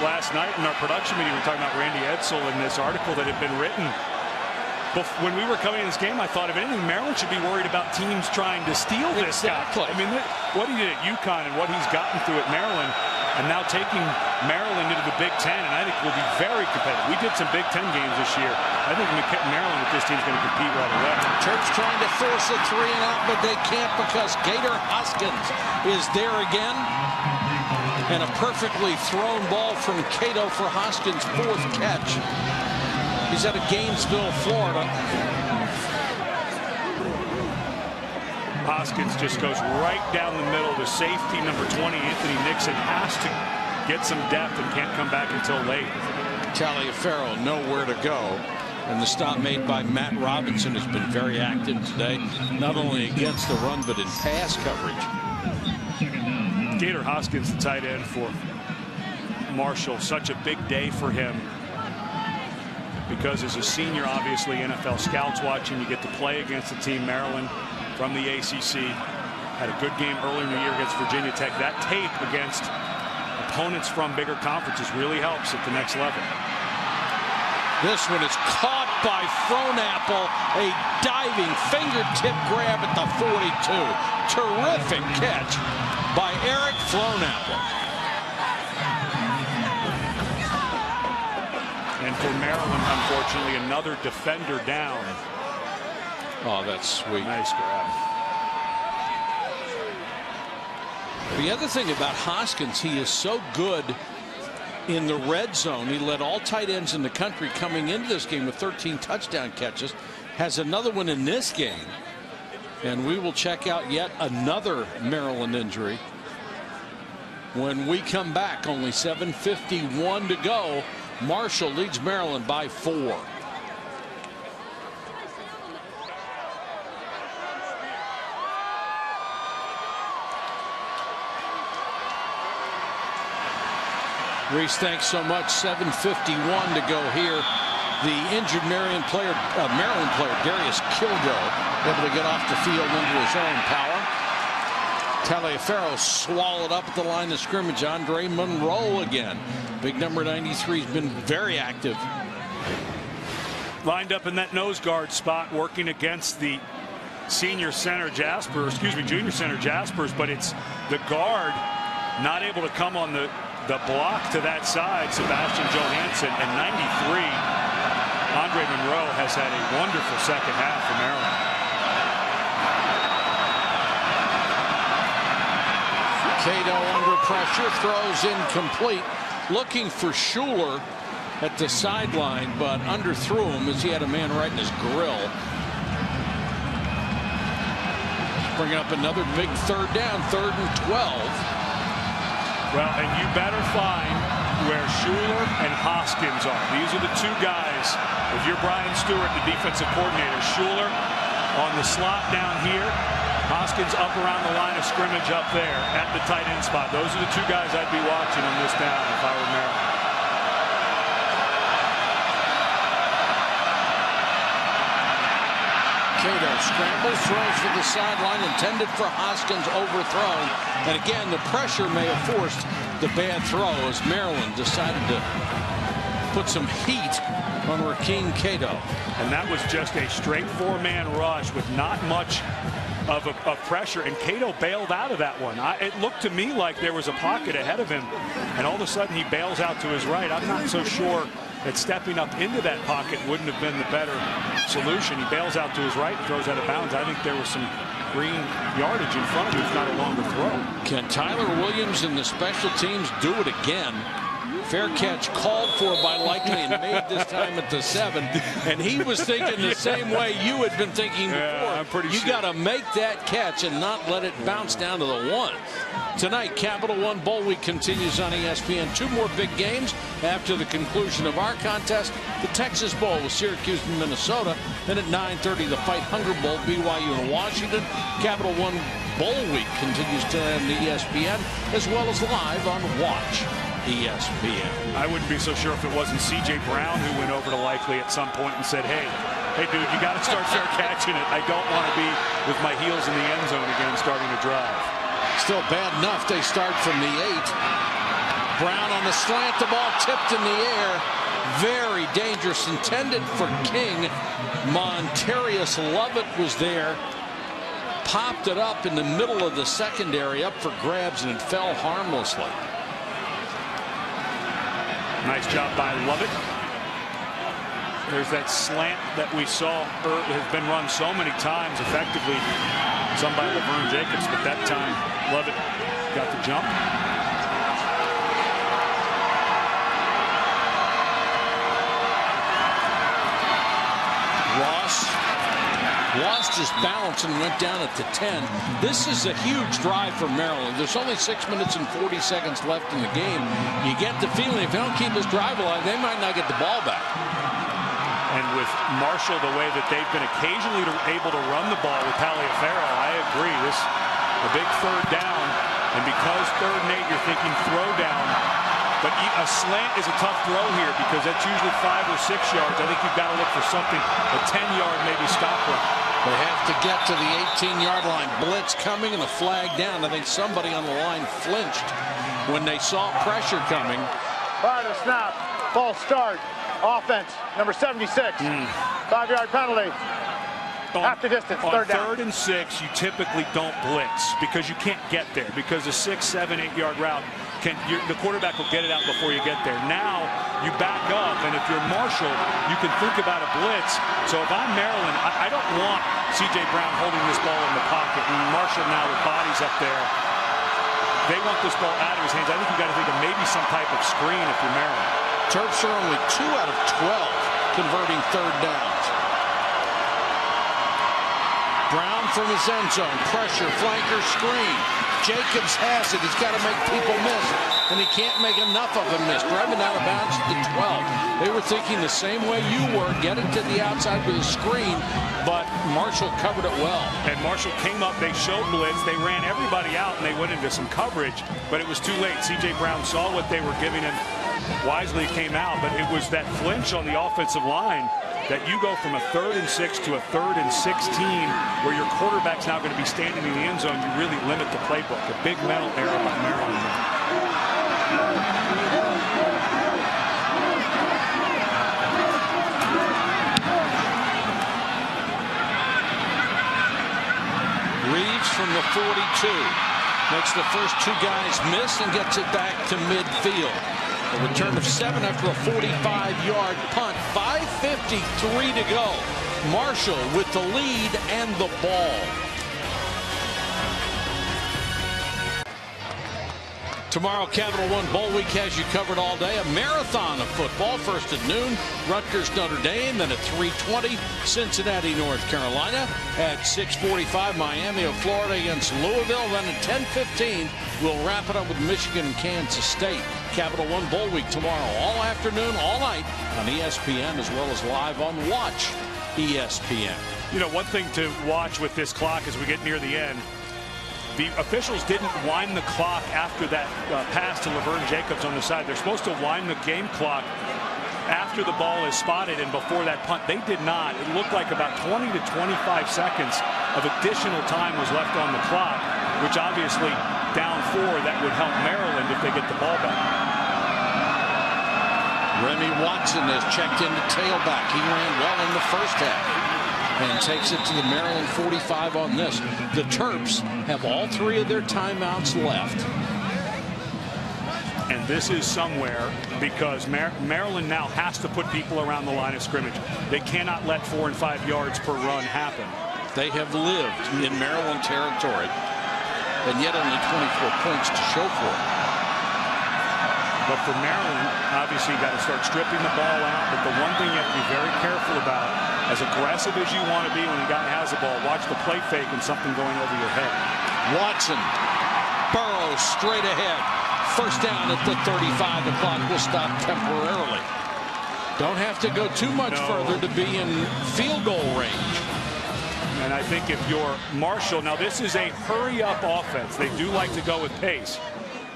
Last night in our production meeting, we were talking about Randy Edsall in this article that had been written. When we were coming in this game, I thought, if anything, Maryland should be worried about teams trying to steal this guy. I mean, what he did at UConn and what he's gotten through at Maryland, and now taking Maryland into the Big Ten, and I think will be very competitive. We did some Big Ten games this year. I think Maryland with this team is going to compete right away. Terps trying to force a 3 and out, but they can't because Gator Hoskins is there again. And a perfectly thrown ball from Cato for Hoskins' 4th catch. He's out of Gainesville, Florida. Hoskins just goes right down the middle to safety number 20. Anthony Nixon has to get some depth and can't come back until late. Taliaferro nowhere to go. And the stop made by Matt Robinson has been very active today, not only against the run, but in pass coverage. Gator Hoskins, the tight end for Marshall, such a big day for him. Because as a senior, obviously, NFL scouts watching, you get to play against the team Maryland from the ACC. Had a good game earlier in the year against Virginia Tech. That tape against opponents from bigger conferences really helps at the next level. This one is caught by Frohnapple. A diving fingertip grab at the 42. Terrific catch by Eric Frohnapple. And for Maryland, unfortunately, another defender down. Oh, that's sweet. Nice grab. The other thing about Hoskins, he is so good in the red zone. He led all tight ends in the country coming into this game with 13 touchdown catches. has another one in this game. And we will check out yet another Maryland injury when we come back. Only 7:51 to go. Marshall leads Maryland by 4. Reese, thanks so much. 7:51 to go here. The injured Maryland player Darius Kilgo able to get off the field into his own power. Taliaferro swallowed up at the line of scrimmage. Andre Monroe again. Big number 93 has been very active. Lined up in that nose guard spot, working against the junior center Jaspers, but it's the guard not able to come on the block to that side, Sebastian Johansson, and 93. Andre Monroe has had a wonderful second half for Maryland. Cato under pressure, throws incomplete, looking for Schuler at the sideline, but underthrew him as he had a man right in his grill. Bringing up another big third down, 3rd and 12. Well, and you better find where Schuler and Hoskins are. These are the two guys. If you're Brian Stewart, the defensive coordinator, Schuler on the slot down here, Hoskins up around the line of scrimmage up there at the tight end spot. Those are the two guys I'd be watching on this down if I were Maryland. Cato scrambles, throws for the sideline, intended for Hoskins, overthrown. And again, the pressure may have forced the bad throw as Maryland decided to put some heat on Rakeem Cato. And that was just a straight 4-man rush with not much of pressure, and Cato bailed out of that one. It looked to me like there was a pocket ahead of him, and all of a sudden he bails out to his right. I'm not so sure that stepping up into that pocket wouldn't have been the better solution. He bails out to his right and throws out of bounds. I think there was some green yardage in front of him, if not a longer throw. Can Tyler Williams and the special teams do it again? Fair catch called for by Likely and made this time at the 7. And he was thinking the same way you had been thinking before. Yeah, I'm pretty you sure. got to make that catch and not let it bounce down to the 1. Tonight, Capital One Bowl Week continues on ESPN. 2 more big games after the conclusion of our contest. The Texas Bowl with Syracuse and Minnesota. Then at 9:30, the Fight Hunger Bowl, BYU and Washington. Capital One Bowl Week continues tonight on the ESPN, as well as live on Watch ESPN. I wouldn't be so sure if it wasn't C.J. Brown who went over to Likely at some point and said, hey dude, you got to start fair catching it. I don't want to be with my heels in the end zone again starting to drive. Still bad enough they start from the 8. Brown on the slant, the ball tipped in the air. Very dangerous, intended for King. Montarius Lovett was there. Popped it up in the middle of the secondary, up for grabs, and it fell harmlessly. Nice job by Lovett. There's that slant that we saw has been run so many times effectively, some by Laverne Jacobs, but that time Lovett got the jump. Ross lost his balance and went down at the 10. This is a huge drive for Maryland. There's only 6 minutes and 40 seconds left in the game. You get the feeling if they don't keep this drive alive, they might not get the ball back. And with Marshall, the way that they've been occasionally able to run the ball with Taliaferro, I agree. This a big 3rd down, and because 3rd and 8, you're thinking throw down. But a slant is a tough throw here because that's usually 5 or 6 yards. I think you've got to look for something, a 10-yard maybe stop run. They have to get to the 18-yard line. Blitz coming and a flag down. I think somebody on the line flinched when they saw pressure coming. Prior to snap, false start, offense, number 76, 5-yard penalty. Half the distance, on 3rd down. 3rd and 6, you typically don't blitz because you can't get there. Because a 6, 7, 8-yard route, the quarterback will get it out before you get there. Now you back up, and if you're Marshall, you can think about a blitz. So if I'm Maryland, I don't want C.J. Brown holding this ball in the pocket. And Marshall now with bodies up there, they want this ball out of his hands. I think you've got to think of maybe some type of screen if you're Maryland. Terps are only 2 out of 12 converting 3rd downs. from his end zone. Pressure, flanker, screen. Jacobs has it. He's got to make people miss, and he can't make enough of them miss. Driving out of bounds to the 12. They were thinking the same way you were. Get it to the outside with a screen, but Marshall covered it well. And Marshall came up. They showed blitz. They ran everybody out, and they went into some coverage, but it was too late. C.J. Brown saw what they were giving him. Wisely came out, but it was that flinch on the offensive line that you go from a 3rd and 6 to a 3rd and 16 where your quarterback's now going to be standing in the end zone. You really limit the playbook. A big mental error by Maryland. Reeves from the 42 makes the first 2 guys miss and gets it back to midfield. A return of 7 after a 45-yard punt. 5:53 to go. Marshall with the lead and the ball. Tomorrow, Capital One Bowl Week has you covered all day. A marathon of football, first at noon, Rutgers, Notre Dame, then at 3:20, Cincinnati, North Carolina. At 6:45, Miami of Florida against Louisville. Then at 10:15, we'll wrap it up with Michigan and Kansas State. Capital One Bowl Week tomorrow, all afternoon, all night on ESPN, as well as live on Watch ESPN. You know, one thing to watch with this clock as we get near the end, the officials didn't wind the clock after that pass to Laverne Jacobs on the side. They're supposed to wind the game clock after the ball is spotted and before that punt. They did not. It looked like about 20 to 25 seconds of additional time was left on the clock, which obviously down 4, that would help Maryland if they get the ball back. Remy Watson has checked into tailback. He ran well in the first half and takes it to the Maryland 45 on this. The Terps have all 3 of their timeouts left. And this is somewhere because Maryland now has to put people around the line of scrimmage. They cannot let 4 and 5 yards per run happen. They have lived in Maryland territory, and yet only 24 points to show for it. But for Maryland, obviously you got to start stripping the ball out. But the one thing you have to be very careful about, as aggressive as you want to be when the guy has the ball, watch the play fake and something going over your head. Watson, Burrows straight ahead. First down at the 35. The clock will stop temporarily. Don't have to go too much further to be in field goal range. And I think if you're Marshall, now this is a hurry-up offense. They do like to go with pace.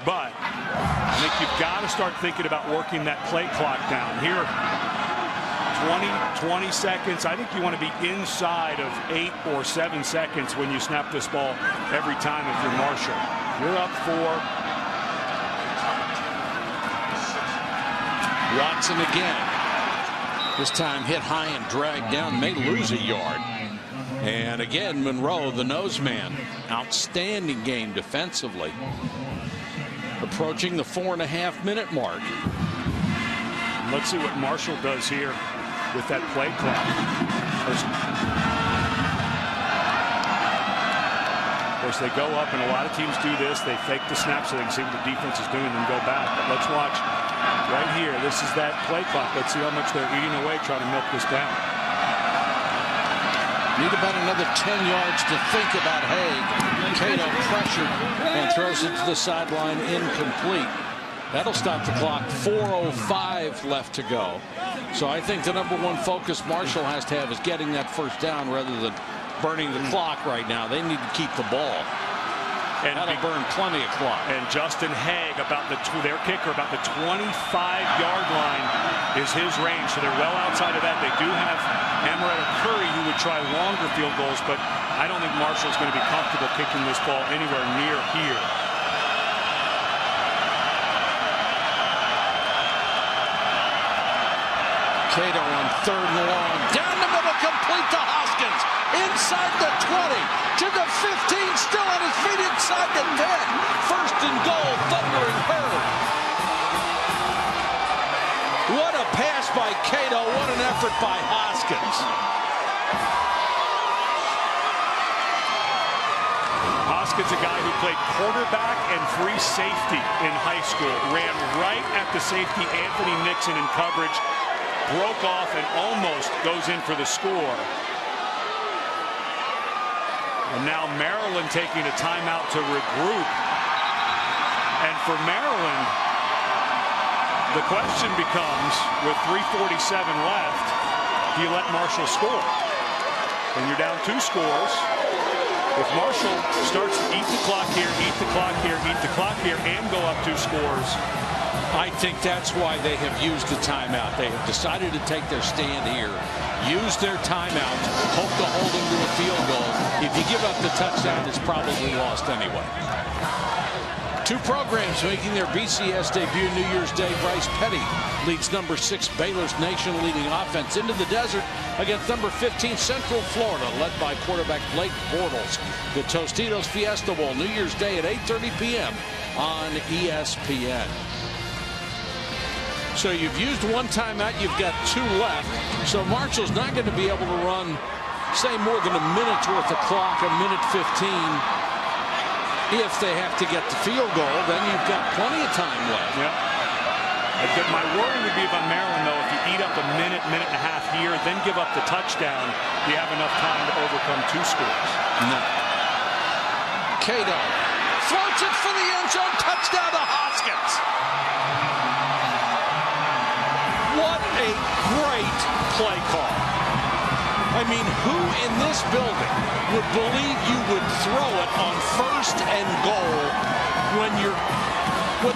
But I think you've got to start thinking about working that play clock down. Here, 20 seconds. I think you want to be inside of 8 or 7 seconds when you snap this ball every time if you're Marshall. You're up 4. Watson again. This time hit high and dragged down. May lose a yard. And again, Monroe, the nose man. Outstanding game defensively. Approaching the 4.5-minute mark. Let's see what Marshall does here with that play clock. Of course, they go up, and a lot of teams do this. They fake the snap so they can see what the defense is doing and go back. But let's watch right here. This is that play clock. Let's see how much they're eating away trying to milk this down. Need about another 10 yards to think about Haig. Cato pressured and throws it to the sideline, incomplete. That'll stop the clock. 4:05 left to go. So I think the #1 focus Marshall has to have is getting that first down rather than burning the clock right now. They need to keep the ball. And that'll burn plenty of clock. And Justin Haig, about their kicker, about the 25-yard line is his range. So they're well outside of that. They do have Amaretta Curry, who would try longer field goals, but I don't think Marshall's going to be comfortable kicking this ball anywhere near here. Cato on 3rd and long. Down the middle, complete to Hoskins. Inside the 20, to the 15, still on his feet inside the 10. First and goal, thundering herd. What a pass by Cato. What an effort by Hoskins. Hoskins, a guy who played quarterback and free safety in high school, ran right at the safety Anthony Nixon in coverage, broke off and almost goes in for the score. And now Maryland taking a timeout to regroup. And for Maryland, the question becomes, with 3:47 left, do you let Marshall score? And you're down 2 scores. If Marshall starts to eat the clock here, eat the clock here, eat the clock here, and go up 2 scores, I think that's why they have used the timeout. They have decided to take their stand here, use their timeout, hope to hold them to a field goal. If you give up the touchdown, it's probably lost anyway. 2 programs making their BCS debut New Year's Day. Bryce Petty leads number 6 Baylor's nation-leading offense into the desert against number 15 Central Florida, led by quarterback Blake Bortles. The Tostitos Fiesta Bowl, New Year's Day at 8:30 p.m. on ESPN. So you've used 1 timeout, you've got 2 left. So Marshall's not going to be able to run, say, more than a minute's worth of clock, a minute 15. If they have to get the field goal, then you've got plenty of time left. Yeah. My worry would be about Maryland, though, if you eat up a minute, minute and a half here, then give up the touchdown, you have enough time to overcome 2 scores. No. Cato floats it for the end zone, touchdown to Hoskins. What a great play call. I mean, who in this building would believe you would throw it on 1st and goal when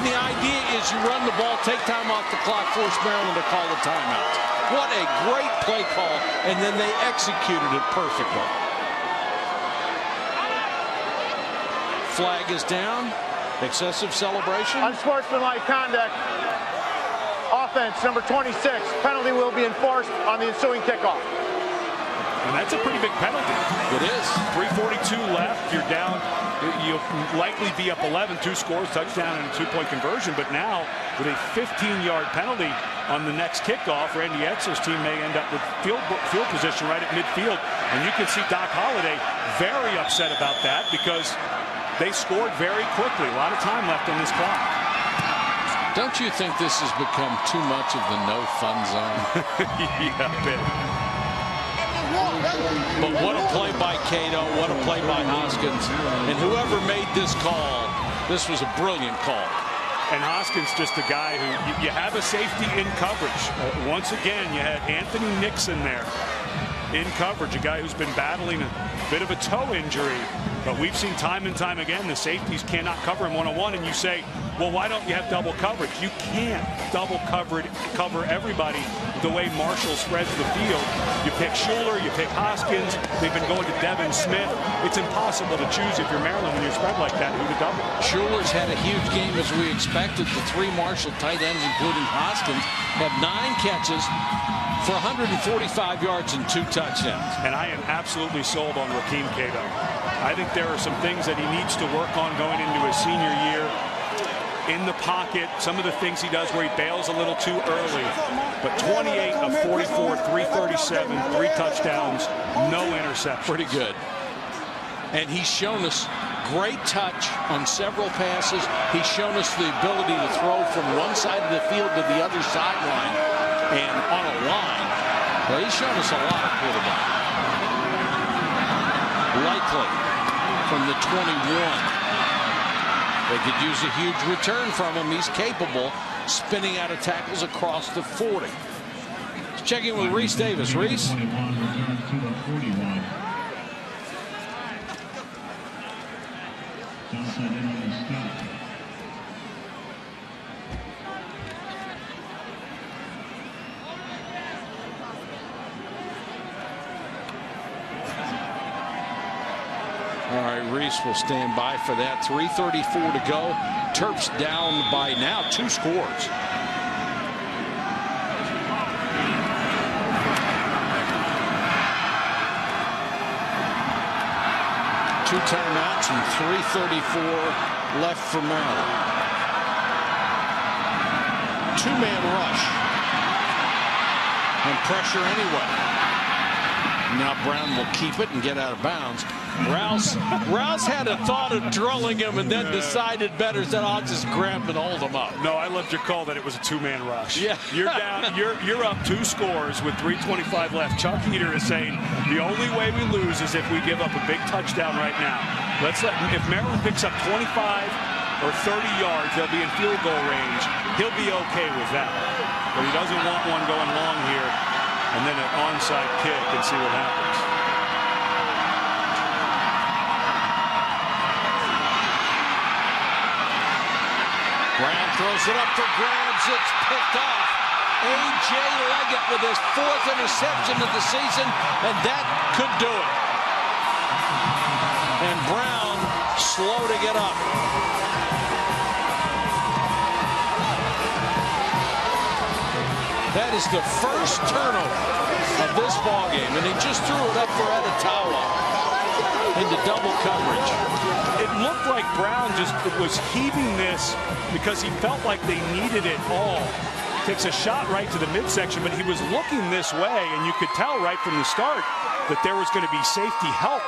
the idea is you run the ball, take time off the clock, force Maryland to call the timeout. What a great play call, and then they executed it perfectly. Flag is down. Excessive celebration. Unsportsmanlike conduct. Offense, number 26. Penalty will be enforced on the ensuing kickoff. And that's a pretty big penalty. It is. 3:42 left. You're down. You'll likely be up 11, 2 scores, touchdown, and a 2-point conversion. But now, with a 15-yard penalty on the next kickoff, Randy Edsall's team may end up with field position right at midfield. And you can see Doc Holliday very upset about that because they scored very quickly. A lot of time left on this clock. Don't you think this has become too much of the no-fun zone? Yeah, a bit. But what a play by Cato, what a play by Hoskins. And whoever made this call, this was a brilliant call. And Hoskins, just a guy who, you have a safety in coverage. Once again, you had Anthony Nixon there in coverage, a guy who's been battling a bit of a toe injury. But we've seen time and time again, the safeties cannot cover him one-on-one. And you say, well, why don't you have double coverage? You can't double cover everybody the way Marshall spreads the field. You pick Schuler, you pick Hoskins. They've been going to Devin Smith. It's impossible to choose if you're Maryland when you're spread like that who to double. Schuler's had a huge game as we expected. The 3 Marshall tight ends, including Hoskins, have 9 catches for 145 yards and 2 touchdowns. And I am absolutely sold on Rakeem Cato. I think there are some things that he needs to work on going into his senior year. In the pocket, some of the things he does where he bails a little too early. But 28 of 44, 337, 3 touchdowns, no interceptions. Pretty good. And he's shown us great touch on several passes. He's shown us the ability to throw from one side of the field to the other sideline and on a line. Well, he's shown us a lot of quarterback. Likely from the 21. They could use a huge return from him. He's capable spinning out of tackles across the 40. Let's check in with Reese Davis. Reese? All right, Reese will stand by for that. 3:34 to go. Terps down by now 2 scores. Two timeouts and 3:34 left for Maryland. 2-man rush. And pressure anyway. Now Brown will keep it and get out of bounds. Rouse had a thought of drilling him and then decided better said, I'll just grab and hold him up. No, I loved your call that it was a two-man rush. Yeah. You're down. You're up 2 scores with 3:25 left. Chuck Heater is saying the only way we lose is if we give up a big touchdown right now. If Maryland picks up 25 or 30 yards, they'll be in field goal range. He'll be okay with that. But he doesn't want one going long here. And then an onside kick and see what happens. Brown throws it up for grabs. It's picked off. A.J. Leggett with his 4th interception of the season, and that could do it. And Brown slow to get up. That is the first turnover of this ballgame, and he just threw it up for Edatawa into double coverage. It looked like Brown just was heaving this because he felt like they needed it all. Takes a shot right to the midsection, but he was looking this way, and you could tell right from the start that there was going to be safety help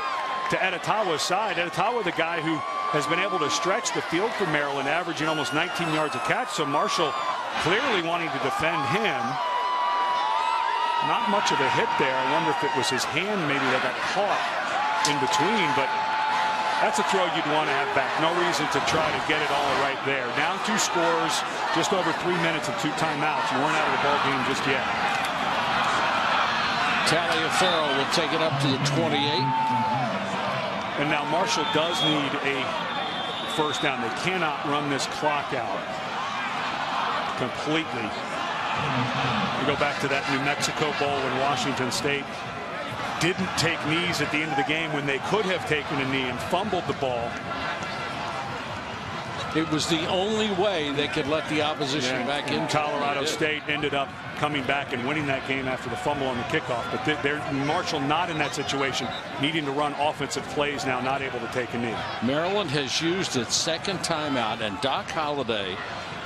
to Edatawa's side. Edatawa, the guy who has been able to stretch the field for Maryland, averaging almost 19 yards a catch, so Marshall clearly wanting to defend him. Not much of a hit there. I wonder if it was his hand maybe that got caught in between, but that's a throw you'd want to have back. No reason to try to get it all right there. Down 2 scores, just over 3 minutes and 2 timeouts. You weren't out of the ball game just yet. Taliaferro will take it up to the 28. And now Marshall does need a first down. They cannot run this clock out completely. We go back to that New Mexico Bowl when Washington State didn't take knees at the end of the game when they could have taken a knee and fumbled the ball. It was the only way they could let the opposition back in. Colorado State ended up coming back and winning that game after the fumble on the kickoff. But they're Marshall not in that situation, needing to run offensive plays now, not able to take a knee. Maryland has used its 2nd timeout, and Doc Holliday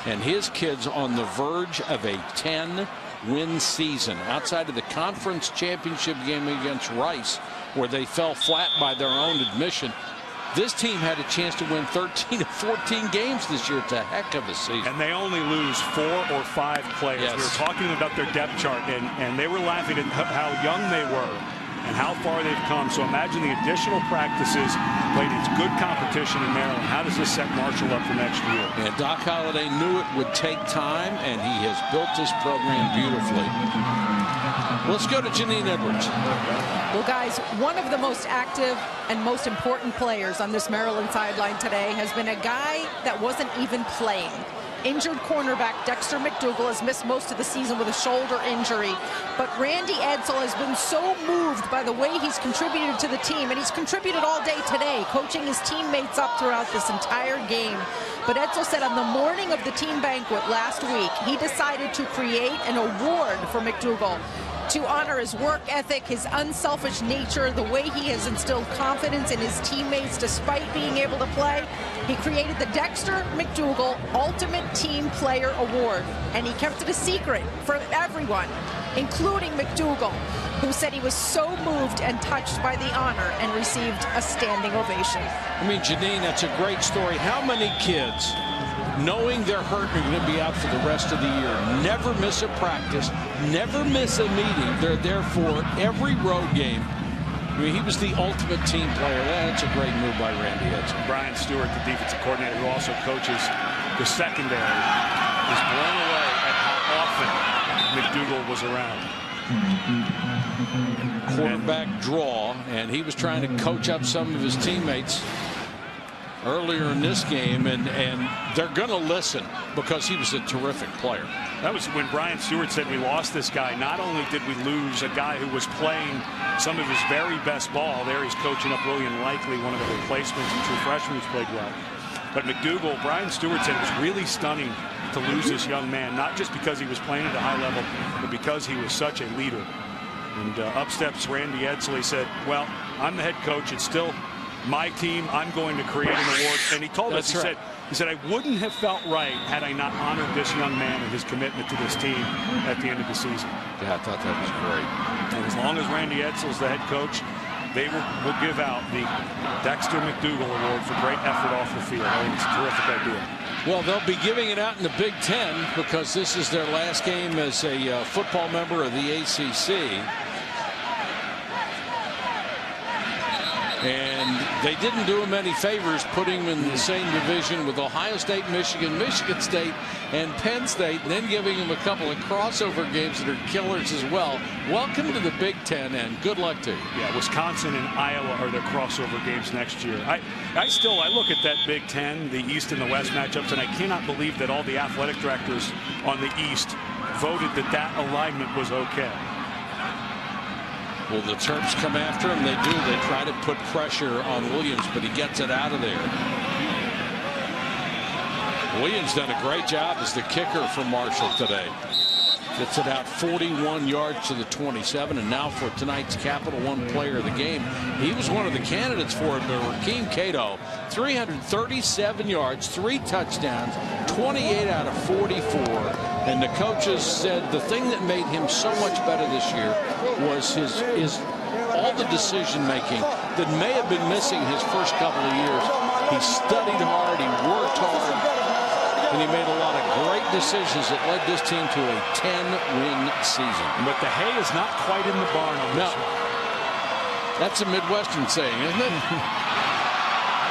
and his kids on the verge of a 10-win season. Outside of the conference championship game against Rice, where they fell flat by their own admission, this team had a chance to win 13 of 14 games this year. It's a heck of a season. And they only lose 4 or 5 players. Yes. We were talking about their depth chart, and they were laughing at how young they were and how far they've come. So imagine the additional practices played into good competition in Maryland. How does this set Marshall up for next year? And Doc Holliday knew it would take time, and he has built this program beautifully. Let's go to Janine Edwards. Well, guys, one of the most active and most important players on this Maryland sideline today has been a guy that wasn't even playing. Injured cornerback Dexter McDougal has missed most of the season with a shoulder injury. But Randy Edsall has been so moved by the way he's contributed to the team, and he's contributed all day today, coaching his teammates up throughout this entire game. But Edsall said on the morning of the team banquet last week, he decided to create an award for McDougal to honor his work ethic, his unselfish nature, the way he has instilled confidence in his teammates despite being able to play. He created the Dexter McDougal Ultimate Team Player Award, and he kept it a secret from everyone, including McDougal, who said he was so moved and touched by the honor and received a standing ovation. I mean, Janine, that's a great story. How many kids, knowing they're hurt and going to be out for the rest of the year, never miss a practice, never miss a meeting? They're there for every road game. I mean, he was the ultimate team player. That's a great move by Randy Edsall. Brian Stewart, the defensive coordinator, who also coaches the secondary, is blown away at how often McDougal was around. Quarterback draw, and he was trying to coach up some of his teammates earlier in this game, and they're going to listen because he was a terrific player. That was when Brian Stewart said we lost this guy. Not only did we lose a guy who was playing some of his very best ball, there he's coaching up William Likely, one of the replacements, and true freshman who's played well. But McDougal, Brian Stewart said it was really stunning to lose this young man, not just because he was playing at a high level, but because he was such a leader. And up steps Randy Edsall. He said, well, I'm the head coach. It's still my team, I'm going to create an award. And he told us, he said, I wouldn't have felt right had I not honored this young man and his commitment to this team at the end of the season. Yeah, I thought that was great. And as long as Randy Edsall's the head coach, they will give out the Dexter McDougal Award for great effort off the field. I think it's a terrific idea. Well, they'll be giving it out in the Big Ten because this is their last game as a football member of the ACC. And they didn't do him any favors putting him in the same division with Ohio State, Michigan, Michigan State, and Penn State, and then giving him a couple of crossover games that are killers as well. Welcome to the Big Ten, and good luck to you. Yeah, Wisconsin and Iowa are their crossover games next year. I look at that Big Ten, the East and the West matchups, and I cannot believe that all the athletic directors on the East voted that alignment was okay. Well, the Terps come after him. They do. They try to put pressure on Williams, but he gets it out of there. Williams done a great job as the kicker for Marshall today. Gets it out 41 yards to the 27, and now for tonight's Capital One Player of the Game. He was one of the candidates for it, but Rakeem Cato, 337 yards, 3 touchdowns, 28 out of 44. And the coaches said the thing that made him so much better this year was his all the decision making that may have been missing his first couple of years. He studied hard, he worked hard, and he made a lot of great decisions that led this team to a 10-win season. But the hay is not quite in the barn on this one. That's a Midwestern saying, isn't it?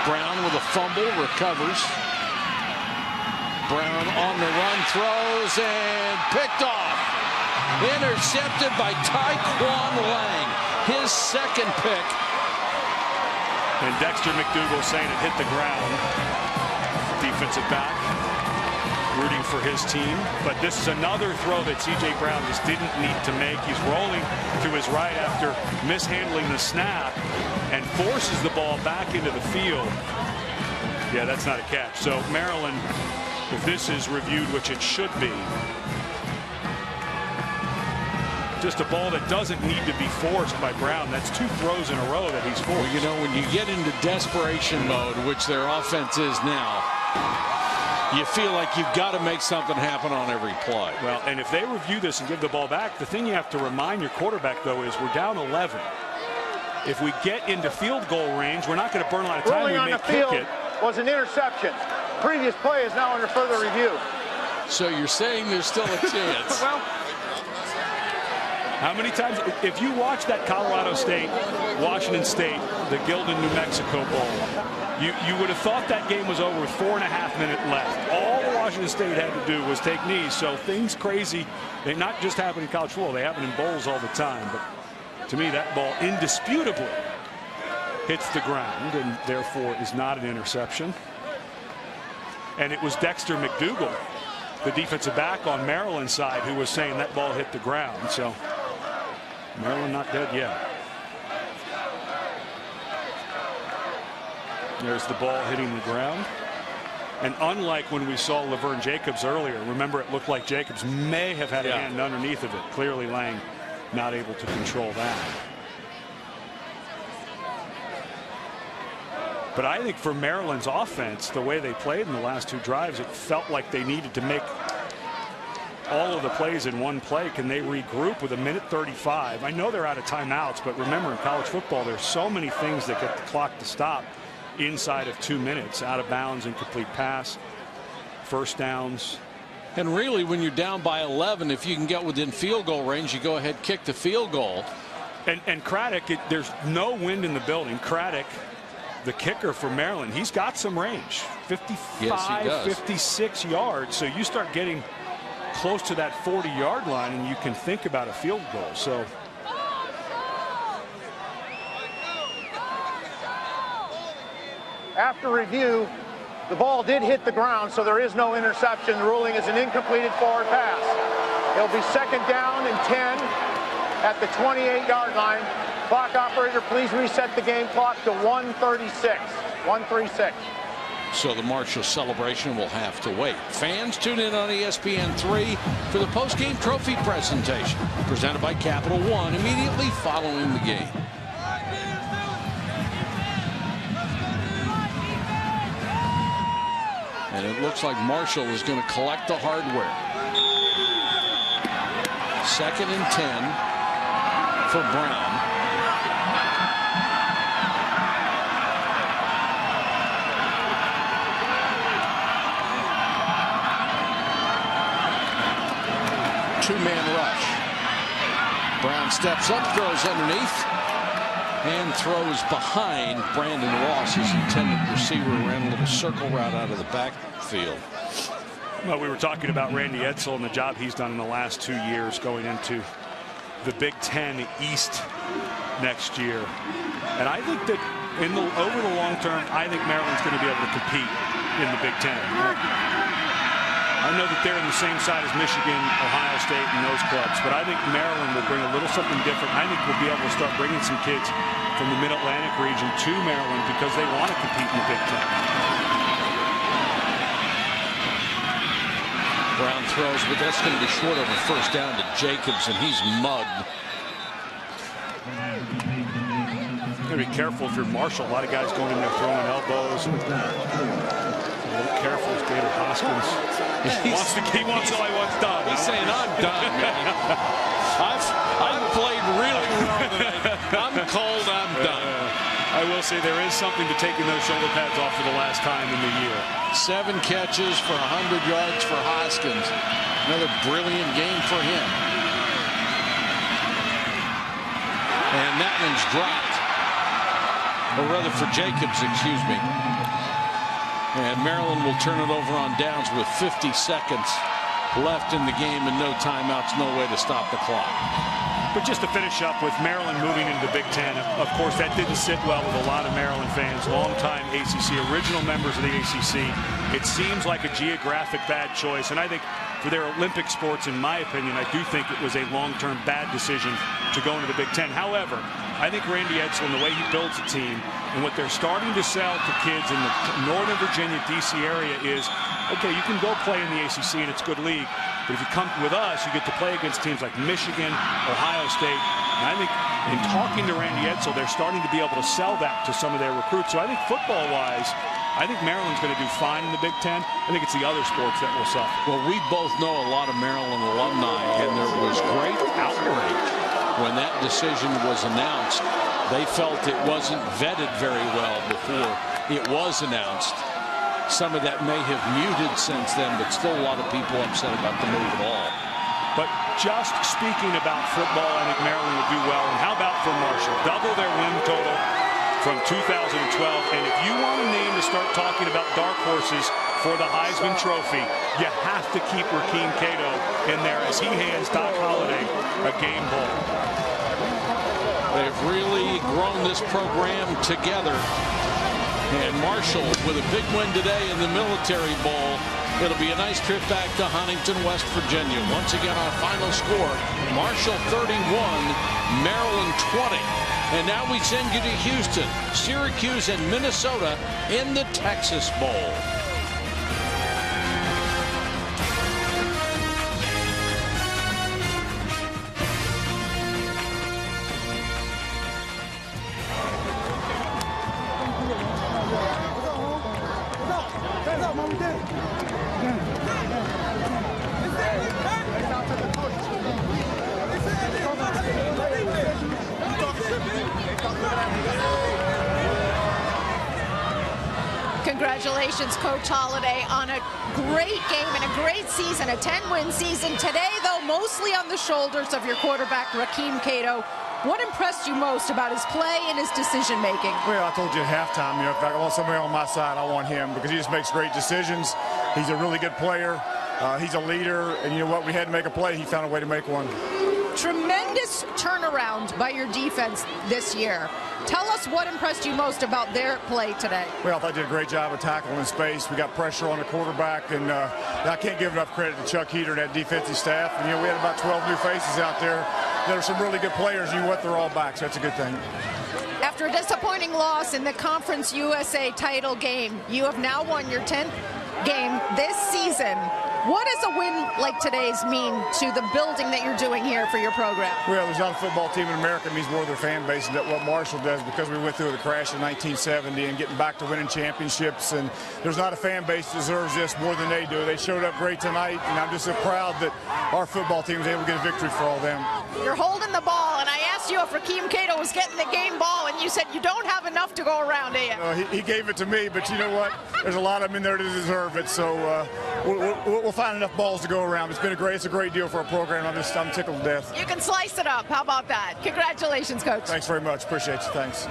Brown with a fumble, recovers. Brown on the run, throws, and picked off. Intercepted by Tyquan Lang, his second pick. And Dexter McDougal saying it hit the ground. Defensive back, rooting for his team. But this is another throw that C.J. Brown just didn't need to make. He's rolling to his right after mishandling the snap and forces the ball back into the field. Yeah, that's not a catch. So Maryland, if this is reviewed, which it should be, just a ball that doesn't need to be forced by Brown. That's 2 throws in a row that he's forced. Well, you know, when you get into desperation mode, which their offense is now, you feel like you've got to make something happen on every play. Well, and if they review this and give the ball back, the thing you have to remind your quarterback, though, is we're down 11. If we get into field goal range, we're not going to burn a lot of time. Rolling on the field was an interception. Previous play is now under further review. So you're saying there's still a chance? Well, how many times, if you watch that Colorado State, Washington State, the Gildan, New Mexico Bowl, you would have thought that game was over with 4.5 minutes left. All Washington State had to do was take knees. So things crazy, they not just happen in college football, they happen in bowls all the time. But to me, that ball indisputably hits the ground and therefore is not an interception. And it was Dexter McDougal, the defensive back on Maryland's side, who was saying that ball hit the ground. So Maryland not dead yet. There's the ball hitting the ground. And unlike when we saw Laverne Jacobs earlier, remember it looked like Jacobs may have had a hand underneath of it. Clearly Lang not able to control that. But I think for Maryland's offense, the way they played in the last 2 drives, it felt like they needed to make all of the plays in one play. Can they regroup with 1:35? I know they're out of timeouts, but remember in college football, there's so many things that get the clock to stop inside of 2 minutes. Out of bounds, incomplete pass, first downs. And really, when you're down by 11, if you can get within field goal range, you go ahead, kick the field goal. And Craddock, there's no wind in the building. Craddock, the kicker for Maryland, he's got some range. 55, 56 yards. So you start getting close to that 40-yard line and you can think about a field goal. So after review, the ball did hit the ground, so there is no interception. The ruling is an incompleted forward pass. It'll be 2nd down and 10 at the 28-yard line. Clock operator, please reset the game clock to 1:36. 1:36. So the Marshall celebration will have to wait. Fans, tune in on ESPN3 for the post-game trophy presentation presented by Capital One immediately following the game. And it looks like Marshall is going to collect the hardware. 2nd and 10 for Brown. Two-man rush. Brown steps up, throws underneath, and throws behind Brandon Ross, his intended receiver. Ran a little circle route out of the backfield. Well, we were talking about Randy Edsall and the job he's done in the last 2 years going into the Big Ten East next year. And I think that over the long term, I think Maryland's going to be able to compete in the Big Ten. I know that they're in the same side as Michigan, Ohio State, and those clubs, but I think Maryland will bring a little something different. I think we'll be able to start bringing some kids from the Mid-Atlantic region to Maryland because they want to compete in the Big Ten. Brown throws, but that's going to be short of a first down to Jacobs, and he's mugged. You got to be careful if you're Marshall. A lot of guys going in there throwing elbows. A little careful as Gator Hoskins. He wants all he wants done. He's saying, I'm done, man. I've played really well tonight. I'm cold, I'm done. I will say there is something to taking those shoulder pads off for the last time in the year. 7 catches for 100 yards for Hoskins. Another brilliant game for him. And that one's dropped. Or rather for Jacobs, excuse me. And Maryland will turn it over on downs with 50 seconds left in the game and no timeouts, no way to stop the clock. But just to finish up with Maryland moving into the Big Ten, of course, that didn't sit well with a lot of Maryland fans, longtime ACC, original members of the ACC. It seems like a geographic bad choice, and I think for their Olympic sports, in my opinion, I do think it was a long-term bad decision to go into the Big Ten. However, I think Randy Edsall and the way he builds a team and what they're starting to sell to kids in the Northern Virginia, D.C. area is, okay, you can go play in the ACC and it's a good league, but if you come with us, you get to play against teams like Michigan, Ohio State. And I think in talking to Randy Edsall, they're starting to be able to sell that to some of their recruits. So I think football-wise, I think Maryland's going to do fine in the Big Ten. I think it's the other sports that will suffer. Well, we both know a lot of Maryland alumni, and there was great outrage when that decision was announced. They felt it wasn't vetted very well before it was announced. Some of that may have muted since then, but still a lot of people upset about the move at all. But just speaking about football, I think Maryland will do well. And how about for Marshall? Double their win total from 2012. And if you want a name to start talking about dark horses for the Heisman Trophy, you have to keep Rakeem Cato in there as he hands Doc Holliday a game ball. They've really grown this program together. And Marshall with a big win today in the Military Bowl. It'll be a nice trip back to Huntington, West Virginia. Once again, our final score, Marshall 31, Maryland 20. And now we send you to Houston, Syracuse, and Minnesota in the Texas Bowl. Congratulations, Coach Holliday, on a great game and a great season, a 10-win season. Today, though, mostly on the shoulders of your quarterback, Rakeem Cato. What impressed you most about his play and his decision-making? Well, I told you at halftime, if I want somebody on my side, I want him because he just makes great decisions. He's a really good player. He's a leader, and you know what? We had to make a play. He found a way to make one. Tremendous turnaround by your defense this year. Tell us what impressed you most about their play today. Well, I thought they did a great job of tackling in space. We got pressure on the quarterback, and I can't give enough credit to Chuck Heater and that defensive staff. And, you know, we had about 12 new faces out there. There are some really good players, and you know what? They're all back, so that's a good thing. After a disappointing loss in the Conference USA title game, you have now won your 10th game this season. What does a win like today's mean to the building that you're doing here for your program? Well, there's not a football team in America that means more to their fan base than what Marshall does, because we went through the crash in 1970 and getting back to winning championships. And there's not a fan base that deserves this more than they do. They showed up great tonight, and I'm just so proud that our football team was able to get a victory for all them. You're holding the ball, and I asked you if Rakeem Cato was getting the game ball, and you said you don't have enough to go around, do you? He gave it to me, but you know what? There's a lot of them in there that deserve it, so we'll find enough balls to go around. It's a great deal for our program. I'm tickled to death. You can slice it up. How about that? Congratulations, Coach. Thanks very much. Appreciate you. Thanks.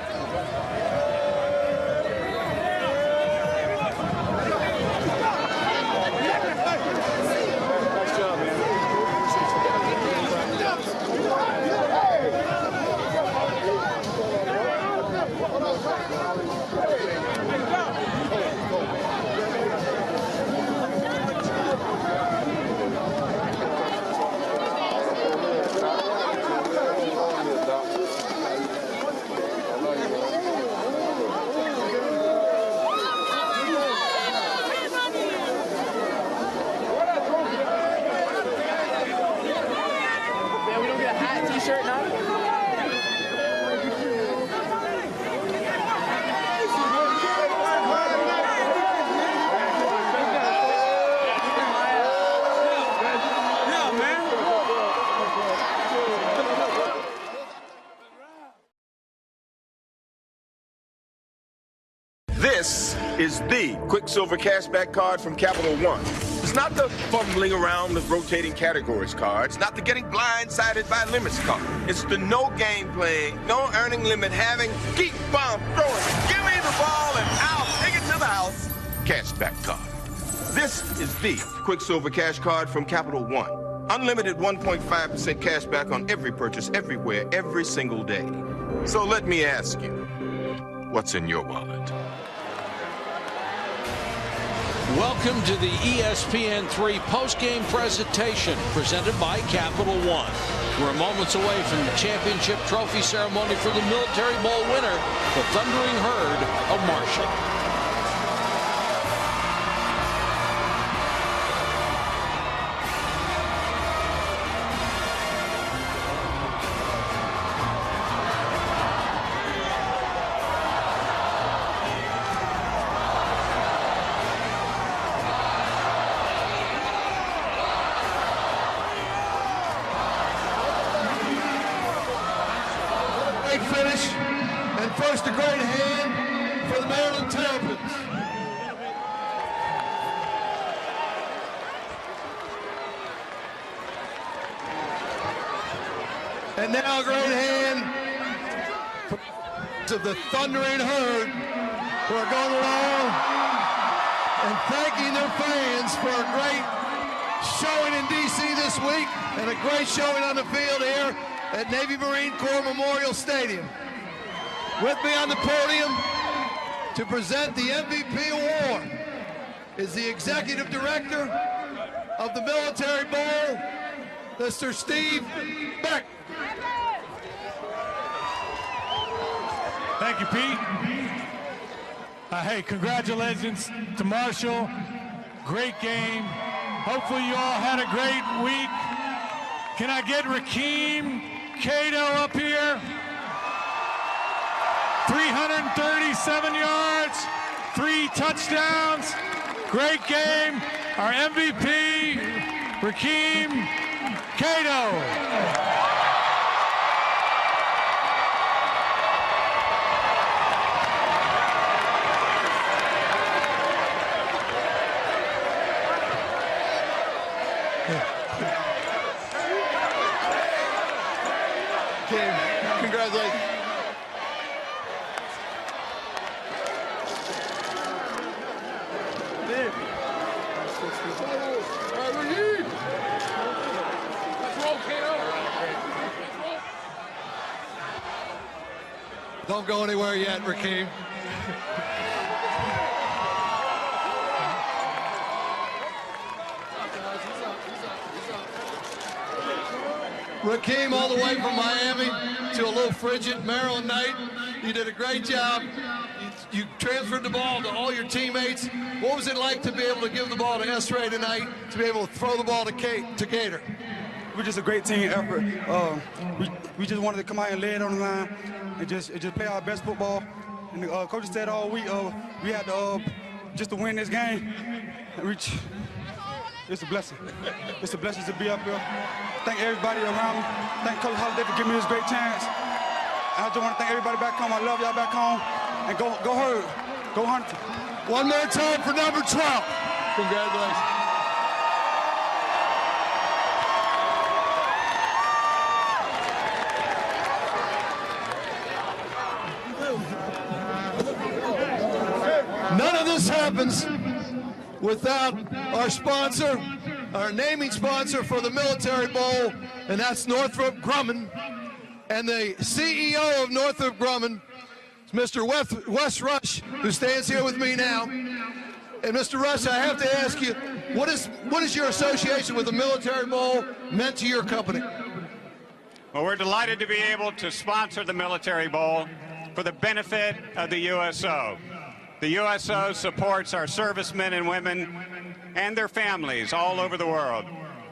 This is the Quicksilver Cashback card from Capital One. It's not the fumbling around with rotating categories card. It's not the getting blindsided by limits card. It's the no game playing, no earning limit having, keep on throwing, give me the ball and I'll take it to the house cashback card. This is the Quicksilver Cash card from Capital One. Unlimited 1.5% cash back on every purchase, everywhere, every single day. So let me ask you, what's in your wallet? Welcome to the ESPN3 post-game presentation presented by Capital One. We're moments away from the championship trophy ceremony for the Military Bowl winner, the Thundering Herd of Marshall. Finish, and first a great hand for the Maryland Terrapins. And now a great hand to the Thundering Herd, who are going along and thanking their fans for a great showing in D.C. this week and a great showing on the field here at Navy Marine Corps Memorial Stadium. With me on the podium to present the MVP award is the Executive Director of the Military Bowl, Mr. Steve Beck. Thank you, Pete. Hey, congratulations to Marshall. Great game. Hopefully you all had a great week. Can I get Rakeem Cato up here? 337 yards, 3 touchdowns. Great game. Our MVP, Rakeem Cato. Congratulations. Don't go anywhere yet, Rakeem. Rakeem, all the way from Miami to a little frigid Maryland night. You did a great job. you transferred the ball to all your teammates. What was it like to be able to give the ball to S-Ray tonight, to be able to throw the ball to Gator? We're just a great team effort. We just wanted to come out and lay it on the line and just play our best football. And the coach said all week we had to just to win this game. It's a blessing. It's a blessing to be up here. Thank everybody around me. Thank Coach Holiday for giving me this great chance. I just want to thank everybody back home. I love y'all back home. And go Herd. Go Hunter. One more time for number 12. Congratulations. None of this happens without our sponsor, our naming sponsor for the Military Bowl, and that's Northrop Grumman. And the CEO of Northrop Grumman is Mr. Wes Rush, who stands here with me now. And Mr. Rush, I have to ask you, what is your association with the Military Bowl meant to your company? Well, we're delighted to be able to sponsor the Military Bowl for the benefit of the USO. The USO supports our servicemen and women and their families all over the world,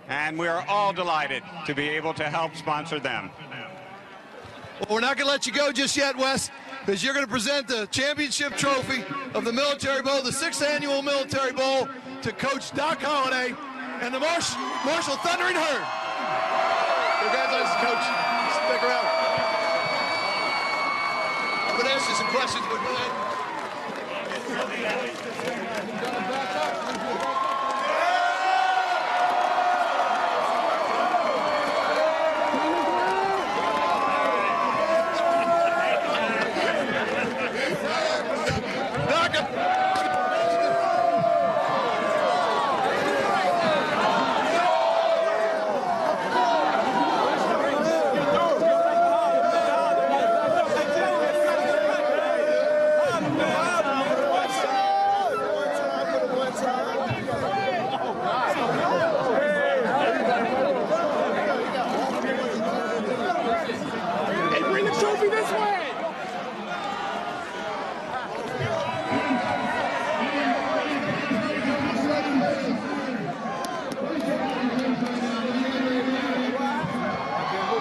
and we are all delighted to be able to help sponsor them. Well, we're not going to let you go just yet, Wes, because you're going to present the championship trophy of the Military Bowl, the 6th annual Military Bowl, to Coach Doc Holliday and the Marshall Thundering Herd. Congratulations, Coach. Stick around. I'm going to ask you some questions, but go ahead.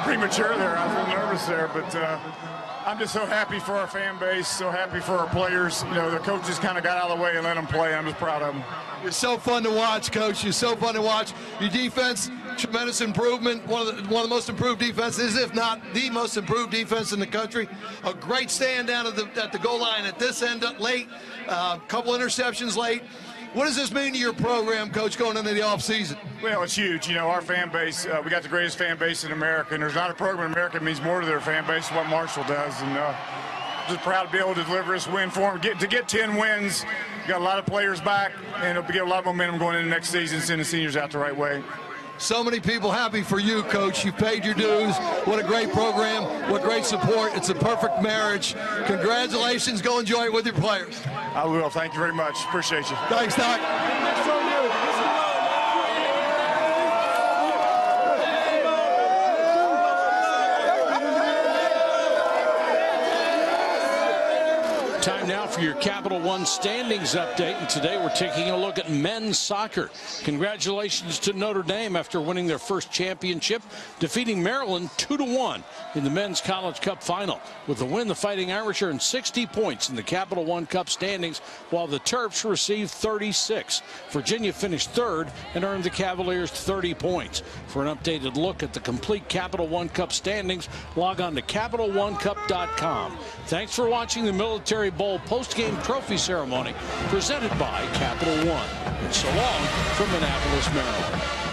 Premature there. I was a little nervous there, but I'm just so happy for our fan base, so happy for our players. You know, the coaches kind of got out of the way and let them play. I'm just proud of them. You're so fun to watch, Coach. You're so fun to watch. Your defense, tremendous improvement. One of the most improved defenses, if not the most improved defense in the country. A great stand down at the goal line at this end late. Couple interceptions late. What does this mean to your program, Coach, going into the offseason? Well, it's huge. You know, our fan base, we got the greatest fan base in America, and there's not a program in America that means more to their fan base than what Marshall does. And just proud to be able to deliver this win for them. To get 10 wins, got a lot of players back, and it'll get a lot of momentum going into next season, send the seniors out the right way. So many people happy for you, Coach. You paid your dues. What a great program. What great support. It's a perfect marriage. Congratulations. Go enjoy it with your players. I will. Thank you very much. Appreciate you. Thanks, Doc. Time now for your Capital One standings update, and today we're taking a look at men's soccer. Congratulations to Notre Dame after winning their first championship, defeating Maryland 2-1 in the Men's College Cup final. With the win, the Fighting Irish earned 60 points in the Capital One Cup standings, while the Terps received 36. Virginia finished third and earned the Cavaliers 30 points. For an updated look at the complete Capital One Cup standings, log on to CapitalOneCup.com. Thanks for watching the Military Bowl post-game trophy ceremony presented by Capital One. And so long from Annapolis, Maryland.